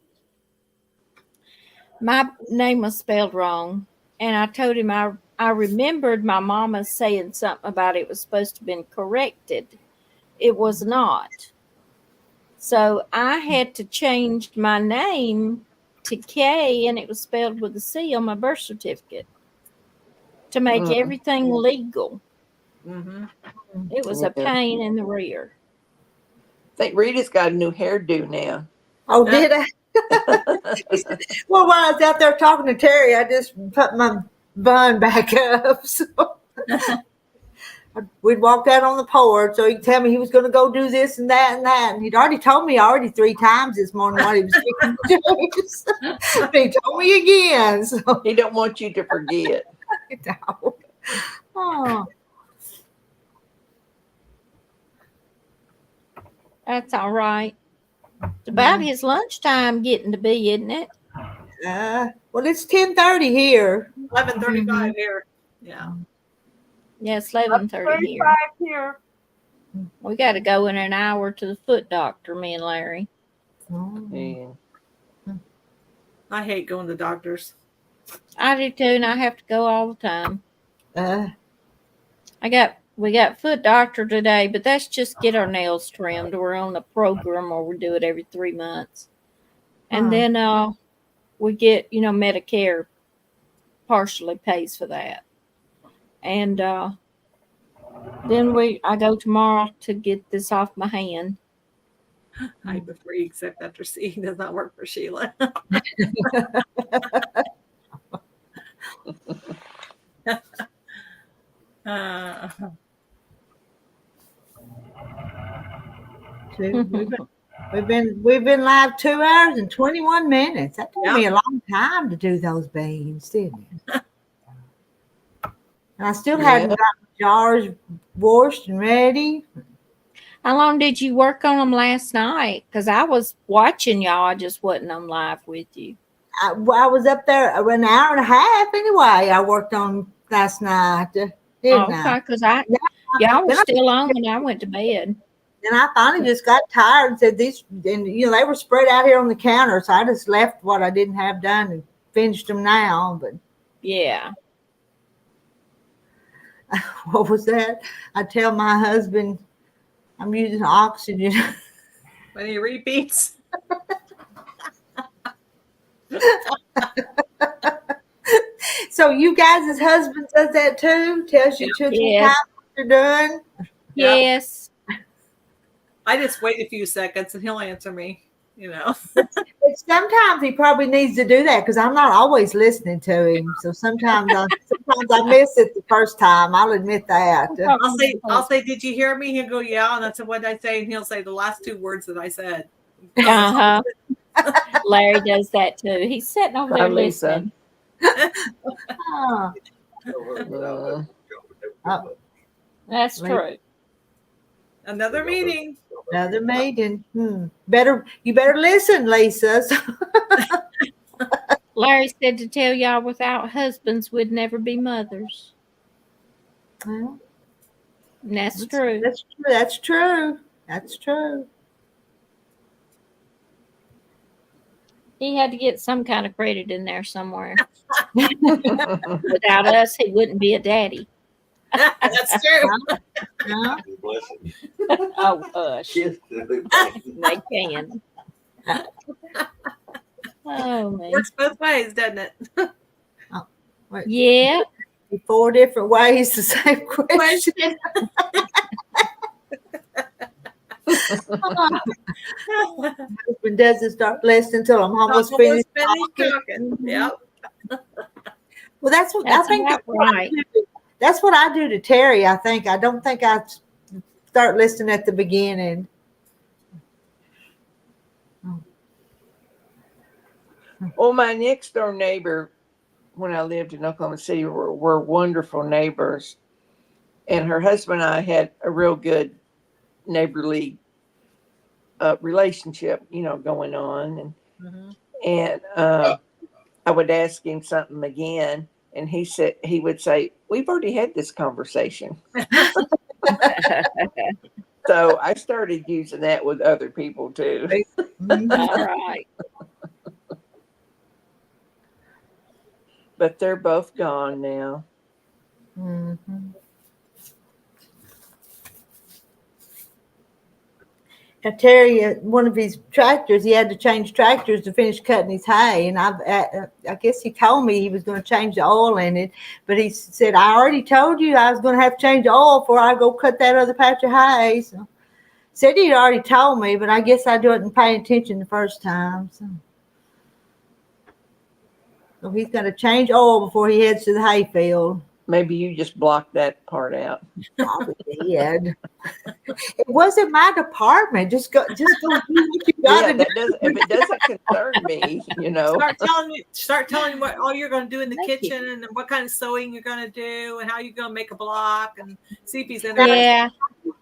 My name was spelled wrong. And I told him I remembered my mama saying something about it was supposed to have been corrected. It was not. So I had to change my name to K, and it was spelled with a C on my birth certificate to make Mm. everything legal. Mm-hmm. It was a Yeah. pain in the rear. I think Rita's got a new hairdo now. Oh, did I? Well, while I was out there talking to Terry, I just put my bun back up. So we'd walked out on the porch, so he'd tell me he was going to go do this and that and that. And he'd already told me 3 times this morning what he was fixing to do. So he told me again. So He don't want you to forget. Oh, That's all right. It's about his lunchtime getting to be, isn't it? well, it's 10:30 here. 11:35 here. Yeah. Yeah, it's 11:30 here. 35 here. We got to go in an hour to the foot doctor, me and Larry. Yeah. I hate going to doctors. I do too, and I have to go all the time. Uh, We got foot doctor today, but that's just get our nails trimmed. We're on a program where we do it every 3 months. And then we get, Medicare partially pays for that. And then I go tomorrow to get this off my hand. I prefer you, except after C does not work for Sheila. we've been live 2 hours and 21 minutes. That took me a long time to do those beans, didn't it? And I still hadn't got my jars washed and ready. How long did you work on them last night? Because I was watching y'all. I just wasn't on live with you. I was up there an hour and a half anyway. I worked on last night, didn't I? Okay, because y'all were still on when I went to bed. And I finally just got tired and said these, and they were spread out here on the counter, so I just left what I didn't have done and finished them now. But yeah, what was that? I tell my husband I'm using oxygen. Any repeats? So you guys' husband does that too? Tells you to time you're done? Yes. I just wait a few seconds and he'll answer me, But sometimes he probably needs to do that because I'm not always listening to him. So sometimes I miss it the first time. I'll admit that. I'll say, did you hear me? He'll go, yeah. And I said, what did I say? And he'll say the last 2 words that I said. Larry does that too. He's sitting over there listening. That's true. Another meeting. Another meeting. You better listen, Lisa. Larry said to tell y'all without husbands we'd never be mothers. Well, that's true. That's true. That's true. He had to get some kind of credit in there somewhere. Without us, he wouldn't be a daddy. That's true. Oh, hush. They can. Oh, man. Works both ways, doesn't it? Yeah. 4 different ways, the same question. Question. Husband doesn't start listening until I'm almost finished talking. Yep. Well, that's what That's I think. about right. That's what I do to Terry. I think I don't think I start listening at the beginning. Well, my next door neighbor, when I lived in Oklahoma City, were wonderful neighbors, and her husband and I had a real good neighborly relationship, going on, and I would ask him something again, and he would say, "We've already had this conversation." So I started using that with other people too. All right. But they're both gone now. Mm-hmm. Now, Terry, one of his tractors, he had to change tractors to finish cutting his hay. And I guess he told me he was going to change the oil in it. But he said, I already told you I was going to have to change the oil before I go cut that other patch of hay. So said he'd already told me, but I guess I didn't pay attention the first time. So he's going to change oil before he heads to the hay field. Maybe you just blocked that part out. Probably did. It wasn't my department. Just go do what you got to do. If it doesn't concern me, Start telling what all you're going to do in the kitchen and what kind of sewing you're going to do and how you're going to make a block and see if he's interested. Yeah.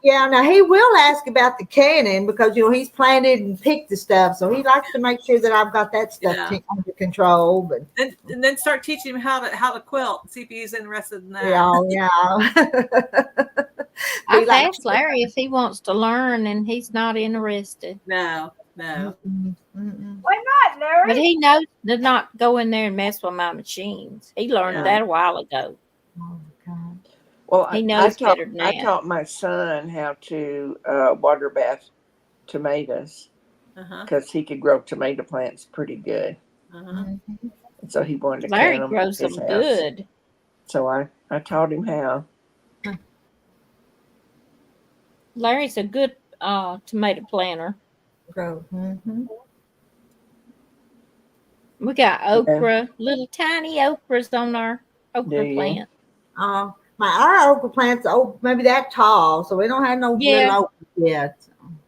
Yeah, now he will ask about the canning because he's planted and picked the stuff, so he likes to make sure that I've got that stuff under control. But and then start teaching him how to quilt. See if he's interested in that. Yeah. I've asked Larry if he wants to learn, and he's not interested. No. Mm-mm. Why not, Larry? But he knows to not go in there and mess with my machines. He learned that a while ago. Oh, God. Well, He knows better than that. I taught my son how to water bath tomatoes because he could grow tomato plants pretty good. And so he wanted to Larry plant them grows at his them house. good. So I taught him how. Larry's a good tomato planter. Mm-hmm. We got okra, little tiny okras on our okra plant. Our okra plant's maybe that tall, so we don't have no little okra yet.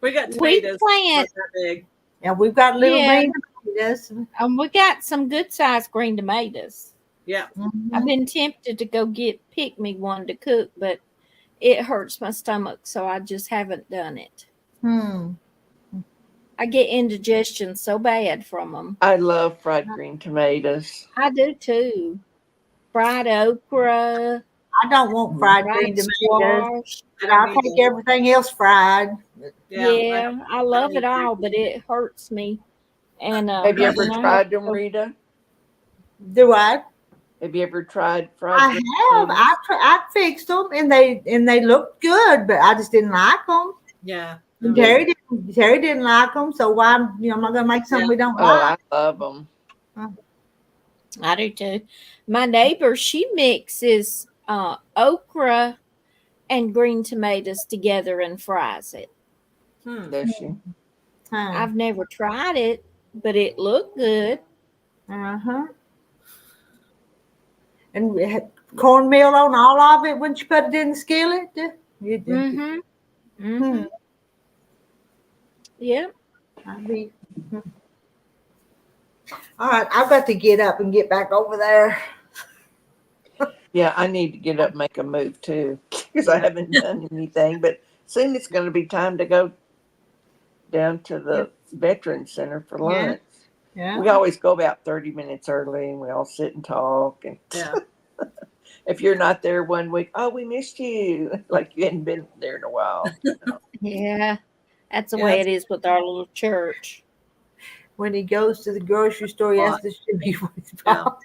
We got tomatoes. Plant. Big. Yeah, we've got little green tomatoes. We got some good sized green tomatoes. Yeah. Mm-hmm. I've been tempted to go pick me one to cook, but it hurts my stomach, so I just haven't done it. I get indigestion so bad from them. I love fried green tomatoes. I do too. Fried okra. I don't want fried green tomatoes, but I'll take everything else fried. Yeah, I love it all, but it hurts me. And have you ever tried them, Rita? Do I? Have you ever tried fried? I have. I fixed them, and they looked good, but I just didn't like them. Yeah. Terry didn't like them, so why? I'm not gonna make something we don't like. I love them. I do too. My neighbor, she mixes okra and green tomatoes together and fries it. Does she? I've never tried it, but it looked good. And we had cornmeal on all of it when you put it in the skillet. Yeah. All right, I've got to get up and get back over there. Yeah, I need to get up and make a move too because I haven't done anything. But soon it's going to be time to go down to the Veterans Center for lunch. Yeah. We always go about 30 minutes early and we all sit and talk. And if you're not there one week, we missed you. Like you hadn't been there in a while. Yeah, that's the way it is with our little church. When he goes to the grocery store, he has to show you what he's bought.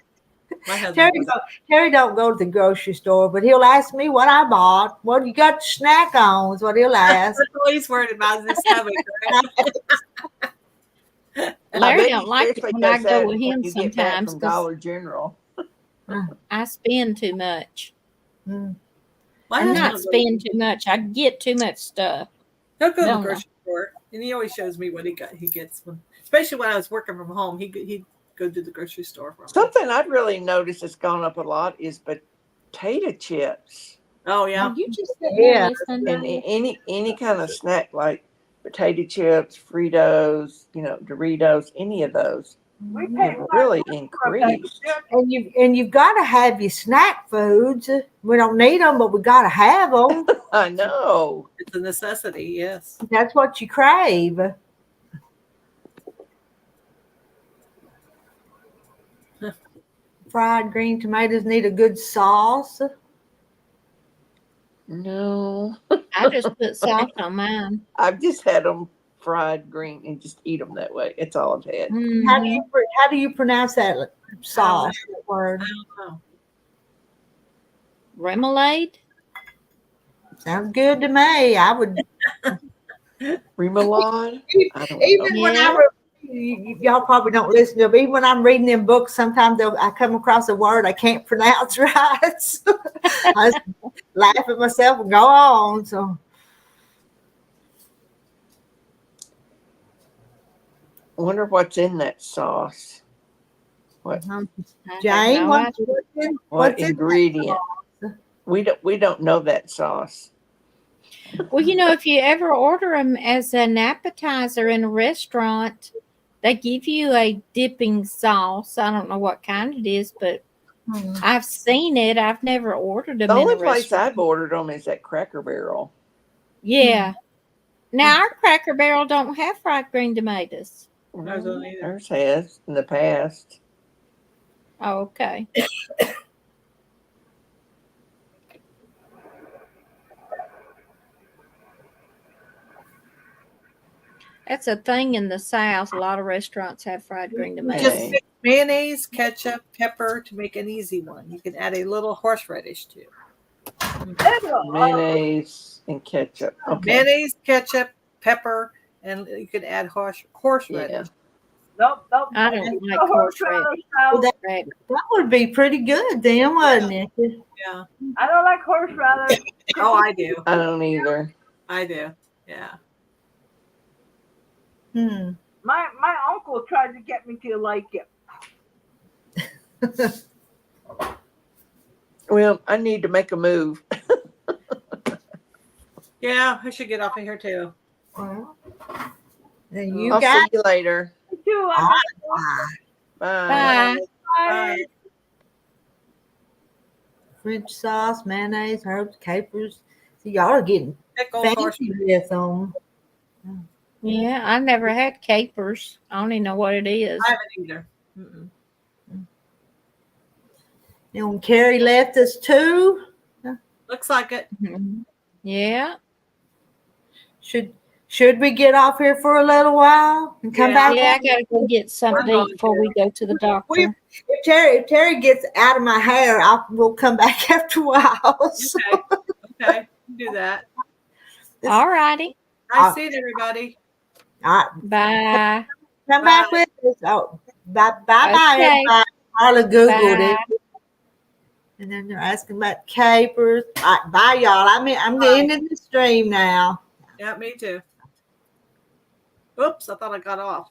Terry don't go to the grocery store, but he'll ask me what I bought. What you got to snack on is what he'll ask. That's all he's worried about this stomach, right? Larry don't like it when I go with him sometimes. From Dollar General. I spend too much. Mm. My I'm husband not will go- spend too much. I get too much stuff. He'll go to the No. grocery store, and he always shows me what he gets when, especially when I was working from home. He'd go to the grocery store for me. Something I've really noticed has gone up a lot is potato chips. Oh yeah, Oh, you just said Yeah. that. And any kind of snack like potato chips, Fritos, Doritos, any of those We pay have really increased. And you've got to have your snack foods. We don't need them, but we got to have them. I know. it's a necessity. Yes. That's what you crave. Fried green tomatoes need a good sauce. No, I just put salt on mine. I've just had them fried green and just eat them that way. It's all I've had. Mhm. How do you pronounce that sauce? That word I don't know. Remoulade? sounds good to me. I would Remoulade? I don't know. even when Yeah. y'all probably don't listen to them. Even when I'm reading them books, sometimes I come across a word I can't pronounce right. So I just laugh at myself and go on. So I wonder what's in that sauce. I have Jane, no what's idea. in What that ingredient? sauce? We don't know that sauce. Well, if you ever order them as an appetizer in a restaurant, they give you a dipping sauce. I don't know what kind it is, but I've seen it. I've never ordered them The in only a place restaurant. I've ordered them is at Cracker Barrel. Yeah. Now our Cracker Barrel don't have fried green tomatoes. Ours don't either. Ours has in the past. Oh, okay. That's a thing in the South. A lot of restaurants have fried green tomatoes. Just Okay. mix mayonnaise, ketchup, pepper to make an easy one. You can add a little horseradish too. Mayonnaise and ketchup. Okay. Mayonnaise, ketchup, pepper, and you can add horseradish. Yeah. Nope. I don't like horseradish. Well, that would be pretty good then, wouldn't it? Yeah. I don't like horseradish. Oh, I do. I don't either. I do. Yeah. My uncle tried to get me to like it. Well, I need to make a move. Yeah, I should get off of here too. Well, then you I'll got see you later. Too. Bye. Bye. Bye. French sauce, mayonnaise, herbs, capers. See, y'all are getting Pickle, fancy horseradish. with them. Yeah, I never had capers. I don't even know what it is. I haven't either. Mm-mm. And when Carrie left us too, Looks like it. Mhm. Yeah. should we get off here for a little while and come back? Yeah, I gotta go get something to eat before we go to the doctor. If Terry gets out of my hair, we'll come back after a while. So, Okay. Do that. All righty. Nice seeing everybody. all right, Bye. come back with us. Oh, bye, Okay. everybody. Carla Googled Bye. it. And then they're asking about capers. All right, bye, y'all. I'm getting into the stream now. Yeah, me too. Oops, I thought I got off.